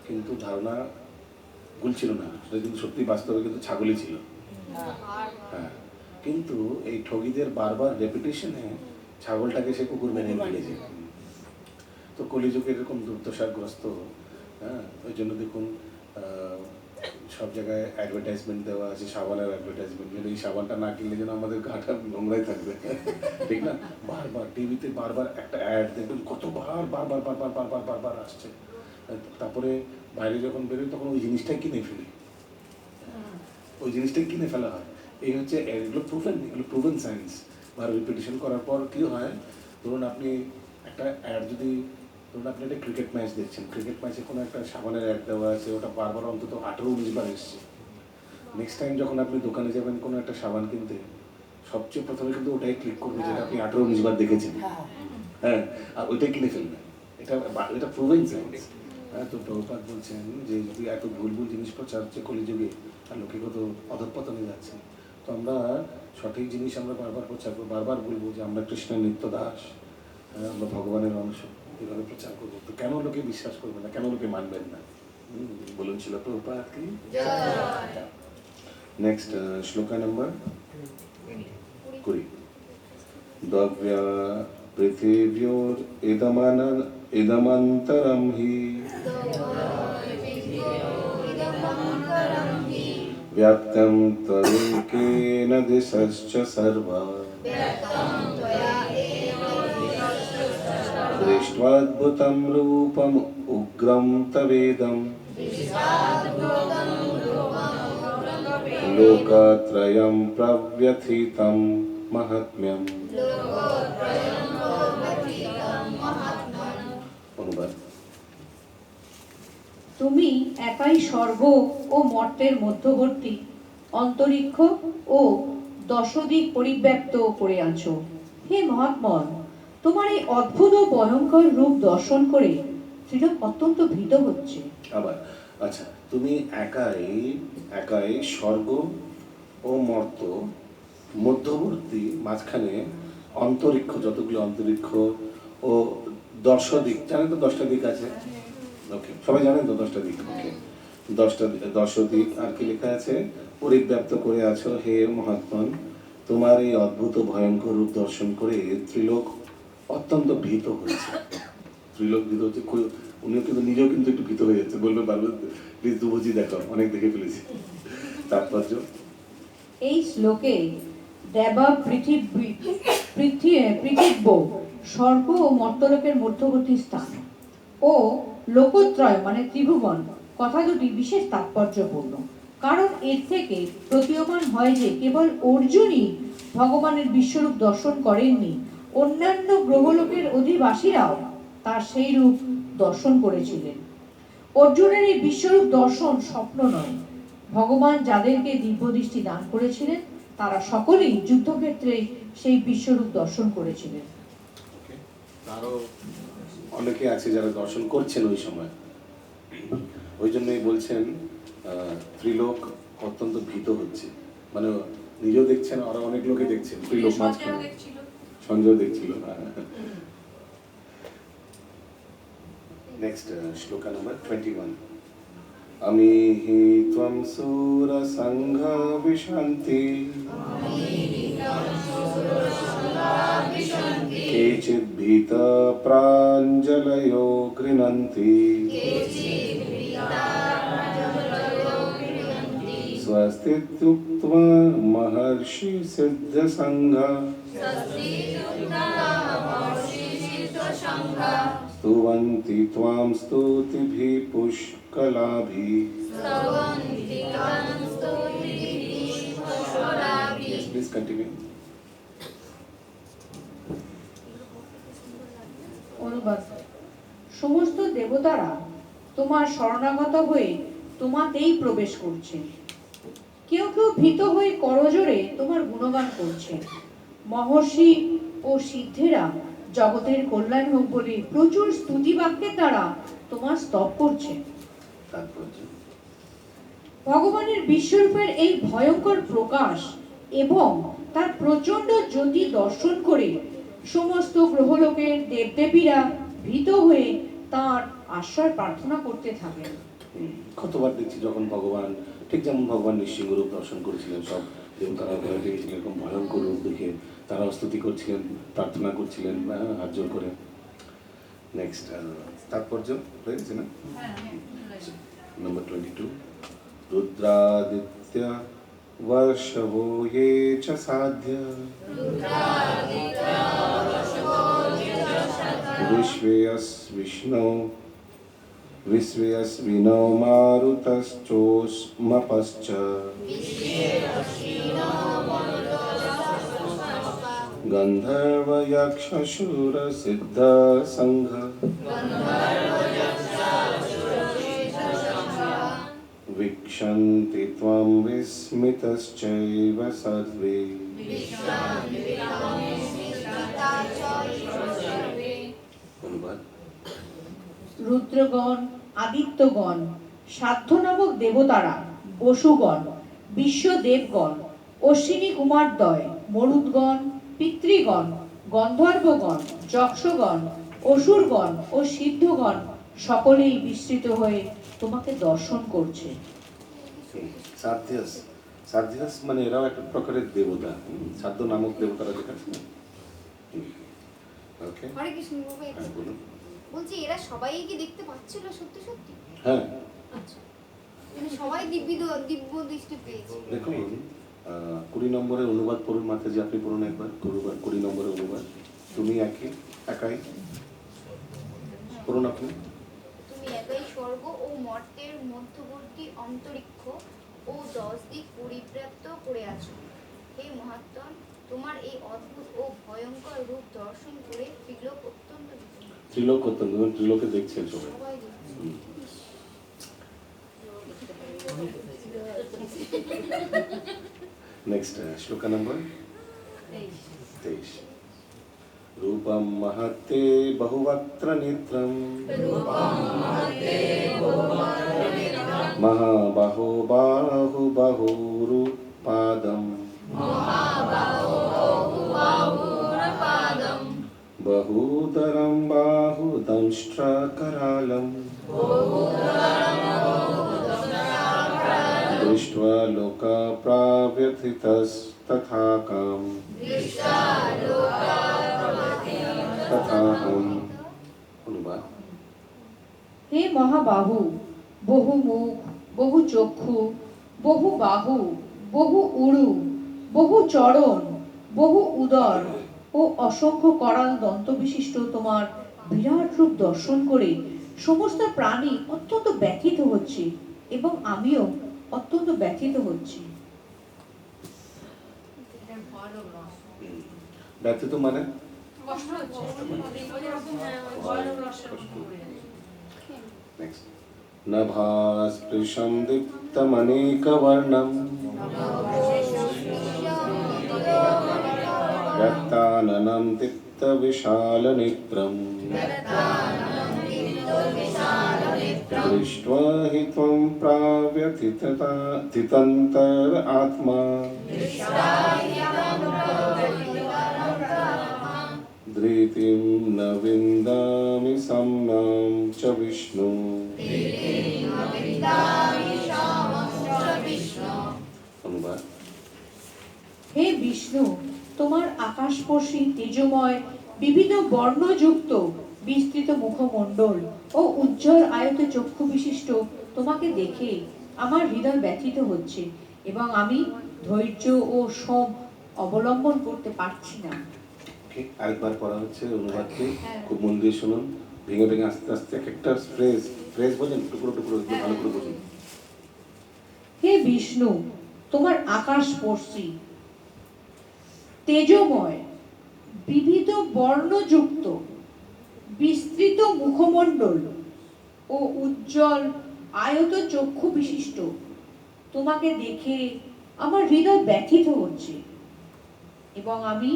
কিন্তু ধারণা ভুল ছিল না, সেটা কিন্তু সত্যি বাস্তবে কিন্তু ছাগলই ছিল। হ্যাঁ, কিন্তু এই ঠগীদের বারবার রেপিটেশনে ছাগলটাকে সে কুকুর মেনে নিয়েছে। তো কলিযুগে এরকম দুর্দশাগ্রস্ত, হ্যাঁ, ওই জন্য দেখুন সব জায়গায় অ্যাডভার্টাইজমেন্ট দেওয়া আছে, সাবানের অ্যাডভার্টাইজমেন্ট, এই সাবানটা না কিনলে যেন আমাদের গাটা নোংরাই থাকবে, ঠিক না? বারবার টিভিতে বারবার একটা অ্যাড দেখবেন, কতবার বারবার বারবার বারবার বারবার আসছে। তারপরে বাইরে যখন বেরোয় তখন ওই জিনিসটাই কিনে ফেলি, ওই জিনিসটাই কিনে ফেলা হয়। এই হচ্ছে এগুলো প্রুভেন সায়েন্স। বা রিপিটেশন করার পর কী হয়, ধরুন আপনি একটা অ্যাড যদি, ধরুন আপনি একটা ক্রিকেট ম্যাচ দেখছেন, ক্রিকেট ম্যাচে কোনো একটা সাবানের অ্যাড দেওয়া আছে, ওটা বারবার অন্তত 18-19 বার এসছে। নেক্সট টাইম যখন আপনি দোকানে যাবেন কোনো একটা সাবান কিনতে, সবচেয়ে প্রথমে কিন্তু ওটাই ক্লিক করবে যেটা আপনি 18-19 বার দেখেছেন, হ্যাঁ, আর ওইটাই কিনে ফেলবেন। এটা প্রুভেন সায়েন্স। হ্যাঁ, তো প্রভুপাদ বলছেন যে যদি এত ভুল জিনিস প্রচার হচ্ছে কলিযুগে, আর লোকে কত অধঃপতনে যাচ্ছে, তো আমরা সঠিক জিনিস আমরা বারবার প্রচার করবো, বারবার বলবো যে আমরা কৃষ্ণের নিত্য দাস, আমরা ভগবানের অংশ, এভাবে প্রচার করবো। তো কেন লোকে বিশ্বাস করবে না, কেন লোকে মানবেন না? বলুন ছিল প্রভুপাদ কি। নেক্সট শ্লোকা নম্বর 20। দ্রব্যা পৃথিব্যোর ইদমন্তরম হি ব্যাপ্তম ত্বয়েকেন দিশশ্চ সর্বা দৃष्ट्वाद्भुतं रूपम् उग्रं तवेदं लोकत्रयं प्रव्यथितं महात्म्यम्। অনুবাদ। তুমি একাই স্বর্গ ও মর্তের মধ্যবর্তী অন্তরিক্ষ ও দশদিক পরিব্যাপ্ত করে আছো। হে মহাত্মন, তোমার এই অদ্ভুত ও ভয়ঙ্কর রূপ দর্শন করে ত্রিলোক অত্যন্ত ভীত হচ্ছে। আবার আচ্ছা, তুমি একাই স্বর্গ ও মর্ত মধ্যবর্তী মাঝখানে অন্তরিক্ষ, যতগুলো অন্তরিক্ষ ও 10 দিক, জানেন তো 10টা দিক আছে? ওকে, সবাই জানেন তো 10টা দিক? ওকে, 10 দিক আর কি লেখা আছে? পরিব্যাপ্ত করে আছো হে মহাত্মন, তোমার এই অদ্ভুত ভয়ঙ্কর রূপ দর্শন করে ত্রিলোক অত্যন্ত ভীত হয়েছে। ত্রিলোক ভীত হচ্ছে, উনিও কিন্তু নিজেও কিন্তু একটু ভীত হয়ে যাচ্ছে, বলবে পারবে প্লিজ দুবুজি দেখো, অনেক দেখে ফেলেছি। তাৎপর্য, এই শ্লোকে দেবা পৃথিব্য স্বর্গ ও মর্তলোকের মধ্যবর্তী স্থান, ও লোকত্রয় মানে ত্রিভুবন কথা দুটি বিশেষ তাৎপর্যপূর্ণ, কারণ এর থেকে প্রতীয়মান হয় যে কেবল অর্জুনই ভগবানের বিশ্বরূপ দর্শন করেননি, অন্যান্য গ্রহলোকের অধিবাসীরাও তার সেই রূপ দর্শন করেছিলেন। অর্জুনের এই বিশ্বরূপ দর্শন স্বপ্ন নয়, ভগবান যাদেরকে দিব্যদৃষ্টি দান করেছিলেন তারা সকলেই যুদ্ধক্ষেত্রে সেই বিশ্বরূপ দর্শন করেছিলেন। আরো অনেকে আছে যারা দর্শন করছেন ওই সময়, ওই জন্যই বলছেন ত্রিলোক অত্যন্ত ভীত হচ্ছে, মানে নিজেও দেখছেন আর অনেক লোকে দেখছেন, ত্রিলোক মাঝখানে সঞ্জয় দেখছিল। Next শ্লোকা number 21। আমি হি ত্বম সুর সংঘ বিশন্তি কেচিৎ ভীত প্রাঞ্জলয়ো গৃণন্তি स्वस्तित्युक्त्वा महर्षि सिद्ध संघा स्तुवन्ति त्वां स्तुतिभिः पुष्कलाभिः। Yes, please continue. অনুবাদ। সমস্ত দেবতারা তোমার শরণাগত হয়ে তোমাতেই প্রবেশ করছে। কেউ কেউ ভীত হয়ে করজোড়ে তোমার গুণগান করছে। মহর্ষি ও সিদ্ধেরা জগতের কল্যাণ হোক বলে প্রচুর স্তুতি বাক্যের দ্বারা তোমার স্তব করছে। ভগবানের বিশ্বরূপের এই ভয়ঙ্কর প্রকাশ এবং তার প্রচন্ড জ্যোতি দর্শন করে সমস্ত গ্রহলোকের দেবদেবীরা ভীত হয়ে তার আশ্রয় প্রার্থনা করতে থাকেন। কতবার দেখছি যখন ভগবান, ঠিক যেমন ভগবান নৃসিংহ রূপ দর্শন করেছিলেন, সব দেবতারা ভয় পেয়েছিলেন, এরকম ভয়ঙ্কর রূপ দেখে তারা স্তুতি করছিলেন, প্রার্থনা করছিলেন হাত জোর করে। নেক্সট তাৎপর্য হয়ে গেছে না? নাম্বার 22। রুদ্রাদিত্য वर्षवो ये च साध्य विश्वेयस्विष्णो विश्वेयस्विनो मारुतश्चोष्मपश्च गन्धर्वयक्षशूरसिद्धसङ्घ वीक्षन्ति त्वं विस्मितश्चैव सर्वे। রুদ্রগণ, আদিত্যগণ, সাধ্য নামক দেবতারা, বসুগণ, বিশ্বদেবগণ, অশ্বিনী কুমারদ্বয়, মরুদ্গণ, পিতৃগণ, গন্ধর্বগণ, যক্ষগণ, অসুরগণ ও সিদ্ধগণ সকলেই বিস্তৃত হয়ে তোমাকে দর্শন করছে। সাধ্যস, সাধ্যস মানে এরাও একটা প্রকারের দেবতা, সাধ্য নামক দেবতারা দেখাচ্ছে না। ওকে, হরে কৃষ্ণ বাবা, বলুন। বলছি এরা সবাই কি দেখতে পাচ্ছিল সত্যি সত্যি? হ্যাঁ, আচ্ছা, মানে সবাই দিব্য দৃষ্টি পেয়েছে। দেখুন 20 নম্বরের অনুবাদ পড়ুন, মাতাজি আপনি পড়ুন একবার 20 নম্বরের অনুবাদ। তুমি একাই পড়ুন আপনি। তুমি একাই স্বর্গ ও মর্তের মধ্যবর্তী অন্তরিক্ষ ও 10 দিক পরিব্যাপ্ত করে আছো। হে মহাত্মন, তোমার এই অদ্ভুত ও ভয়ঙ্কর রূপ দর্শন করে ত্রিলোক অত্যন্ত ত্রিলোকে দেখছেন সবাই। নেক্সট শ্লোকা নম্বর 23। रूपं महत्ते बहुवक्त्र नेत्रं महाबाहो बाहुरुपादं बहुदरं बाहुदंष्ट्रकरालं दृष्ट्वा लोकप्राव्यथितस्तथाकाम् হে মহাবাহু, বহু মুখ, বহু চক্ষু, বহু বাহু, বহু উরু, বহু চরণ, বহু উদর ও ও অসংখ্য করাল দন্ত বিশিষ্ট তোমার বিরাট রূপ দর্শন করে সমস্ত প্রাণী অত্যন্ত ব্যথিত হচ্ছে এবং আমিও অত্যন্ত ব্যথিত হচ্ছি। ব্যথিত মানে Next. नभास्पृशं दीप्तमनेकवर्णं रक्ताननं दीप्तविशालनेत्रम् दृष्ट्वा हि त्वं प्राव्यथितन्तर आत्मा धृतिं न विन्दामि सम्यां च विष्णु। অনুবাদ। হে বিষ্ণু, তোমার আকাশস্পর্শী তেজময় বিভিন্ন বর্ণযুক্ত বিস্তৃত মুখমণ্ডল ও উজ্জ্বল আয়ত চক্ষু বিশিষ্ট তোমাকে দেখে আমার হৃদয় ব্যথিত হচ্ছে এবং আমি ধৈর্য ও সম অবলম্বন করতে পারছি না। আরেকবার পড়া হচ্ছে অনুবাদকে, খুব মন দিয়ে শুনুন, ভেঙে ভেঙে আস্তে আস্তে এক একটা ফ্রেজ বলেন, টুকরো টুকরো ভালো করে বুঝুন। হে বিষ্ণু, তোমার আকাশস্পর্শী তেজময় বিবিধ বর্ণযুক্ত বিস্তৃত মুখমণ্ডল ও উজ্জ্বল আয়ত চক্ষু বিশিষ্ট তোমাকে দেখে আমার হৃদয় ব্যথিত হচ্ছে এবং আমি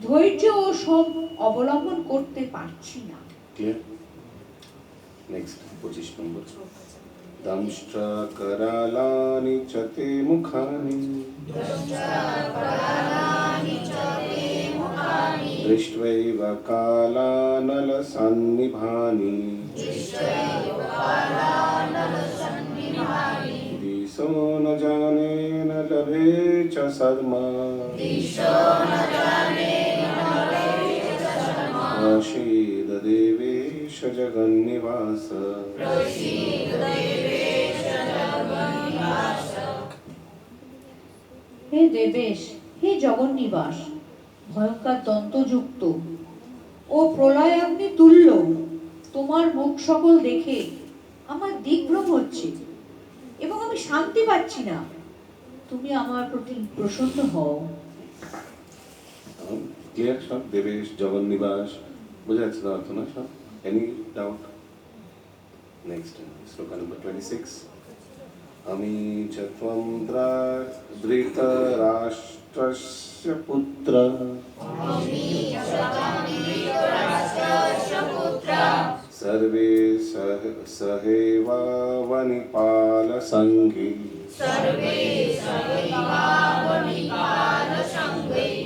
ধৈর্য ও সম অবলম্বন করতে পারছি না। ক্লিয়ার? নেক্সট 25 নম্বর। দংষ্ট্রা করালানি চ তে মুখানি দৃष्ट्वैव कालानलसन्निभानि दिशो न जाने न लभे च सद्मा प्रसीद देवेश जगन्निवास। হে দেবেশ, হে জগন্নিবাস, ভয়ঙ্কর দন্তযুক্ত ও প্রলয়াগ্নি তুল্য তোমার মুখ সকল দেখে আমার দিগ্ভ্রম হচ্ছে এবং আমি শান্তি পাচ্ছি না। তুমি আমার প্রতি প্রসন্ন হও। ক্লিয়ার সব? দেবেশ, জগন্নিবাস, বোঝা যাচ্ছে না অর্থ না সব? Any doubt? নেক্সট শ্লোকা নম্বর 26। আমি চ ত্বং ধৃতরাষ্ট্রস্য পুত্র सर्वे सहेवावनिपालसङ्घे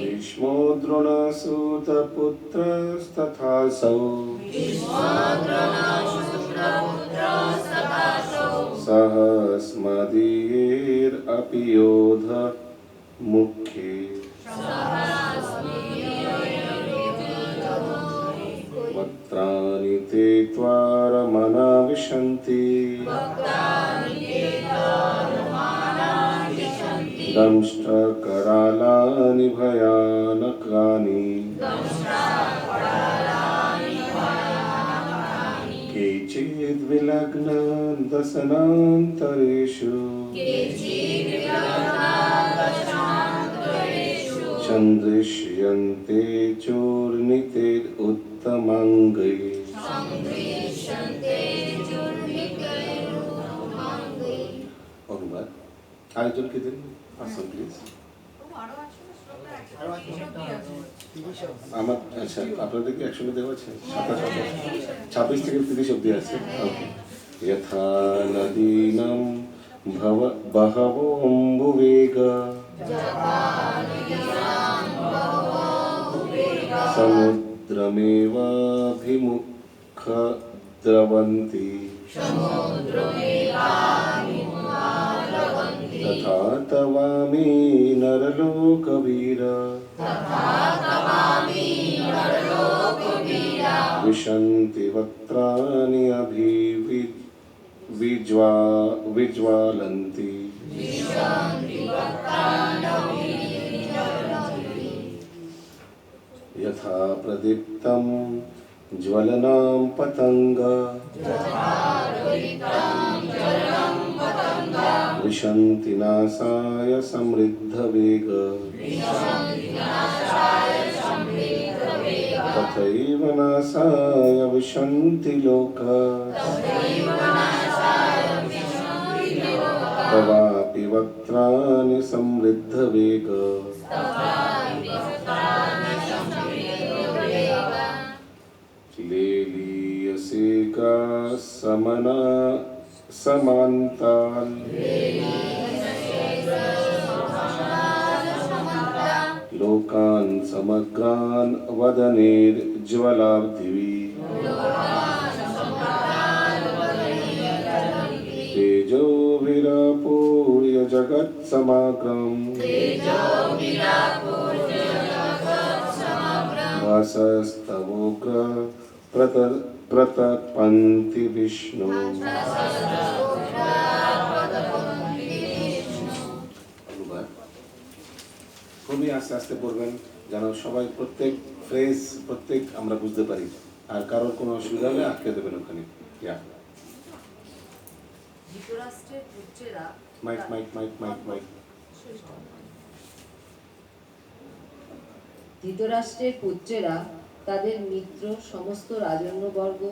भीष्मो द्रोणसूतपुत्रस्तथासौ सहस्मदीयैरपि योध मुख्ये वक्त्राणि ते त्वारमना विशन्ति दंष्ट्रकरालानि भयानकानि केचिद्विलग्ना दशनान्तरेषु चन्द्रिष्यन्ते चूर्णितेरुत्तमाङ्गै। অনুবাদ। আরেকজনকে দিন পার্সন প্লিজ। আমার আচ্ছা, আপনাদেরকে একসঙ্গে দেওয়া আছে? 26 থেকে 30 অব্দি আছে। ওকে। यथा नदीनां बहवो अम्बुवेगा समुद्रमेवाभिमुखा द्रवन्ति तथा तवामि नरलोकवीर विशन्ति वक्त्राणि विज्वालन्ति। यथा प्रदीप्तं ज्वलनां पतंगा विशन्ति नासाय समृद्धवेग तथैव नासाय विशन्ति लोका तवापि वक्त्राणि समृद्धवेग लेलीयसे का समना समान्तान् लोकान् समग्रान् वदनेर्ज्वलाब्धिभिः तेजोभिरापूर्य जगत्समग्रम् भासस्तवोग्र प्रतपन्ति विष्णु। খুবই আস্তে আস্তে পড়বেন যেন সবাই প্রত্যেক ফ্রেজ প্রত্যেক আমরা বুঝতে পারি, আর কারোর কোনো অসুবিধা হলে আটকে দেবেন ওখানে। ধৃতরাষ্ট্রের পুত্রেরা mike mike mike mike mike ধৃতরাষ্ট্রের পুত্রেরা তাদের মিত্র সমস্ত রাজন্যবর্গ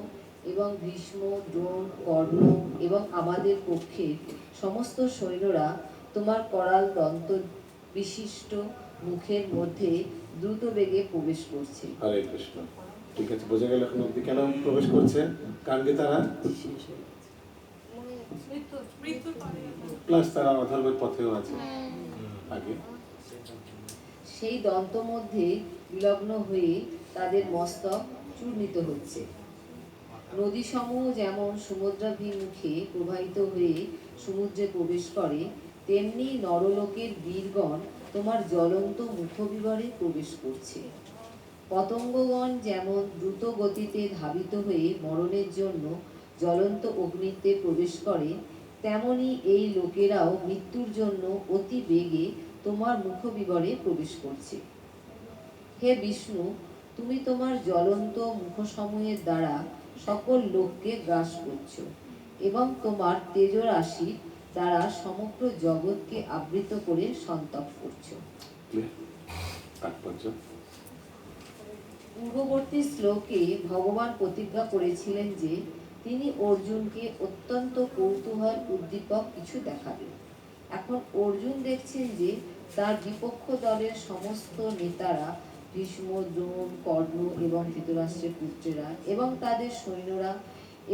এবং ভীষ্ম, দ্রোণ, কর্ণ এবং আমাদের পক্ষের সমস্ত সৈন্যরা তোমার করাল দন্ত বিশিষ্ট মুখের মধ্যে দ্রুত বেগে প্রবেশ করছে। হরে কৃষ্ণ। ঠিক আছে, বোঝা গেল এখন অব্দি কেন প্রবেশ করছে? কারণ কি তারা প্লাস তারা অধর্মের পথেও আছে আগে। সেই দন্ত মধ্যে বিলগ্ন হয়ে তাদের মস্তক চূর্ণিত হচ্ছে। নদী সমূহ যেমন সমুদ্রাভিমুখে প্রবাহিত হয়ে সমুদ্রে প্রবেশ করে, তেমনি নরলোকের বীরগণ তোমার জ্বলন্ত মুখবিবরে প্রবেশ করছে। পতঙ্গগণ যেমন দ্রুত গতিতে ধাবিত হয়ে মরণের জন্য জ্বলন্ত অগ্নিতে প্রবেশ করে, তেমনি এই লোকেরাও মৃত্যুর জন্য অতি বেগে তোমার মুখবিবরে প্রবেশ করছে। হে বিষ্ণু, তুমি তোমার জ্বলন্ত মুখসমূহের দ্বারা সকল লোককে গ্রাস করছো এবং তোমার তেজরাশি দ্বারা সমগ্র জগৎকে আবৃত করে সন্তপ করছো। পূর্ববর্তী শ্লোকে ভগবান প্রতিজ্ঞা করেছিলেন যে তিনি অর্জুনকে অত্যন্ত কৌতূহল উদ্দীপক কিছু দেখাবেন। এখন অর্জুন দেখছেন যে তার বিপক্ষ দলের সমস্ত নেতারা ভীষ্ম, দ্রোণ, কর্ণ এবং ধৃতরাষ্ট্রের পুত্রেরা এবং তাদের সৈন্যরা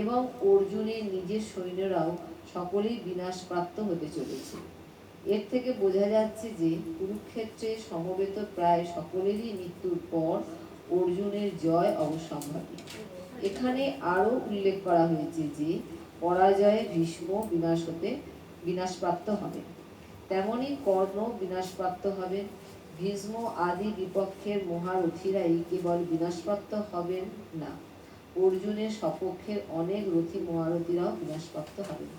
এবং অর্জুনের নিজের সৈন্যরাও সকলেই বিনাশপ্রাপ্ত হতে চলেছে। এর থেকে বোঝা যাচ্ছে যে কুরুক্ষেত্রে সমবেত প্রায় সকলেরই মৃত্যুর পর অর্জুনের জয় অবশ্যম্ভাবী। এখানে আরো উল্লেখ করা হয়েছে যে পরাজয়ে ভীষ্ম বিনাশপ্রাপ্ত হবেন, তেমনি কর্ণ বিনাশপ্রাপ্ত হবেন। ভীষ্ম আদি বিপক্ষের মহারথীরাই কেবল বিনাশপ্রাপ্ত হবেন না, অর্জুনের সপক্ষের অনেক রথী মহারথীরাও বিনাশপ্রাপ্ত হবেন।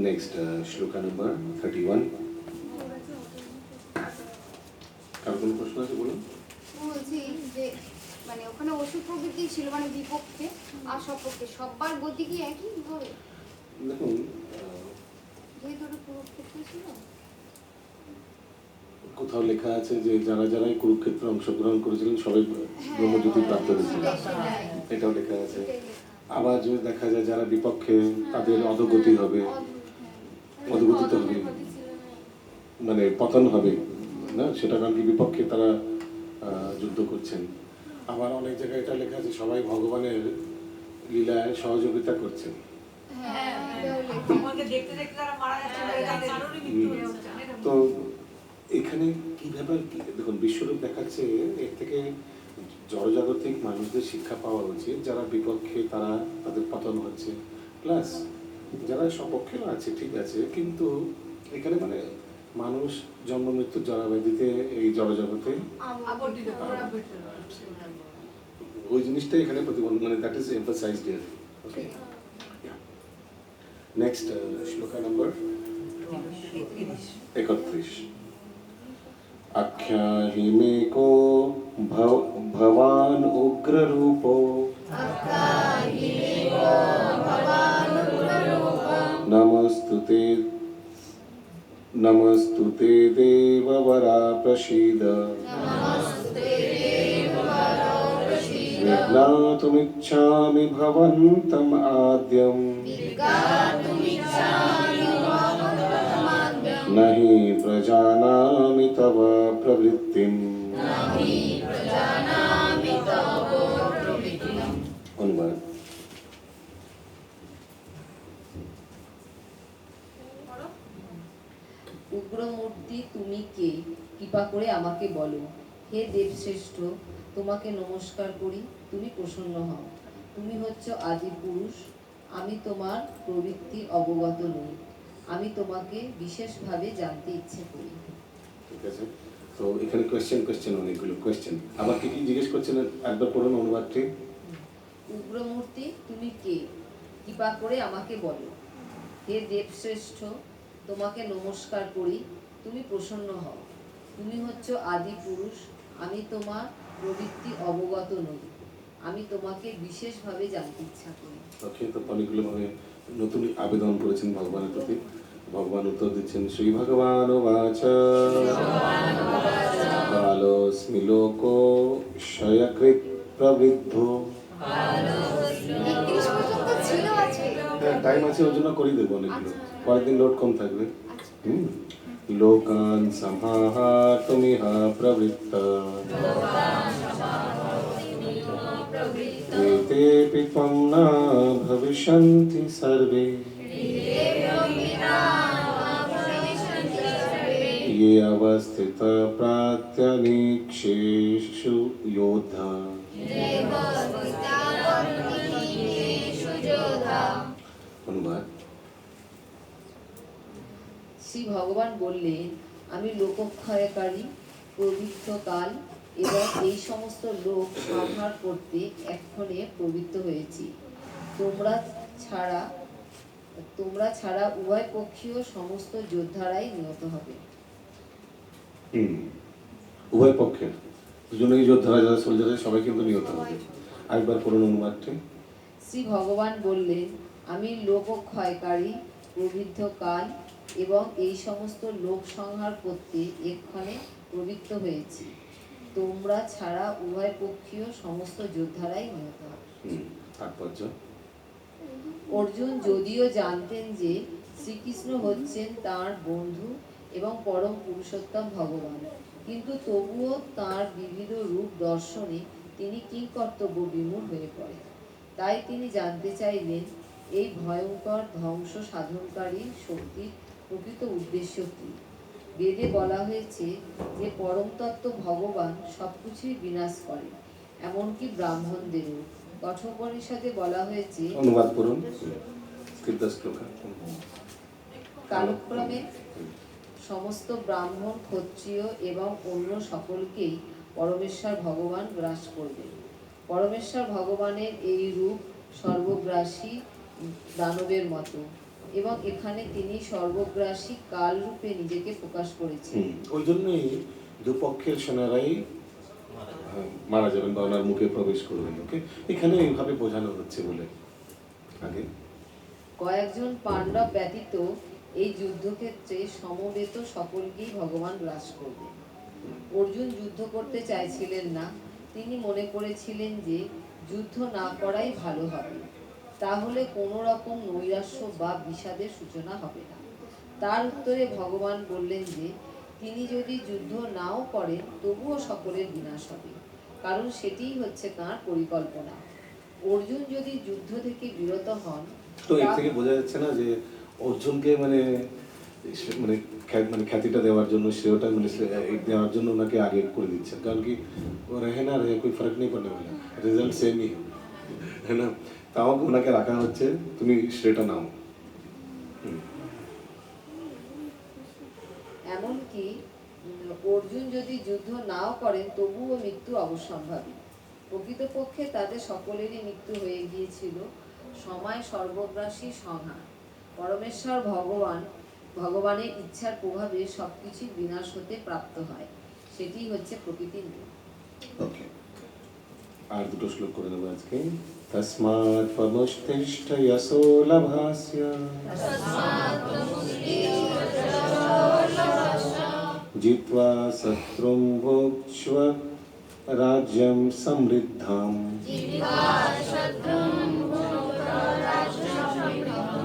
Next, shloka number 31. আর কোন প্রশ্ন আছে বলুন? বলছি যে মানে ওখানে অসুর প্রবৃত্তি ছিল, মানে বিপক্ষে আর সপক্ষে সবার গতি কি একই হবে? দেখুন, যেহেতু ওটা কুরুক্ষেত্র ছিল, কোথাও লেখা আছে যে যারা যারাই কুরুক্ষেত্রে অংশগ্রহণ করেছিলেন সবাই ব্রহ্মজ্যোতি প্রাপ্ত হয়েছিল, এটাও লেখা আছে। আবার যদি দেখা যায় যারা বিপক্ষে তাদের অধোগতি হবে, অধোগতিতে হবে, মানে পতন হবে না, সেটা কারণ কি বিপক্ষে তারা যুদ্ধ করছেন। আবার অনেক জায়গায় এটা লেখা আছে সবাই ভগবানের লীলায় সহযোগিতা করছেন। তো এখানে কি ব্যাপার, দেখুন বিশ্বরূপ দেখাচ্ছে, এর থেকে জড়জাগতিক মানুষদের শিক্ষা পাওয়া উচিত। যারা বিপক্ষে তারা তাদের পতন হচ্ছে, প্লাস যারা সপক্ষেও আছে ঠিক আছে, কিন্তু এখানে মানে মানুষ জন্ম মৃত্যুর জরাব্যাধিতে এই জড়জগতে ওই জিনিসটাই এখানে প্রতিবন্ধ, মানে that is emphasised here. Okay, next শ্লোকা number 31 आख्याहि मे को भवान उग्र रूपो नमस्तुते देववरा प्रसीद विज्ञातुमिच्छामि भवन्तम् आद्यम् नहि प्रजानामि तव प्रवृत्तिम्। অনুবাদ। উগ্রমূর্তি তুমি কে, কৃপা করে আমাকে বলো। হে দেবশ্রেষ্ঠ, তোমাকে নমস্কার করি, তুমি প্রসন্ন হও। তুমি হচ্ছ আদি পুরুষ, আমি তোমার প্রবৃত্তি অবগত নই, আমি তোমাকে বিশেষভাবে জানতে ইচ্ছে করি। ঠিক আছে, তো এখানে কোয়েশ্চেন অনেকগুলো কোয়েশ্চেন। আবার কি কি জিজ্ঞেস করছেন একবার পড়ুন অনুবাদটি। উগ্রমূর্তি তুমি কে, কৃপা করে আমাকে বলো। হে দেবশ্রেষ্ঠ, তোমাকে নমস্কার করি, তুমি প্রসন্ন হও। তুমি হচ্ছ আদি পুরুষ, আমি তোমার প্রবৃত্তি অবগত নই, আমি তোমাকে বিশেষভাবে জানতে ইচ্ছা করি। ওকে, তো অনেকগুলো ভাবে নতুন আবেদন করেছেন ভগবানের প্রতি। ভগবান উত্তর দিচ্ছেন, শ্রী ভগবান বাচ কালোস্মি লোকো শয়কৃত প্রবৃদ্ধ। টাইম আছে, ওর জন্য করিয়ে দেবো অনেকগুলো, পরের দিন লোড কম থাকবে। লোকান সংহাতুমিহ প্রবৃত্ত এতেপি ত্বং ন ভবিষ্যন্তি সর্বে ये अवस्थित प्रात्यनीक्षेषु योद्धा। অনুবাদ। শ্রী ভগবান বললেন, আমি লোকক্ষয়কারী, প্রবৃত্ত কাল এবং এই সমস্ত লোক সংহার করতে এক্ষণে প্রবৃত্ত হয়েছি। তোমরা ছাড়া উভয় পক্ষীয় সমস্ত যোদ্ধারাই নিহত হবে। উভয় পক্ষের দুজনেই যোদ্ধারা, যারা সোলজার, সবাই কিন্তু নিহত হবে। আরেকবার করুন অনুবাদটি। শ্রী ভগবান বললেন, আমি লোকক্ষয়কারী, প্রবৃদ্ধ কাল এবং এই সমস্ত লোক সংহার করতে এক্ষণে প্রবৃত্ত হয়েছি। তোমরা ছাড়া উভয় পক্ষীয় সমস্ত যোদ্ধারাই নিহত হবে। তাৎপর্য। অর্জুন যদিও জানতেন যে শ্রীকৃষ্ণ হচ্ছেন তাঁর বন্ধু এবং পরম পুরুষোত্তম ভগবান, কিন্তু তবুও তাঁর বিবিধ রূপ দর্শনে তিনি কিংকর্তব্য বিমূঢ় হয়ে পড়েন। তাই তিনি জানতে চাইলেন, এই ভয়ঙ্কর ধ্বংস সাধনকারী শক্তির প্রকৃত উদ্দেশ্য কি। বেদে বলা হয়েছে যে পরম তত্ত্ব ভগবান সবকিছুই বিনাশ করেন, এমনকি ব্রাহ্মণদেরও। কঠোপনিষদে বলা হয়েছে, অনুবাদ করুন। কালক্রমে সমস্ত ব্রাহ্মণ, ক্ষত্রিয় এবং অন্য সকলকেই পরমেশ্বর ভগবান গ্রাস করবেন। পরমেশ্বর ভগবানের এই রূপ সর্বগ্রাসী দানবের মতো, এবং এখানে তিনি সর্বগ্রাসী কাল রূপে নিজেকে প্রকাশ করেছেন। ওই জন্যই দুপক্ষের সেনারাই মারা যাবেন বা ওনার মুখে প্রবেশ করবেন। ওকে, এখানে এইভাবে বোঝানো হচ্ছে বলে আগে। কয়েকজন পাণ্ডব ব্যতীত এই যুদ্ধক্ষেত্রে সমবেত সকলকেই ভগবান গ্রাস করবেন। অর্জুন যুদ্ধ করতে চাইছিলেন না, তিনি মনে করেছিলেন যে যুদ্ধ না করাই ভালো হবে, তাহলে কোনো রকম নৈরাশ্য বা বিষাদের সূচনা হবে না। তার উত্তরে ভগবান বললেন যে তিনি যদি যুদ্ধ নাও করেন তবুও সকলের বিনাশ হবে, কারণ সেটিই হচ্ছে তাঁর পরিকল্পনা। অর্জুন যদি যুদ্ধ থেকে বিরত হন, তো এর থেকে বোঝা যাচ্ছে না যে অর্জুনকে মানে খ্যাতিটা দেওয়ার জন্য, শ্রেয়টা দেওয়ার জন্য ওনাকে আগে করে দিচ্ছেন। কারণ কি রহে না রহে কোই ফরক নেই পড়নে वाला, রেজাল্ট সেমই है ना। তাও ওনাকে রাখা হচ্ছে, তুমি শ্রেয়টা নাও। এমনকি অর্জুন যদি যুদ্ধ নাও করেন তবুও মৃত্যু অবশ্যম্ভাবী। প্রকৃতপক্ষে তাদের সকলেরই মৃত্যু হয়ে গিয়েছিল সময় সর্বগ্রাসী সংহার। পরমেশ্বর ভগবান ভগবানের ইচ্ছার প্রভাবে সবকিছুই বিনাশ হতে প্রাপ্ত হয়, সেটি হচ্ছে প্রকৃতির নিয়ম। ওকে, আর দুটো শ্লোক করে দেবো আজকে। তস্মাৎ পমুষ্ঠিষ্ঠ যশো লভাস্য জিত্বা শত্রুম ভোক্ষ্য রাজ্যম সমৃদ্ধাম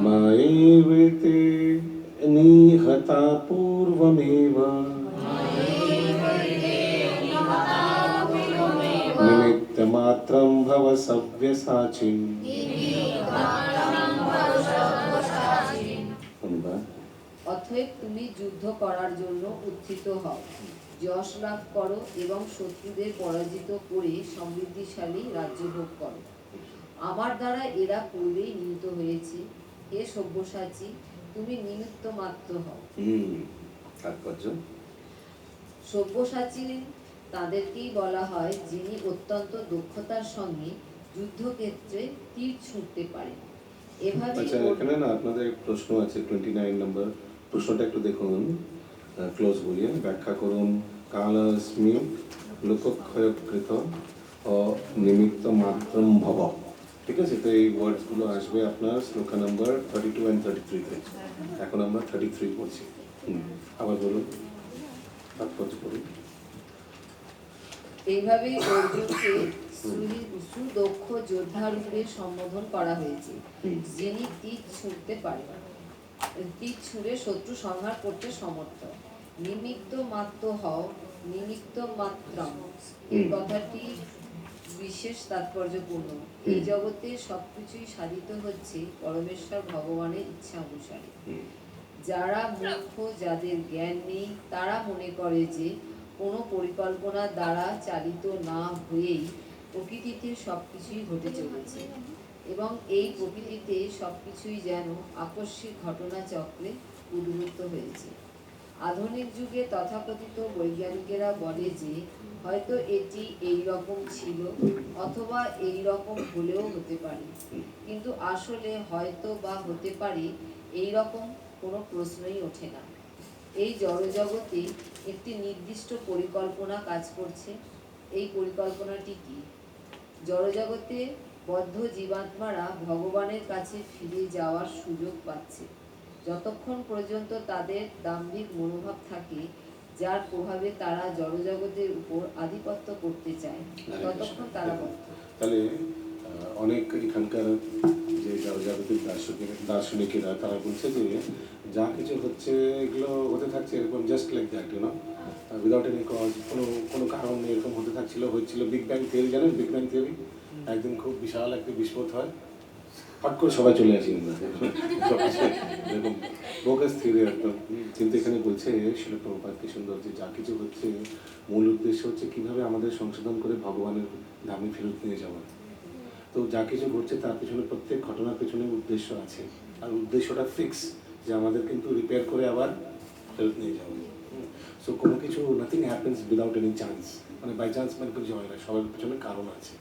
মায়েবেতে নিহতা পূর্বমেব নিমিত্তমাত্রম ভব সব্যসাচিন। অনুবাদ: অতএব তুমি যুদ্ধ করার জন্য উত্থিত হও, যশ লাভ করো এবং শত্রুদের পরাজিত করে সমৃদ্ধিশালী রাজ্য ভোগ করো। আমার দ্বারা এরা পূর্বেই নিহত হয়েছে। হে সব্যসাচী, তুমি নিমিত্ত মাত্র হও। তাৎপর্য: সব্যসাচী তাদেরকেই বলা হয় যিনি অত্যন্ত দক্ষতার সঙ্গে যুদ্ধক্ষেত্রে তীর ছুঁড়তে পারেন। এভাবে আচ্ছা, এখানে না আপনাদের প্রশ্ন আছে 29 নম্বর প্রশ্নটা একটু দেখুন, ক্লোজ বলিয়ে ব্যাখ্যা করুন। কালস্মি লোকক্ষয়কৃত ও নিমিত্ত মাত্রম ভব। ঠিক আছে, তো এই ওয়ার্ডসগুলো আসবে আপনার শ্লোকা নাম্বার 32 and 33 তে। এখন আমরা 33 পড়ছি। আবার বলুন, তাৎপর্য পড়ুন। এইভাবে অর্জুনকে সুদক্ষ যোদ্ধা রূপে সম্বোধন করা হয়েছে, যিনি তীর ছুঁড়তে পারেন, তীর ছুঁড়ে শত্রু সংহার করতে সমর্থ। নিমিত্ত মাত্র হও, নিমিত্ত মাত্রম, এই কথাটি বিশেষ তাৎপর্যপূর্ণ। এই জগতে সবকিছুই সাধিত হচ্ছে পরমেশ্বর ভগবানের ইচ্ছা অনুসারে। যারা মূর্খ, যাদের জ্ঞান নেই, তারা মনে করে যে কোনো পরিকল্পনা দ্বারা চালিত না হয়েই প্রকৃতিতে সবকিছুই ঘটে চলেছে এবং এই প্রকৃতিতে সবকিছুই যেন আকস্মিক ঘটনা চক্রে উদ্ভূত হয়েছে। আধুনিক যুগে তথাকথিত বৈজ্ঞানিকেরা বলে যে হয়তো এটি এই রকম ছিল অথবা এই রকম হলেও হতে পারে, কিন্তু আসলে হয়তো বা হতে পারে এই রকম কোনো প্রশ্নই ওঠে না। এই জড়জগতে একটি নির্দিষ্ট পরিকল্পনা কাজ করছে। এই পরিকল্পনাটি কি? জড়জগতে বদ্ধ জীবাত্মারা ভগবানের কাছে ফিরে যাওয়ার সুযোগ পাচ্ছে যতক্ষণ পর্যন্ত তাদের দাম্ভিক মনোভাব থাকে, যার প্রভাবে তারা জড়জগতের উপর আধিপত্য করতে চায়, ততক্ষণ তারা বদ্ধ। তাহলে অনেক এখানকার যে জগতের দার্শনিকেরা তারা বলছে যে যা কিছু হচ্ছে এগুলো হতে থাকছে এরকম just like that, you know, without any cause, কোনো কারণ নেই, এরকম হতে থাকছিল, হচ্ছিল। বিগ ব্যাং থিওরি জানেন? বিগ ব্যাং থিওরি একদিন খুব বিশাল একটা বিস্ফোরণ হয়, হট করে সবাই চলে আসি আমরা, এরকম বোগাস থিওরি একদম। কিন্তু এখানে বলছে শিল প্রভুপাদ কি সুন্দর, যে যা কিছু হচ্ছে মূল উদ্দেশ্য হচ্ছে কিভাবে আমাদের সংশোধন করে ভগবানের ধামে ফেরত নিয়ে যাওয়া। তো যা কিছু ঘটছে তার পেছনে, প্রত্যেক ঘটনার পেছনে উদ্দেশ্য আছে, আর উদ্দেশ্যটা ফিক্স, যে আমাদের কিন্তু রিপেয়ার করে আবার ফেরত নিয়ে যাওয়া। সো কোনো কিছু nothing happens without any chance, মানে বাই চান্স মানে কিছু হয় না, সবার পেছনে কারণ আছে।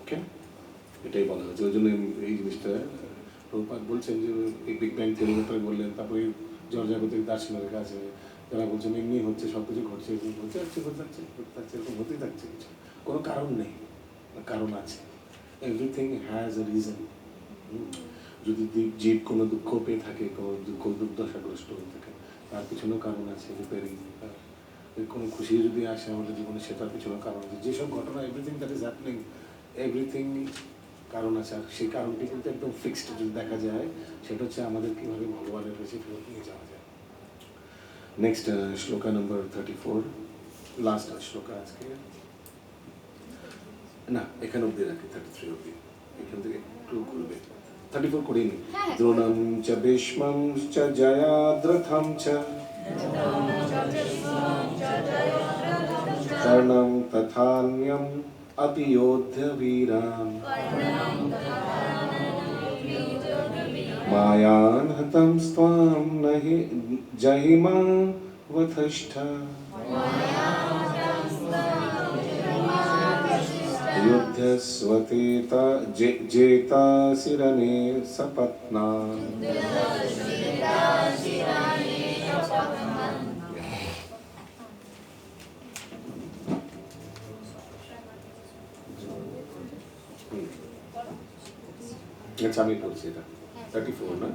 ওকে, এটাই বলা হয়েছে। ওই জন্য এই জিনিসটা প্রভুপাদ বলছেন যে এই বিগ ব্যাং থিওরির ব্যাপারে বললেন। তারপরে জড়জাগতিক দার্শনিক আছে যারা বলছেন এমনি হচ্ছে, সব কিছু ঘটছে, এরকম ঘটছে যাচ্ছে, ঘটে থাকছে, এরকম হতেই থাকছে, কিছু কোনো কারণ নেই, কারণ আছে। Everything has a reason. যদি জীব কোনো দুঃখ পেয়ে থাকে, কোনো দুর্দশাগ্রস্ত হয়ে থাকে, তার পিছনেও কারণ আছে। রিপেয়ারিং, কোনো খুশি যদি আসে আমাদের জীবনে, সেটার পিছনেও কারণ আছে। যেসব ঘটনা, everything that is happening, everything কারণ আছে। আর সেই কারণটি কিন্তু একদম ফিক্সড যদি দেখা যায়, সেটা হচ্ছে আমাদের কীভাবে ভগবানের কাছে ফেরত নিয়ে যাওয়া যায়। নেক্সট শ্লোকা নম্বর 34, লাস্ট শ্লোকা আজকে, না এখানে অব্দি রাখি, 33 অব্দি, এখান থেকে একটু ঘুরবে। 34 করিনি। দ্রোণম চ ভীষ্মং চ জয়াদ্রথম চ কর্ণং তথান্যম अपि योध्य वीरान् मायान् हतं स्वां नहि जहिमा वथष्ठ युद्धस्वतेता जेतासि रणे सपत्नान् আচ্ছা আমি পড়ছি এটা 34 না?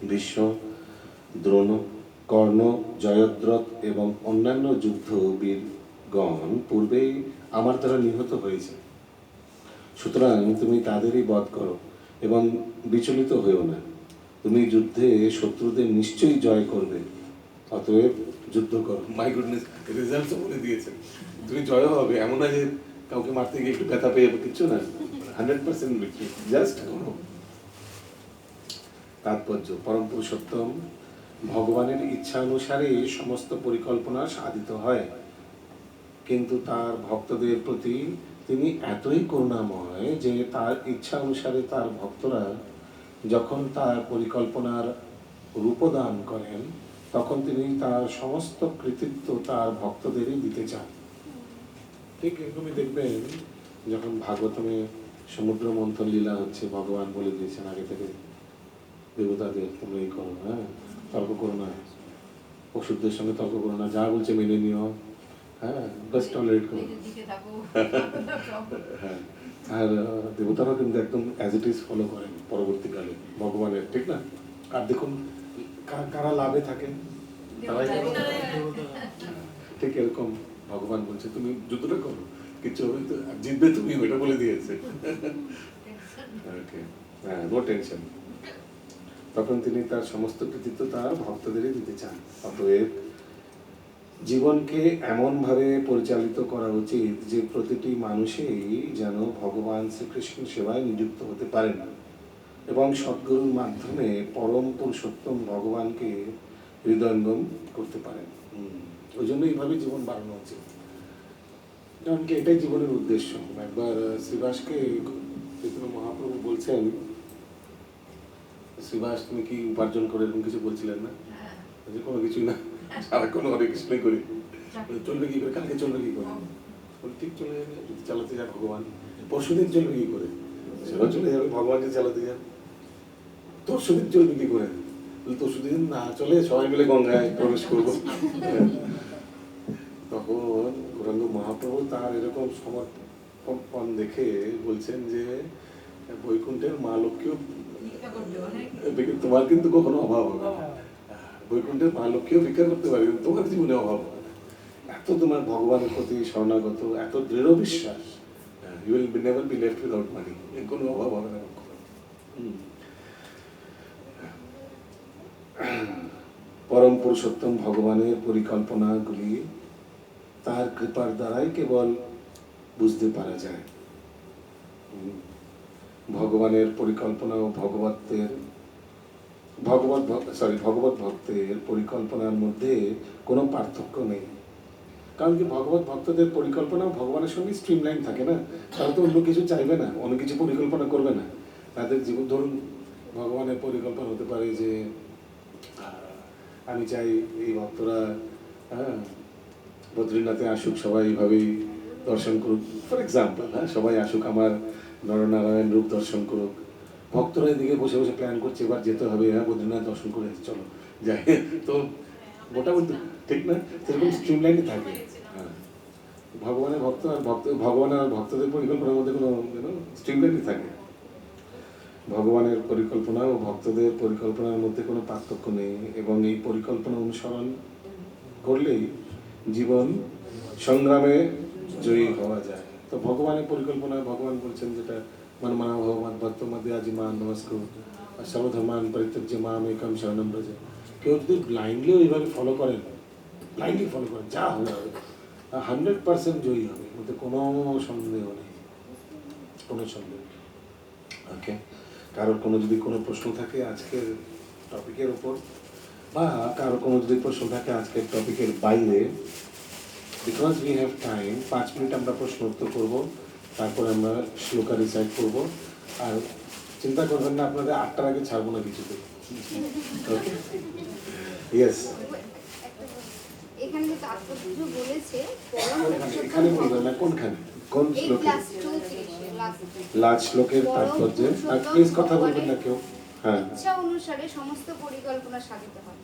ভীষ্ম, দ্রোণ, কর্ণ, জয়দ্রথ এবং অন্যান্য যুদ্ধবীরগণ পূর্বেই আমার দ্বারা নিহত হয়েছে। সুতরাং তুমি তাদেরই বধ করো এবং বিচলিত হয়েও না। তুমি যুদ্ধে শত্রুদের নিশ্চয়ই জয় করবে, অতএব যুদ্ধ করো। মাই গুডনেস, রেজাল্ট তো বলে দিয়েছে, তুমি জয় হবে। এমন না যে কাউকে মারতে গিয়ে একটু ব্যথা পেয়ে যাবে, কিচ্ছু না, 100% victory, জাস্ট করো। তাৎপর্য, পরম পুরুষোত্তম ভগবানের ইচ্ছা অনুসারে সমস্ত পরিকল্পনা সাধিত হয়, কিন্তু তার ভক্তদের প্রতি তিনি এতই করুণাময় যে তার ইচ্ছা অনুসারে তার ভক্তরা যখন তার পরিকল্পনার রূপদান করেন তখন তিনি তার সমস্ত কৃতিত্ব তার ভক্তদেরই দিতে চান। ঠিক এরকমই দেখবেন যখন ভাগবতমে সমুদ্র মন্থন লীলা হচ্ছে, ভগবান বলে দিয়েছেন আগে থেকে দেবতাদের, তোমরা এই করো, হ্যাঁ, তর্ক করো না, পশুদের সঙ্গে তর্ক করো না, যা বলছে মেনে নিও, হ্যাঁ, বাস টলারেট করো। হ্যাঁ, আর দেবতারাও কিন্তু একদম অ্যাজ ইট ইজ ফলো করেন পরবর্তীকালে ভগবানের, ঠিক না? আর দেখুন কারা লাভে থাকেন, তারাই ঠিক এরকম ভগবান বলছে তুমি যুদ্ধটা করো, কিছু হবে তো, জিতবে তুমি, ওইটা বলে দিয়েছে। ওকে, হ্যাঁ, নো টেনশন। তখন তিনি তার সমস্ত কৃতিত্ব তার ভক্তদেরই দিতে চান। অতএব জীবনকে এমনভাবে পরিচালিত করা উচিত যে প্রতিটি মানুষই যেন ভগবান শ্রীকৃষ্ণ সেবায় নিযুক্ত হতে পারেন এবং সদ্গুরুর মাধ্যমে পরম পুরুষোত্তম ভগবানকে হৃদয়ঙ্গম করতে পারেন। ওই জন্য এইভাবে জীবন বাড়ানো উচিত, কারণ কি এটাই জীবনের উদ্দেশ্য। একবার শ্রীবাসকে চৈতন্য মহাপ্রভু বলছেন, শ্রীবাস তুমি কি উপার্জন করে এরকম কিছু বলছিলেন না? যে কোনো কিছুই না, সারাক্ষণ হরে কৃষ্ণই করি, চলবে কি করে, কালকে চলবে কি করে, ঠিক চলে যাবে, যদি চালাতে যায় ভগবান। পরশুদিন চলবে কি করে, সেটাও চলে যাবে, ভগবানকে চালাতে যান। তরশুদিন চলবে কি করে, তরশুদিন না চলে সবাই মিলে গঙ্গায় প্রবেশ করবো। তখন গৌরাঙ্গ মহাপ্রভু তার এরকম সমর্পণ দেখে বলছেন যে বৈকুণ্ঠের মা লক্ষ্মীও, তোমার কিন্তু কখনো অভাব হবে না, বৈকুণ্ঠের মা লক্ষ্মীও ভিক্ষা করতে পারে, কিন্তু তোমার জীবনে অভাব হবে। এত তোমার ভগবানের প্রতি শরণাগত, এত দৃঢ় বিশ্বাস, you will never be left without money, কোনো অভাব হবে না। পরম পুরুষোত্তম ভগবানের পরিকল্পনাগুলি তার কৃপার দ্বারাই কেবল বুঝতে পারা যায়। ভগবানের পরিকল্পনা ও ভগবত ভক্তের পরিকল্পনার মধ্যে কোনো পার্থক্য নেই, কারণ কি ভগবত ভক্তদের পরিকল্পনা ভগবানের সঙ্গে স্ট্রিমলাইন থাকে না, তারা তো অন্য কিছু চাইবে না, অন্য কিছু পরিকল্পনা করবে না। তাদের জীবন, ধরুন ভগবানের পরিকল্পনা হতে পারে যে আমি চাই এই ভক্তরা, হ্যাঁ, বদ্রীনাথে আসুক, সবাই এইভাবেই দর্শন করুক, ফর এক্সাম্পল, হ্যাঁ, সবাই আসুক আমার নরনারায়ণ রূপ দর্শন করুক। ভক্তরা এদিকে বসে বসে প্ল্যান করছে এবার যেতে হবে, হ্যাঁ, বদ্রীনাথ দর্শন করে চলো যাই, তো মোটামুটি ঠিক না, সেরকম স্ট্রিমলাইনে থাকে। হ্যাঁ, ভগবানের ভগবান আর ভক্তদের পরিকল্পনার মধ্যে কোনো স্ট্রিমলাইনই থাকে। ভগবানের পরিকল্পনা ও ভক্তদের পরিকল্পনার মধ্যে কোনো পার্থক্য নেই এবং এই পরিকল্পনা অনুসরণ করলেই জীবন সংগ্রামে জয়ী হওয়া যায়। তো ভগবানের পরিকল্পনা, ভগবান বলছেন যেটা মনমানা ভগবান ভক্তমধ্যে আজিমান নমস্কার সর্বধর্মান পরিত্যজ্য মাম একম শরণম ব্রজ। কেউ যদি ব্লাইন্ডলিও এইভাবে ফলো করেন, ব্লাইন্ডলি ফলো করেন, যা হবে 100% জয়ী হবে, মধ্যে কোনো সন্দেহ নেই, কোনো সন্দেহ। ওকে, কারোর কোনো যদি কোনো প্রশ্ন থাকে আজকের টপিকের উপর, বা কারো কোনো যদি প্রশ্ন থাকে আজকের টপিকের বাইরে, because we have time, 5 minute আমরা প্রশ্ন উত্তর করবো, তারপরে আমরা শ্লোকা রিসাইট করবো। আর চিন্তা করবেন না, আপনাদের 8টার আগে ছাড়বো না কিছুতে। ওকে, ইয়েস, এখানে যে তাৎপর্য বলেছে, এখানে বলবেন না কোনখানে, কোন শ্লোকে, লাস্ট শ্লোকের তাৎপর্য, আর প্লিজ কথা বলবেন না কেউ। হ্যাঁ, ইচ্ছা অনুসারে সমস্ত পরিকল্পনা সাধিত হয়।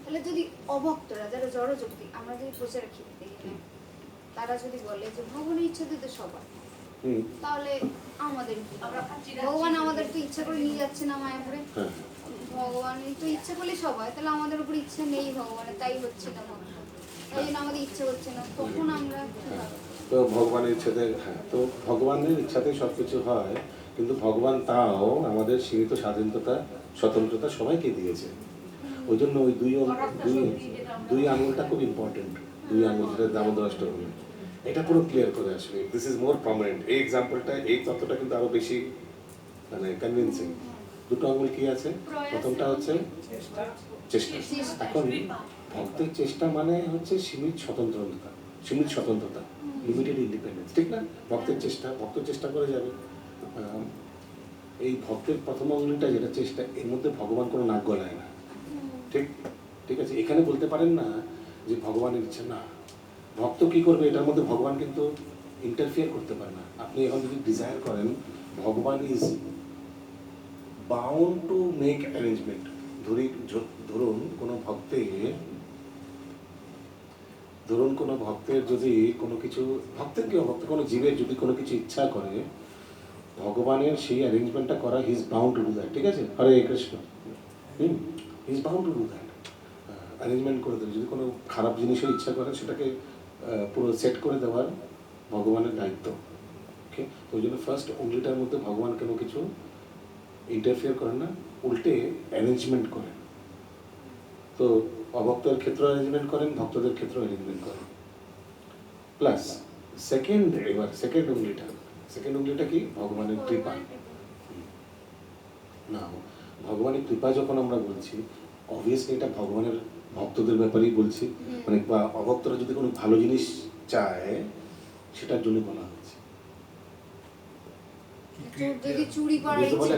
তাহলে যদি অভক্তরা, যারা জড়যোগী, আমরা যদি প্রচারের ক্ষেত্রে দেখি, তারা যদি বলে যে ভগবানের ইচ্ছা দিতে সবার, হুম, তাহলে আমাদের কি? ভগবান আমাদের তো ইচ্ছা করে নিয়ে যাচ্ছে না মায়াপুরে। হ্যাঁ। ভগবানের তো ইচ্ছা করলে সবাই, তাহলে আমাদের উপর ইচ্ছা নেই ভগবানের, তাই হচ্ছে না ভক্ত। তাই জন্য আমাদের ইচ্ছা হচ্ছে না, তখন আমরা কিভাবে? তো ভগবানের ইচ্ছাতে, হ্যাঁ, তো ভগবানের ইচ্ছাতে সব কিছু হয়, কিন্তু ভগবান তাও আমাদের সীমিত স্বাধীনতা স্বতন্ত্রতা সবাইকে দিয়েছে। ওই জন্য ওই দুই আঙুলটা খুব ইম্পর্টেন্ট। দুই আঙুল যেটা দামোদর অষ্টমী, এটা পুরো ক্লিয়ার করে আসবে। This is more prominent. এই এক্সাম্পলটা, এই তত্ত্বটা কিন্তু আরো বেশি মানে কনভিন্সিং। দুটো আঙুল কি আছে? প্রথমটা হচ্ছে চেষ্টা। এখন ভক্তের চেষ্টা মানে হচ্ছে সীমিত স্বতন্ত্রতা, লিমিটেড ইন্ডিপেন্ডেন্স, ঠিক না? ভক্তের চেষ্টা করে যাবে। এই ভক্তের প্রথম অঙ্গলিটা যেটা চেষ্টা, এর মধ্যে ভগবান কোনো নাক গলায় না, ঠিক আছে? এখানে বলতে পারেন না যে ভগবানের ইচ্ছা না। ভক্ত কি করবে এটার মধ্যে ভগবান কিন্তু ইন্টারফিয়ার করতে পারে না। আপনি এখন যদি ডিজায়ার করেন, ভগবান is bound to make arrangement. ধরুন কোনো ভক্তের যদি কোনো কিছু, ভক্তের কি অভক্ত কোনো জীবের যদি কোনো কিছু ইচ্ছা করে, ভগবানের সেই অ্যারেঞ্জমেন্টটা করা, he is bound to do that, ঠিক আছে? Hare Krishna, he is bound to do that, arrangement করে দেবে। যদি কোনো খারাপ জিনিসের ইচ্ছা করে, সেটাকে পুরো সেট করে দেওয়ার ভগবানের দায়িত্ব। ওকে, তো ওই জন্য ফার্স্ট উঙ্গলিটার মধ্যে ভগবান কোনো কিছু ইন্টারফিয়ার করেন না, উল্টে অ্যারেঞ্জমেন্ট করেন। তো অভক্তের ক্ষেত্রে অ্যারেঞ্জমেন্ট করেন, ভক্তদের ক্ষেত্রে অ্যারেঞ্জমেন্ট করেন। প্লাস সেকেন্ড উঙ্গলিটা কি? ভগবানের কৃপা। না, ভগবানের কৃপা যখন আমরা বলছি, অবভিয়াসলি এটা ভগবানের ভক্তদের ব্যাপারেই বলছি। মানে বা অভক্তরা যদি কোনো ভালো জিনিস চায়, সেটার জন্য বলা হচ্ছে। যদি চুরি করার ইচ্ছে করে,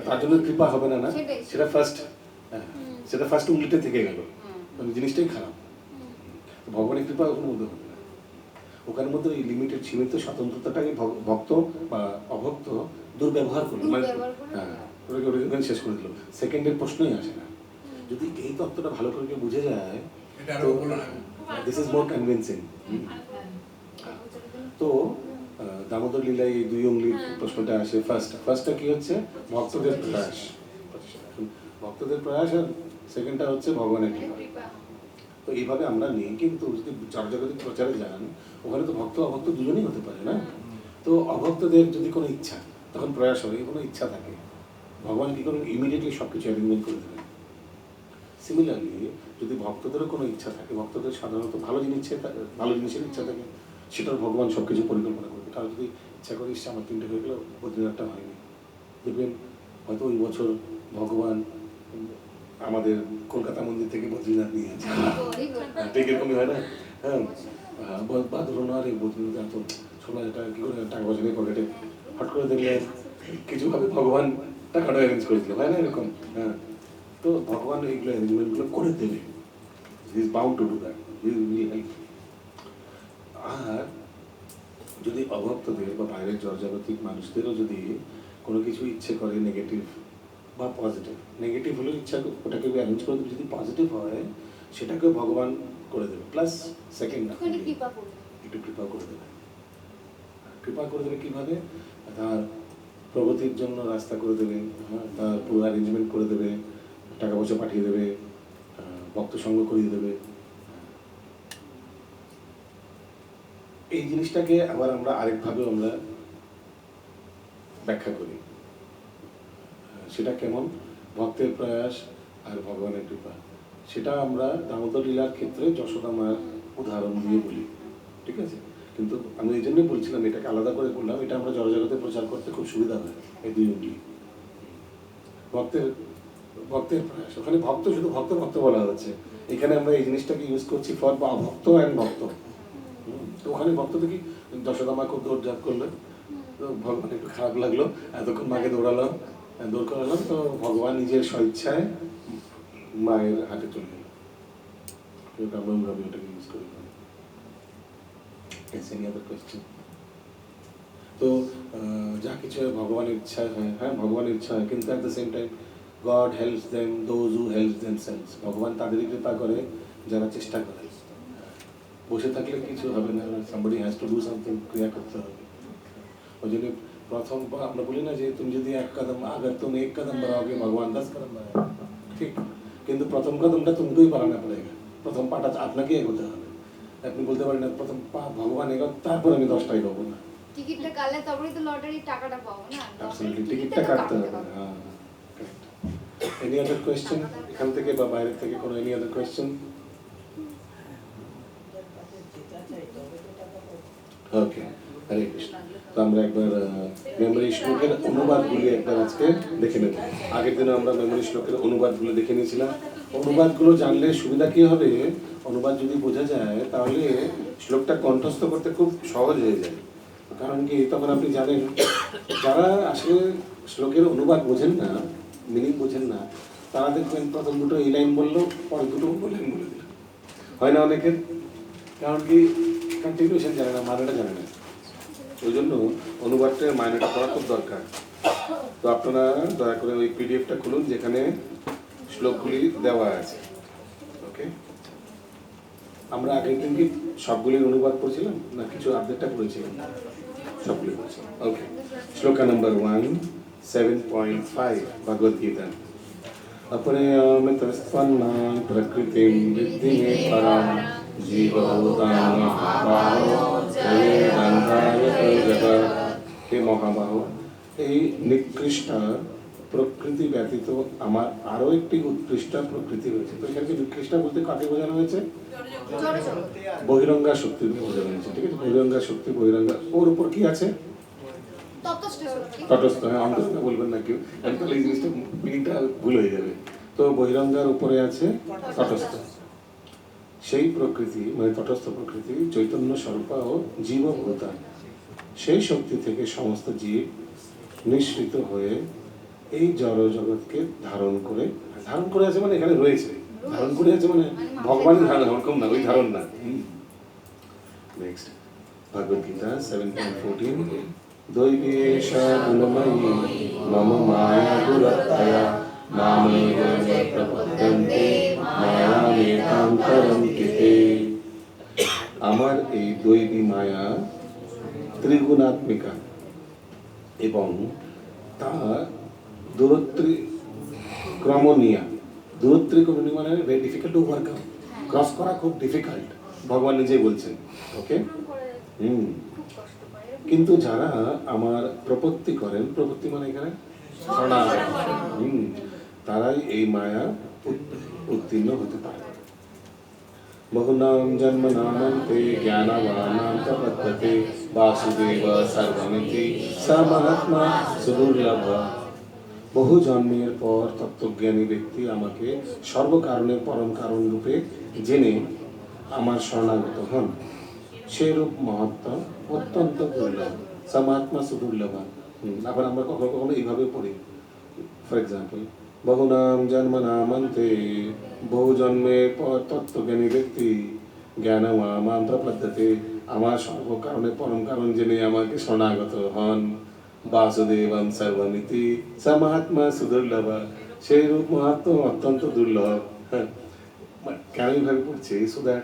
তার জন্য কৃপা হবে না, সেটা ফার্স্ট উঙ্গলিতে থেকে গেল, মানে জিনিসটাই খারাপ। ভগবানের কৃপা ওখানে মধ্যে হবে না। ওখানের মধ্যে ওই লিমিটেড সীমিত স্বতন্ত্রতাটাকে ভক্ত বা অভক্ত দুর্ব্যবহার করলো, মানে হ্যাঁ, ওটাকে শেষ করে দিল। সেকেন্ডের প্রশ্নই আসে না। যদি এই তত্ত্বটা ভালো করে কেউ বুঝে যায়, দিস ইজ মোর কনভিন্সিং। তো দামোদর লীলায় এই দুই অঙ্গলির প্রশ্নটা আসে। ফার্স্টটা কি হচ্ছে? ভক্তদের প্রয়াস, আর সেকেন্ডটা হচ্ছে ভগবানের কৃপা। তো এইভাবে আমরা নিই। কিন্তু যদি জগৎ প্রচারে যান, ওখানে তো ভক্ত অভক্ত দুজনেই হতে পারে না? তো অভক্তদের যদি কোনো ইচ্ছা, তখন প্রয়াস হবে, কোনো ইচ্ছা থাকে, ভগবান কি করেন? ইমিডিয়েটলি সব কিছু অ্যারেঞ্জমেন্ট করে দেবেন। সিমিলারলি যদি ভক্তদেরও কোনো ইচ্ছা থাকে, ভক্তদের সাধারণত ভালো জিনিসের ইচ্ছা থাকে, সেটার ভগবান সব কিছু পরিকল্পনা করবে। কারণ যদি ইচ্ছা করিস আমার 3টে হয়ে গেল, বদ্রীনাথটা হয়নি, দেখবেন হয়তো ওই বছর ভগবান আমাদের কলকাতা মন্দির থেকে বদ্রীনাথ নিয়ে যাচ্ছে, ঠিক এরকমই হয় না? হ্যাঁ, বা ধরুন আর এই বদ্রীনাথ এত সবাই এটা কী করে টাকা পয়সা নিয়ে পকেটে হট করে দেখলেন কিছুভাবে ভগবান টাকাটা অ্যারেঞ্জ করে দিল, হয় না এরকম? হ্যাঁ, তো ভগবান এইগুলো অ্যারেঞ্জমেন্টগুলো করে দেবে। He is bound to do that, he will help. আর যদি অভক্তদের বা বাইরের জড়জাগতিক মানুষদেরও যদি কোনো কিছু ইচ্ছে করে, নেগেটিভ বা পজিটিভ, নেগেটিভ হলেও ইচ্ছা ওটাকে অ্যারেঞ্জ করে দেবে, যদি পজিটিভ হয় সেটাকেও ভগবান করে দেবে। প্লাস সেকেন্ড একটু কৃপা করে দেবে। কৃপা করে দেবে কীভাবে? তার প্রগতির জন্য রাস্তা করে দেবে, হ্যাঁ, তার পুরো অ্যারেঞ্জমেন্ট করে দেবে, টাকা পয়সা পাঠিয়ে দেবে, ভক্ত সঙ্গ করিয়ে দেবে। এই জিনিসটাকে আবার আমরা আরেকভাবেও আমরা ব্যাখ্যা করি। সেটা কেমন? ভক্তের প্রয়াস আর ভগবানের কৃপা। সেটা আমরা দামোদর লীলার ক্ষেত্রে যশোদা মার উদাহরণ দিয়ে বলি, ঠিক আছে? কিন্তু আমি এই জন্যই বলছিলাম, এটাকে আলাদা করে বললাম, এটা আমরা জড়জগতে প্রচার করতে খুব সুবিধা হয়। এই দুই অঙ্গলি ভক্তের প্রয়াস, ওখানে ভক্ত শুধু ভক্ত বলা হচ্ছে, এখানে আমরা এই জিনিসটাকে ইউজ করছি ফর বা অভক্ত অ্যান্ড ভক্ত। তো ওখানে ভক্ত দেখি যশোদা মা খুব দৌড়ঝাঁপ করলো, তো ভগবান একটু খারাপ লাগলো, এতক্ষণ মাকে দৌড় করালাম, তো ভগবান নিজের স্বইচ্ছায় মায়ের হাতে চলে গেল। ওটাকে ইউজ করি। তো যা কিছু হয় ভগবানের ইচ্ছা হয়, হ্যাঁ ভগবানের ইচ্ছা হয়, কিন্তু at the same time god helps them those who helps themselves. ভগবান তাদেরই কৃপা করে যারা চেষ্টা করে। বসে থাকলে কিছু হবে না, somebody has to do something, ক্রিয়া করতে হবে। ওই জন্য প্রথম আমরা বলি না যে তুমি যদি এক কদম अगर तुम एक कदम बढ़ाओगे भगवान 10 कदम बढ़ाएगा, ঠিক, কিন্তু প্রথম কদমটা তুমকেই বাড়ানো পড়েगा, প্রথম পাটা আপনাকেই এগোতে হবে। আপনি বলতে পারেন না প্রথম পা ভগবান এগোবে তারপর আমি 10টা এগোবো না। টিকিটটা কাটলে তবেই তো লটারির টাকাটা পাবো না। অ্যাবসলিউটলি, টিকিটটা কাটতে হবে। হ্যাঁ, কারেক্ট। এনি আদার কোয়েশ্চেন এখান থেকে বা বাইরে থেকে কোনো এনি আদার কোয়েশ্চেন? ওকে, হরে কৃষ্ণ। তো আমরা একবার মেমোরি শ্লোকের অনুবাদগুলি একবার আজকে দেখে নেব। আগের দিনে আমরা মেমোরি শ্লোকের অনুবাদগুলো দেখে নিয়েছিলাম। অনুবাদগুলো জানলে সুবিধা কী হবে, অনুবাদ যদি বোঝা যায় তাহলে শ্লোকটা কণ্ঠস্থ করতে খুব সহজ হয়ে যায়। কারণ কি, তখন আপনি জানেন, যারা আসলে শ্লোকের অনুবাদ বোঝেন না, মিনিং বোঝেন না, তারা দেখবেন প্রথম দুটো এই লাইন বললো, পরে দুটো অন্য লাইন বলে দিল, হয় না অনেকের? কারণ কি, কন্টিনিউশন জানে না, মানেটা জানে না। ওই জন্য অনুবাদটার মানেটা করা খুব দরকার। তো আপনারা দয়া করে ওই পিডিএফটা খুলুন যেখানে শ্লোকগুলি দেওয়া আছে। ওকে, আমরা আগের দিন কি সবগুলির অনুবাদ পড়ছিলাম না কিছু আপডেটটা পড়েছিলাম? সবগুলি পড়ছিলাম। ওকে, শ্লোকা নাম্বার 1, 7.5 ভগবদ গীতা। अपने अमृतस्वन्नां प्रकृतिं विद्धि मे परां जीवभूतां महाबाहो जयेदन्धाय जगत्। हे মহাবাহু, এই নিকৃষ্ট প্রকৃতি ব্যতীত আমার আরো একটি উৎকৃষ্ট প্রকৃতি রয়েছে। তো এখানে নিকৃষ্ট বলতে কাকে বোঝানো হয়েছে? বহিরঙ্গা শক্তিকে বোঝানো হয়েছে। ঠিক আছে, বহিরঙ্গা শক্তি, বহিরঙ্গা, ওর উপর কি আছে? তটস্থ। হ্যাঁ, অন্তস্থ বলবেন না কেউ, তাহলে এই জিনিসটা মিনিংটা ভুল হয়ে যাবে। তো বহিরঙ্গার উপরে আছে তটস্থ। সেই প্রকৃতি মানে তটস্থ প্রকৃতি চৈতন্য স্বরূপ ও জীবভূতা, সেই শক্তি থেকে সমস্ত জীব নিঃসৃত হয়ে এই জড় জগৎকে ধারণ করে আছে, মানে এখানে রয়েছে, ধারণ করে আছে মানে ভগবানের ধারণ, ওরকম না, ওই ধারণ না। নেক্সট, ভগবদ গীতা 7.14। দৈবেশা গুণময়ী মম মায়া দুরত্যয়া মামেব প্রপদ্যন্তে মায়ামেতাং করন্তি তে। আমার এই দৈবী মায়া ত্রিগুণাত্মিকা এবং তা ক্রমণীয়া। ক্রমণীয় মানে very difficult to overcome, cross করা খুব ডিফিকাল্ট, ভগবান নিজেই বলছেন। ওকে, কিন্তু যারা আমার প্রপত্তি করেন, প্রপত্তি মানে এখানে শরণাগত, তারাই এই মায়া উত্তীর্ণ হতে পারে। বহুনাম জন্মনামন্তে জ্ঞানবানাম প্রপদ্যতে বাসুদেব সর্বমিতি স মহাত্মা সুদুর্লভ। বহু জন্মের পর তত্ত্বজ্ঞানী ব্যক্তি আমাকে সর্বকারণের পরম কারণ রূপে জেনে আমার শরণাগত হন, সেরূপ মহত্ব অত্যন্ত দুর্লভ। সমাত্মা সুদুর্লভ। আবার আমরা কখনো কখনো এইভাবে পড়ি, ফর এক্সাম্পল, বহুনাম জন্মনামন্তে, বহু জন্মের পর তত্ত্বজ্ঞানী ব্যক্তি জ্ঞানমাম প্রপদ্যতে, আমার সর্বকারণে পরম কারণ জেনে আমাকে শরণাগত হন, বাসুদেবম সর্বমিতি স মহাত্মা সুদুর্লভ, সেই রূপ মহাত্ম অত্যন্ত দুর্লভ। হ্যাঁ, কেন এইভাবে পড়ছে? সো দ্যাট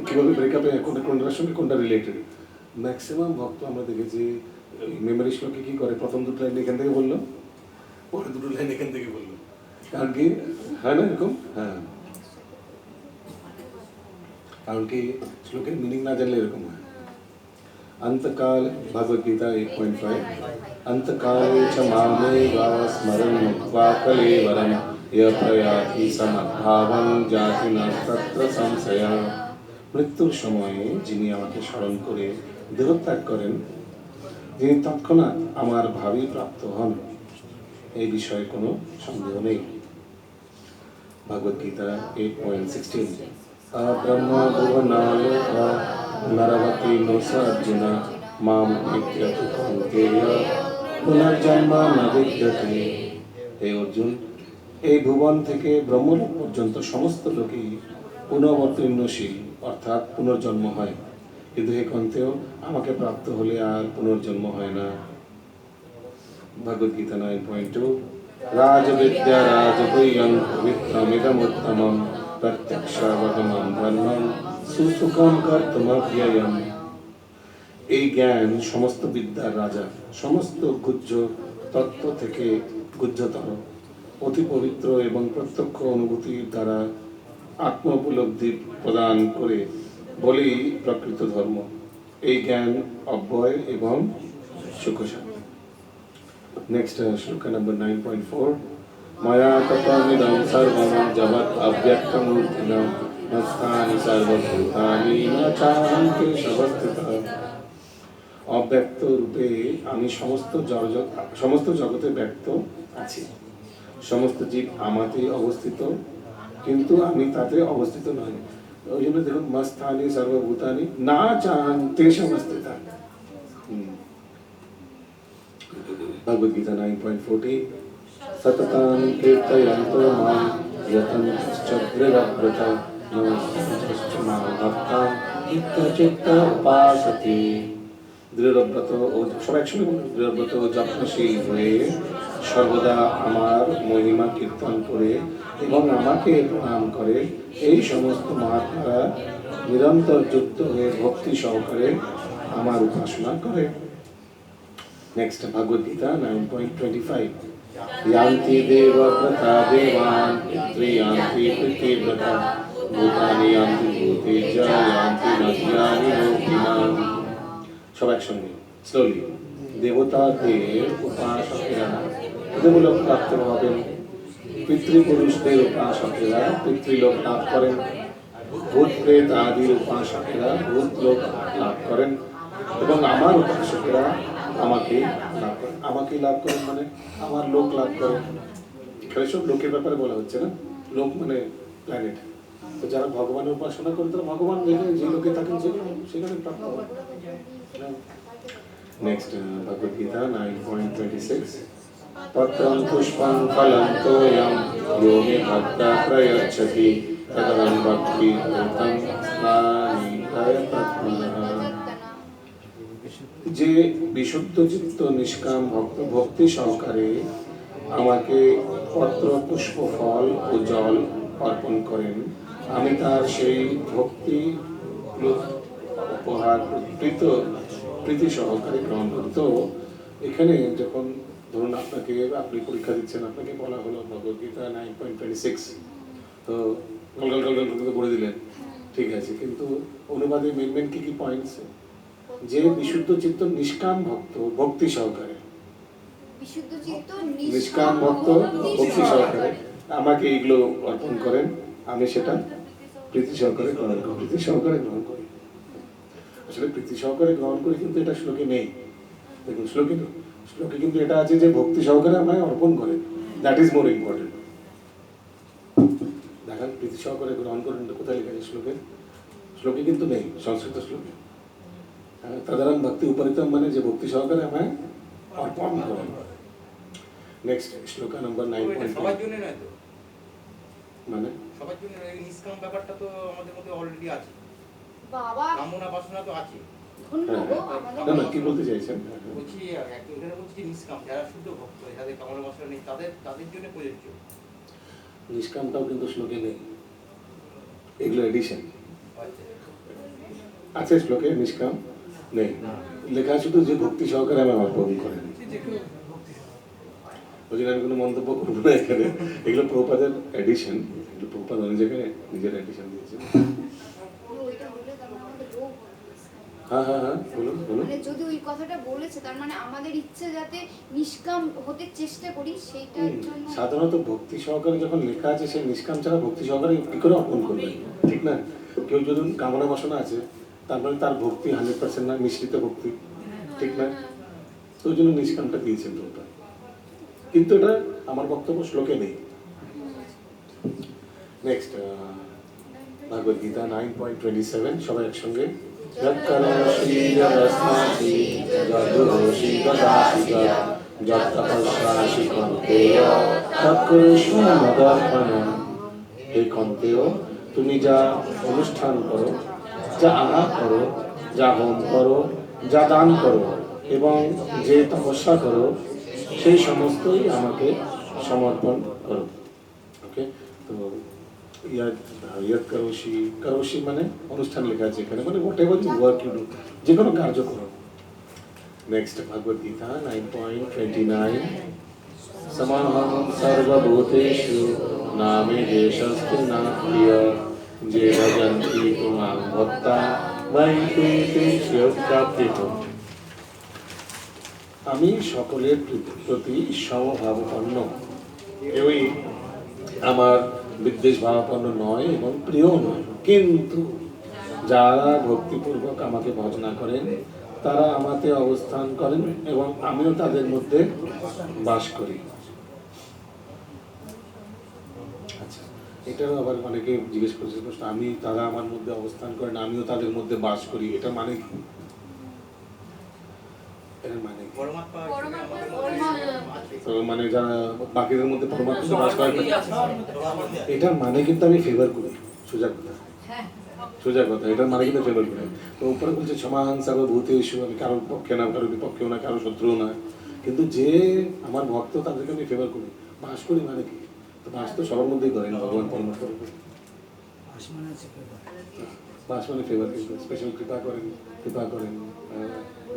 কিভাবে ব্রেকআপে কোনটার সঙ্গে কোনটা রিলেটেড। ম্যাক্সিমাম ভক্ত আমরা দেখেছি মেমোরি শ্লোকে কি করে, প্রথম দুটো লাইন এখান থেকে বললো, পরে দুটো লাইন এখান থেকে বললো। কারণ কি, হয় না এরকম? হ্যাঁ, কারণ কি শ্লোকের মিনিং না জানলে এরকম হয়। अंतकाल भगवद गीता 8.5 अंतकाले च मामेवा स्मरन् मुक्त्वा कलेवरं य प्रयाति समद्भावं जाति न तत्र संशयः। মৃত্যুর সময়ে যিনি আমাকে স্মরণ করে দেহত্যাগ করেন, যিনি তৎক্ষণাৎ আমার ভাবি প্রাপ্ত হন, এই বিষয়ে কোনো সন্দেহ নেই। ভগবদ গীতা 8.16 ব্রহ্ম ভুবনালোকা নরবতী নোস অর্জুন মাম নিত্যতু কৌন্তেয় পুনর্জন্ম ন বিদ্যতে। হে অর্জুন, এই ভুবন থেকে ব্রহ্মলোক পর্যন্ত সমস্ত লোকই পুনর্বতীর্ণশীল, অর্থাৎ পুনর্জন্ম হয়, কিন্তু হে কৌন্তেয়, আমাকে প্রাপ্ত হলে আর পুনর্জন্ম হয় না। ভগবদ গীতা 9.2 রাজবিদ্যা রাজগুহ্যং পবিত্রমিদমুত্তমং প্রত্যক্ষাবগমং ধর্মং সুসুখম কর্তুমব্যয়ম। এই জ্ঞান সমস্ত বিদ্যার রাজা, সমস্ত গুহ্য তত্ত্ব থেকে গুহ্যতর, অতি পবিত্র এবং প্রত্যক্ষ অনুভূতির দ্বারা আত্ম উপলব্ধি প্রদান করে বলেই প্রকৃত ধর্ম। এই জ্ঞান অব্যয় এবং সুখশান্তি। নেক্সট শ্লোক নাম্বার 9.4। মায়া তপমিদং সর্বং জগৎ অব্যক্তমূর্তিনা মস্তানি সর্বভূতানি ন চান্তে সবস্থিতঃ। অব্যক্ত রূপে আমি সমস্ত জগতে ব্যক্ত আছি। সমস্ত জীব আমাতে অবস্থিত, কিন্তু আমি তাতে অবস্থিত নই। ওই জন্য দেখুন মস্তানি সর্বভূতানি না চান্তে সবস্থিতঃ। ভগবদ গীতা 9.40। সততাং কীর্তয়ন্তো মাং যতন্তুশ্চ দৃঢ়ব্রতা নমস্তুশ্চ মাং ভক্তাং চিত্তচিত্ত উপাসতে। দৃঢ়ব্রত ও সব একসঙ্গে বলুন, দৃঢ়ব্রত ও যত্নশীল হয়ে সর্বদা আমার মহিমা কীর্তন করে এবং আমাকে প্রণাম করে এই সমস্ত মহাত্মারা নিরন্তর যুক্ত হয়ে ভক্তি সহকারে আমার উপাসনা করে। নেক্সট ভগবদ গীতা 9.25। यान्ति देवव्रता देवान् पितृयान्ति पितृव्रता भूतानि यान्ति भूतेज्य यान्ति मध्यानि लोकिनाम्। সব একসঙ্গে স্লোলি। দেবতাদের উপাসকেরা দেবলোক প্রাপ্ত হবেন, পিতৃপুরুষদের উপাসকেরা পিতৃলোক লাভ করেন, ভূত প্রেত আদির উপাসকেরা ভূতলোক লাভ করেন এবং আমার উপাসকেরা আমাকে লাভ করেন। আমাকে লাভ করেন মানে আমার লোক লাভ করেন। এখানে সব লোকের ব্যাপারে বলা হচ্ছে না, লোক মানে প্ল্যানেট। তো যারা ভগবানের উপাসনা করেন তারা ভগবান যেখানে যে লোকে থাকেন সেখানে প্রাপ্ত হয়। নেক্সট ভগবদ গীতা 9.26। পত্রং পুষ্পং ফলং তোয়ং यो मे भक्ता प्रयच्छति तदहं भक्ति कृतं स्नानि प्रयतत्मनः। যে বিশুদ্ধ চিত্ত নিষ্কাম ভক্তি সহকারে আমাকে পত্র পুষ্প ফল ও জল অর্পণ করেন, আমি তার সেই ভক্তি উপহার প্রীতি সহকারে গ্রহণ করি। তো এখানে যখন ধরুন আপনি পরীক্ষা দিচ্ছেন, আপনাকে বলা হলো ভগবদ্গীতা 9.26, তো গল পড়ে দিলেন, ঠিক আছে, কিন্তু অনুবাদে মেন কি পয়েন্টস? যে বিশুদ্ধ চিত্ত নিষ্কাম ভক্ত ভক্তি সহকারে, নিষ্কাম ভক্ত ভক্তি সহকারে আমাকে এইগুলো অর্পণ করেন, আমি সেটা প্রীতি সহকারে গ্রহণ করি। আসলে প্রীতি সহকারে গ্রহণ করি, কিন্তু এটা শ্লোকে নেই। দেখুন শ্লোকে কিন্তু এটা আছে যে ভক্তি সহকারে আমায় অর্পণ করেন, দ্যাট ইজ মোর ইম্পর্টেন্ট। দেখেন প্রীতি সহকারে গ্রহণ করেন কোথায় লেখা আছে শ্লোকে কিন্তু নেই, সংস্কৃত শ্লোকে। তদারং ভক্তি উপরিতম মানে যে ভক্তি সহকারে আমায় অর্পণ করেন। নেক্সট শ্লোক নাম্বার 9.5। সবার জন্য নয় তো, মানে সবার জন্য নিষ্কাম ব্যাপারটা তো আমাদের মধ্যে অলরেডি আছে, বাবা কামনা বাসনা তো আছে। না কি বলতে চাইছেন? বলছি এখানে বলছি যে নিষ্কাম যারা শুদ্ধ ভক্ত, যাদের কামনা বাসনা নেই, তাদের জন্য প্রযোজ্য। নিষ্কামটাও কিন্তু শ্লোকে নেই, এগুলো এডিশন আছে, শ্লোকে নিষ্কাম নেই, লেখা শুধু যে ভক্তি সহকারে আমি অর্পণ করেন। ওই জন্য আমি কোনো মন্তব্য করবো না এখানে, এগুলো প্রভুপাদের এডিশন, এগুলো প্রভুপাদ অনেক জায়গায় নিজের এডিশন দিয়েছেন। হ্যাঁ বলুন। মানে যদি ওই কথাটা বলেছে তার মানে আমাদের ইচ্ছে যাতে নিষ্কাম হতে চেষ্টা করি সেইটার জন্য। সাধারণত ভক্তি সহকারে যখন লেখা আছে, সেই নিষ্কাম ছাড়া ভক্তি সহকারে কি করে অর্পণ করবে, ঠিক না? কেউ যদি কামনা বাসনা আছে, তারপরে তার ভক্তি 100% না, মিশ্রিত ভক্তি, ঠিক না? তো ওই জন্য নিষ্কামটা দিয়েছেন প্রভুপাদ, কিন্তু এটা আমার বক্তব্য শ্লোকে নেই। নেক্সট ভগবদ গীতা 9.27, সবাই একসঙ্গে। যৎকরোষি যদস্নাসি যদুরোষি দদাসি যৎতপস্যাসি কন্তেয় তৎকুরুষ্ব মদর্পণম। হে কন্তেয়, তুমি যা অনুষ্ঠান করো, যা আহার করো, যা হোম করো, যা দান করো এবং যে তপস্যা করো, সেই সমস্তই আমাকে সমর্পণ করো। ওকে, তো ইয়াদ করোশি, করোশি মানে অনুষ্ঠান লেখা আছে এখানে, মানে whatever you work you do, যে কোনো কার্য করো। নেক্সট ভগবদ গীতা 9.29 সমাহং সর্বভূতেষু নামে দেশস্তে না প্রিয় যে ভজন্তি মাং ভক্তা ময়ি তে প্রাপ্তিত। আমি সকলের প্রতি সমভাবাপন্ন, কেউই আমার বিদ্বেষ ভাবাপন্ন নয় এবং প্রিয় নয়, কিন্তু যারা ভক্তিপূর্বক আমাকে ভজনা করেন তারা আমাতে অবস্থান করেন এবং আমিও তাদের মধ্যে বাস করি। আচ্ছা, এটাও আবার অনেকে জিজ্ঞেস করছে প্রশ্ন, আমি তারা আমার মধ্যে অবস্থান করেন আমিও তাদের মধ্যে বাস করি, এটা মানে কি? এর মানে কি? তো মানে যারা বাকিদের মধ্যে পরমাত্মা বাস করে, এটা মানে কিন্তু আমি ফেভার করি, সোজা কথা, সোজা কথা, এটার মানে কিন্তু ফেভার করি। তো উপরে বলছে সমাং সর্বভূতেষু, আমি কারোর পক্ষে না, কারোর বিপক্ষেও না, কারোর শত্রুও না, কিন্তু যে আমার ভক্ত তাদেরকে আমি ফেভার করি। বাস করি মানে কি? তো বাস তো সবার মধ্যেই করেন ভগবান পরমাত্মা। বাস মানে ফেভার, কিন্তু স্পেশাল কৃপা করেন, কৃপা করেন,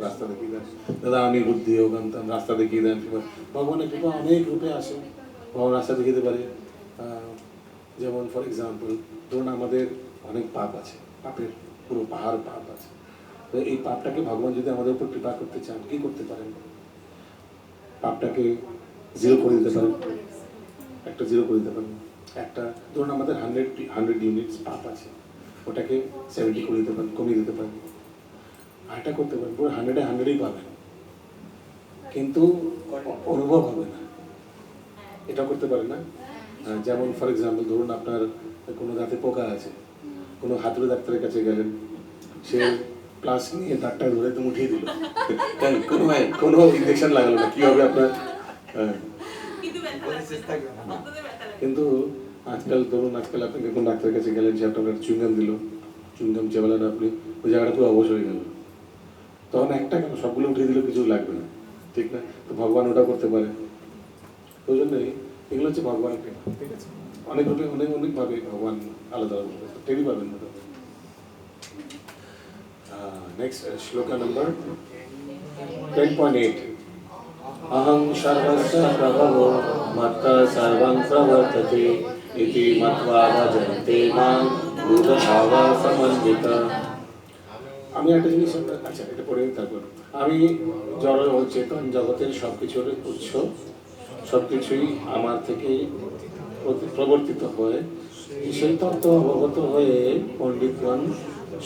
রাস্তা দেখিয়ে দেন। দাদা আমি বুদ্ধি হোক আনতাম, রাস্তা দেখিয়ে দেন, ফেভার। ভগবানের কৃপা অনেক রূপে আসে, ভগবান রাস্তা দেখিয়ে দিতে পারে। যেমন ফর এক্সাম্পল ধরুন আমাদের অনেক পাপ আছে, পাপের পুরো পাহাড় পাপ আছে, তো এই পাপটাকে ভগবান যদি আমাদের উপর কৃপা করতে চান, কি করতে পারেন? পাপটাকে জিরো করে দিতে পারেন, একটা জিরো করে দিতে পারেন। একটা ধরুন আমাদের 100 ইউনিটস পাপ আছে, ওটাকে 70 করে দিতে পারেন, কমিয়ে দিতে পারেন। আরটা করতে পারেন, পুরো 100-100ই পাবেন, কিন্তু অনুভব হবে না। এটা করতে পারেন না? যেমন ফর এক্সাম্পল ধরুন আপনার কোনো দাঁতে পোকা আছে, কোনো হাতুড়ে ডাক্তারের কাছে গেলেন, সে প্লাস নিয়ে দাঁতটা ধরে তো উঠিয়ে দিল, কোনো ইঞ্জেকশন লাগালো না, কি হবে আপনার? কিন্তু আজকাল ধরুন আজকাল আপনি কোন ডাক্তারের কাছে গেলেন, সে আপনার চুইংগাম দিল, চুইংগাম চেবালেন আপনি, ওই জায়গাটা পুরো অবশ হয়ে গেল, তখন একটা কেন সবগুলো উঠিয়ে দিলে কিছু লাগবে না, ঠিক না? তো ভগবান ওটা করতে পারে। ওই জন্যই এগুলো হচ্ছে ভগবানের কৃপা, ঠিক আছে? অনেক রূপে অনেকভাবে ভগবান আলাদা আলাদা টেরি পাবেন না। নেক্সট শ্লোকা নাম্বার 10.8 अहं सर्वस्य प्रभवो मत्तः सर्वं प्रवर्तते इति मत्वा भजन्ते मां बुधभावा समन्विता। আমি একটা জিনিস, আচ্ছা এটা পড়ে তারপর, আমি জড় ও চেতন জগতের সবকিছুর উৎস, সবকিছুই আমার থেকে প্রবর্তিত হয়ে সেই তত্ত্ব অবগত হয়ে পণ্ডিতগণ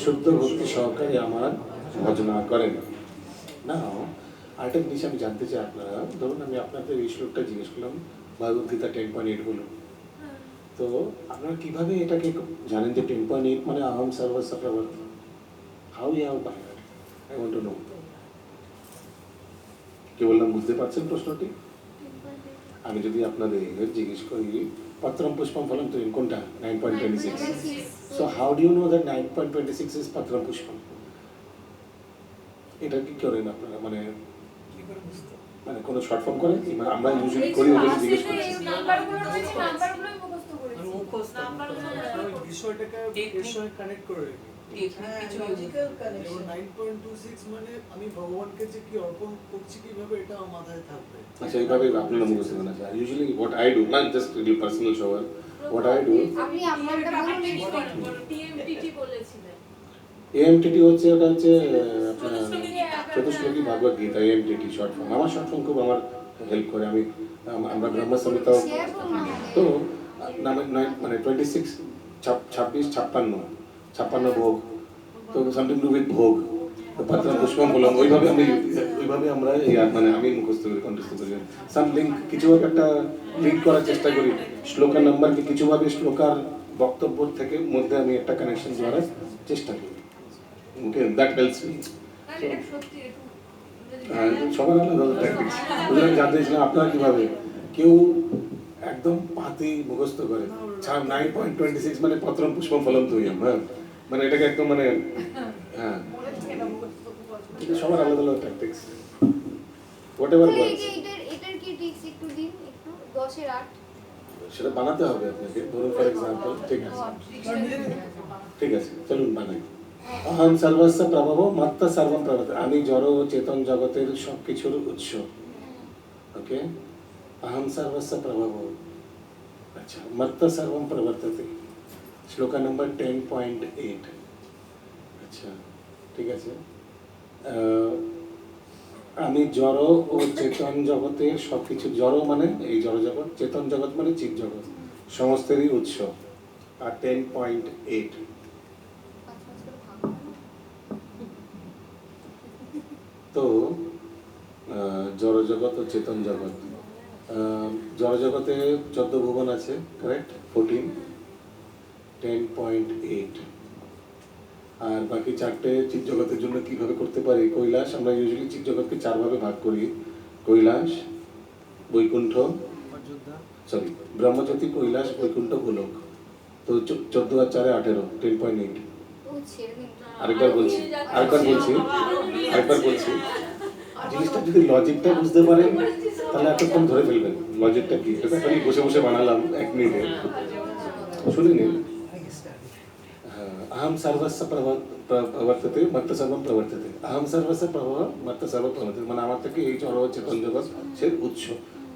শুদ্ধ ভক্তি সহকারে আমার ভজনা করেন। না আরেকটা জিনিস আমি জানতে চাই, আপনারা ধরুন আমি আপনাদের এই শ্লোকটা জিজ্ঞেস করলাম, ভগবদ গীতা 10.8 হলো, তো আপনারা কিভাবে এটাকে জানেন যে 10.8 মানে আহম সর্বস্ব প্রবর্ত? How you have by that? I want to know. কি বললাম, বুঝতে পারছেন প্রশ্নটি? আমি যদি আপনাদের জিজ্ঞেস করি পত্রম পুষ্পম ফলম তুহিন কোনটা? 9.26। So how do you know that 9.26 is পত্রম পুষ্পম? এটা কি করেন আপনারা, মানে মানে কোনো শর্ট ফর্ম করেন কি? মানে আমরা ইউজুয়ালি করি, ওদের জিজ্ঞেস করি বিষয়টাকে এর সঙ্গে কানেক্ট করে লজিক্যাল কানেকশন। 9.26 মানে আমি ভগবানকে যে কি অর্পণ করছি কিভাবে, এটা আমার মাথায় থাকবে। আচ্ছা এইভাবে আপনারা মুখস্থ করেন। আচ্ছা usually what I do, not just real personal শোয়ার, হোয়াট আই ডু, আপনি আপনারটা বলুন। টিএমটিটি বলেছিলেন। এএমটিটি হচ্ছে, ওটা হচ্ছে আপনার চতুশ্লোকী ভাগবত গীতা, এএমটিটি শর্ট ফর্ম। আমার শর্ট ফর্ম খুব আমার হেল্প করে। আমরা ব্রহ্ম সংহিতা তো মানে 26 26 56 ভোগ, তো সামথিং টু উইথ ভোগ, তো পত্রম পুষ্পম বললাম, ওইভাবে আমরা মানে আমি মুখস্থ করি, কন্ঠস্থ করি, সামথিং কিছুভাবে একটা লিড করার চেষ্টা করি, শ্লোকার নাম্বারকে কিছুভাবে শ্লোকার বক্তব্য থেকে মধ্যে আমি একটা কানেকশন করার চেষ্টা করি। ওকে, দ্যাট হেল্পস মি। সবার আলাদা ট্যাকটিক্স, ওদের জানতে চাইছিলাম আপনারা কিভাবে, কেউ একদম পাতি মুখস্থ করে 9.26 মানে পত্রম পুষ্পম ফলম তুহিম, হ্যাঁ মানে এটাকে একদম মানে হ্যাঁ, সবার আলাদা আলাদা ট্যাকটিক্স, হোয়াট এভার ওয়ার্কস। এটার কি টিপস একটু দিন, একটু 10 এর 8 সেটা বানাতে হবে আপনাকে। ধরুন ফর এক্সাম্পল, ঠিক আছে ঠিক আছে, চলুন বানাই। অহম সর্বস্ব প্রভব মত্ত সর্বম প্রবর্ততে, আমি জড় ও চেতন জগতের সব কিছুর উৎস। ওকে, অহম সর্বস্ব প্রভব, আচ্ছা, মত্ত সর্বম প্রবর্ততে, শ্লোকা নম্বর 10.8। আচ্ছা ঠিক আছে, আমি জড় ও চেতন জগতের সব কিছু, জড় মানে এই জড় জগৎ, চেতন জগৎ মানে জীব জগৎ, সমস্তেরই উৎস। আর 10.8, তো জড় জগৎ ও চেতন জগৎ, জড় জগতে 14 ভুবন আছে, কারেক্ট, 14, 10.8। আর বাকি চারটে চিৎ জগতের জন্য কিভাবে করতে পারি? কৈলাস, আমরা ইউজুয়ালি চিৎ জগৎকে 4 ভাবে ভাগ করি, কৈলাস, বৈকুণ্ঠ, সরি ব্রহ্মজ্যোতি, কৈলাস, বৈকুণ্ঠ, গোলক। তো 14 আর 4 18, 10.8। আরেকবার বলছি জিনিসটা যদি লজিকটা বুঝতে পারেন তাহলে এতক্ষণ ধরে ফেলবেন লজিকটা কি। এটা খালি বসে বসে বানালাম 1 মিনিটে, শুনে নিন। अहम सर्वस्व प्रवर्तते मत्त सर्वम प्रवर्तते, अहम सर्वस्व प्रभव मत्त सर्व प्रवर्तते, মানে আমার থেকে এই জড় চেতন জগৎ সে উৎস।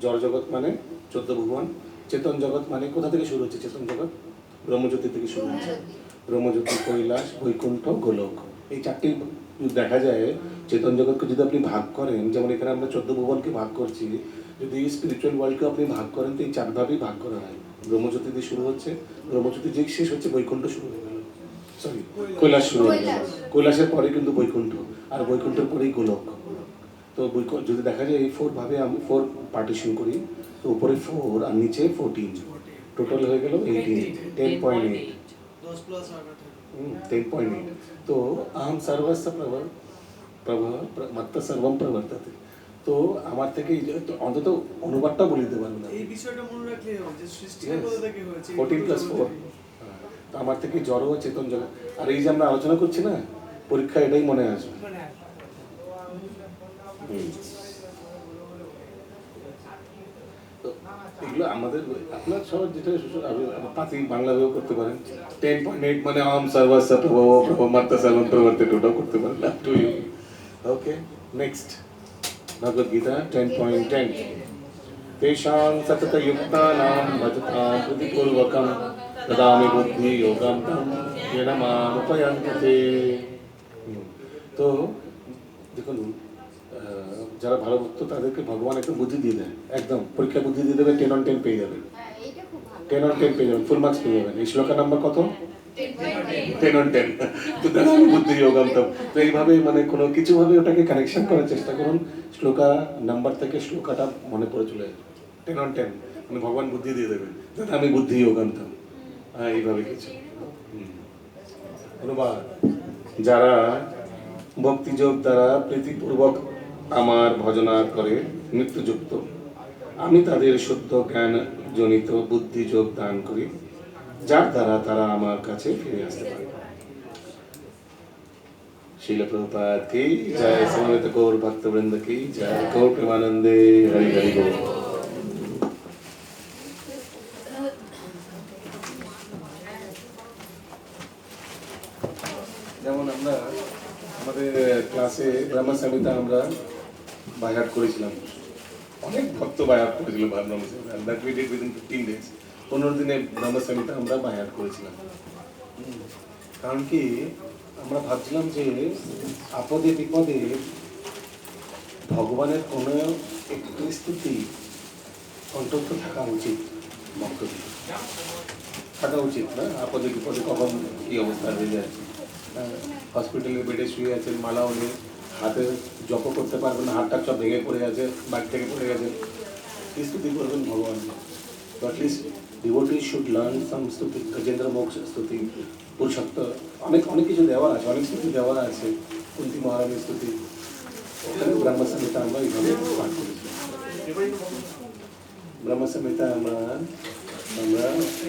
জড় জগৎ মানে 14 ভুবন, চেতন জগৎ মানে কোথা থেকে শুরু হচ্ছে? চেতন জগৎ ব্রহ্মজ্যোতি থেকে শুরু হচ্ছে, ব্রহ্মজ্যোতি, কৈলাস, বৈকুণ্ঠ, গোলক। এই চারটি দেখা যায় চেতন জগৎকে যদি আপনি ভাগ করেন, যেমন এখানে আমরা 14 ভুবনকে ভাগ করছি, যদি স্পিরিচুয়াল ওয়ার্ল্ডকে আপনি ভাগ করেন তো এই 4 ভাবেই ভাগ করা হয়। ব্রহ্মজ্যোতি দিয়ে শুরু হচ্ছে, ব্রহ্মজ্যোতি যে শেষ হচ্ছে বৈকুণ্ঠ শুরু হয়ে গেল, সরি কৈলাস শুরু হয়ে গেল, কৈলাসের পরে কিন্তু বৈকুণ্ঠ, আর বৈকুণ্ঠের পরেই গোলক। তো যদি দেখা যায় এই 4 ভাবে আমি 4 পার্টিশন করি, তো উপরে 4 আর নিচে 14, টোটাল হয়ে গেল 18, 10.8, 10.8। তো আহম সর্বস্ব প্রভব মত্ত সর্বম প্রবর্ততে, তো আমার থেকে অন্তত অনুবাদটা বলে দিতে পারবো না, এই বিষয়টা মনে রাখলেই হবে যে সৃষ্টিটা কোথা থেকে হয়েছে। 14+4, তো আমার থেকে জড় ও চেতন জগৎ। আর এই যে আমরা আলোচনা করছি না, পরীক্ষা এটাই মনে আসবে। তো এগুলো আমাদের আপনার সবার যেটা পাতি বাংলাতেও করতে পারেন। 10.8 মানে আহম সর্বস্ব প্রভব মত্ত সর্বম প্রবর্ততে, ওটাও করতে পারেন। ওকে, নেক্সট ভগবদ গীতা 10.10। তেষাং সতত যুক্তানাং ভজতাং প্রতিপূর্বকং দদামি বুদ্ধি যোগং তং येन माम् उपयन्ते। তো দেখুন, যারা ভালো ভক্ত তাদেরকে ভগবান একদম বুদ্ধি দিয়ে দেয়, একদম পরীক্ষা বুদ্ধি দিয়ে দেবে, 10 on 10 পেয়ে যাবেন, 10 on 10 পেয়ে যাবেন, ফুল মার্কস পেয়ে যাবেন। এই শ্লোকের নাম্বার কত? 10 on 10। তো দদামি বুদ্ধি যোগং তং, তো এইভাবে মানে কোনো কিছুভাবে ওটাকে কানেকশন করার চেষ্টা করুন, শ্লোকা নাম্বার থেকে শ্লোকাটা মনে পড়ে চলে যাবে। 10 on 10 মানে ভগবান বুদ্ধি দিয়ে দেবেন, দদামি বুদ্ধি যোগং তং, হ্যাঁ এইভাবে কিছু। ধন্যবাদ। যারা ভক্তিযোগ দ্বারা প্রীতিপূর্বক আমার ভজনা করে মৃত্যুযুক্ত, আমি তাদের শুদ্ধ জ্ঞান জনিত বুদ্ধিযোগ দান করি, যার দ্বারা তারা আমার কাছে ফিরে আসতে পারে। শিল প্রভুপাদ কি জয়, সমবেত গৌর ভক্তবৃন্দ কি জয়, গৌর প্রেমানন্দে হরি হরি গৌর। যেমন আমরা আমাদের ক্লাসে ব্রহ্ম সংহিতা আমরা বাইহাট করেছিলাম, অনেক ভক্ত বাইহাট করেছিল Brahma Samhita, that we did within 15 days। 15 দিনে ব্রহ্ম সংহিতা আমরা বাইহাট করেছিলাম। কারণ কি আমরা ভাবছিলাম যে আপদে বিপদে ভগবানের কোনো একটি স্তুতি কণ্ঠস্থ থাকা উচিত, ভক্তদের থাকা উচিত না? আপদে বিপদে কখন কি অবস্থা হয়ে যায়, হসপিটালের বেডে শুয়ে আছেন, মালাও নেই, হাতে জপ করতে পারবেন না, হাতটা সব ভেঙে পড়ে গেছে, বাইক থেকে পড়ে গেছে, কি স্তুতি করবেন ভগবান? তো অ্যাটলিস্ট ডিভোটি শুড লার্ন সাম স্তুতি, গজেন্দ্র মোক্ষ স্তুতি, পুরুষত্ব, অনেক অনেক কিছু দেওয়া আছে, অনেক স্তুতি দেওয়া আছে, কুন্তি মহারানীর স্তুতি, ওখানে ব্রহ্ম সংহিতা আমরা এইভাবে পাঠ করেছি। ব্রহ্ম সংহিতা আমরা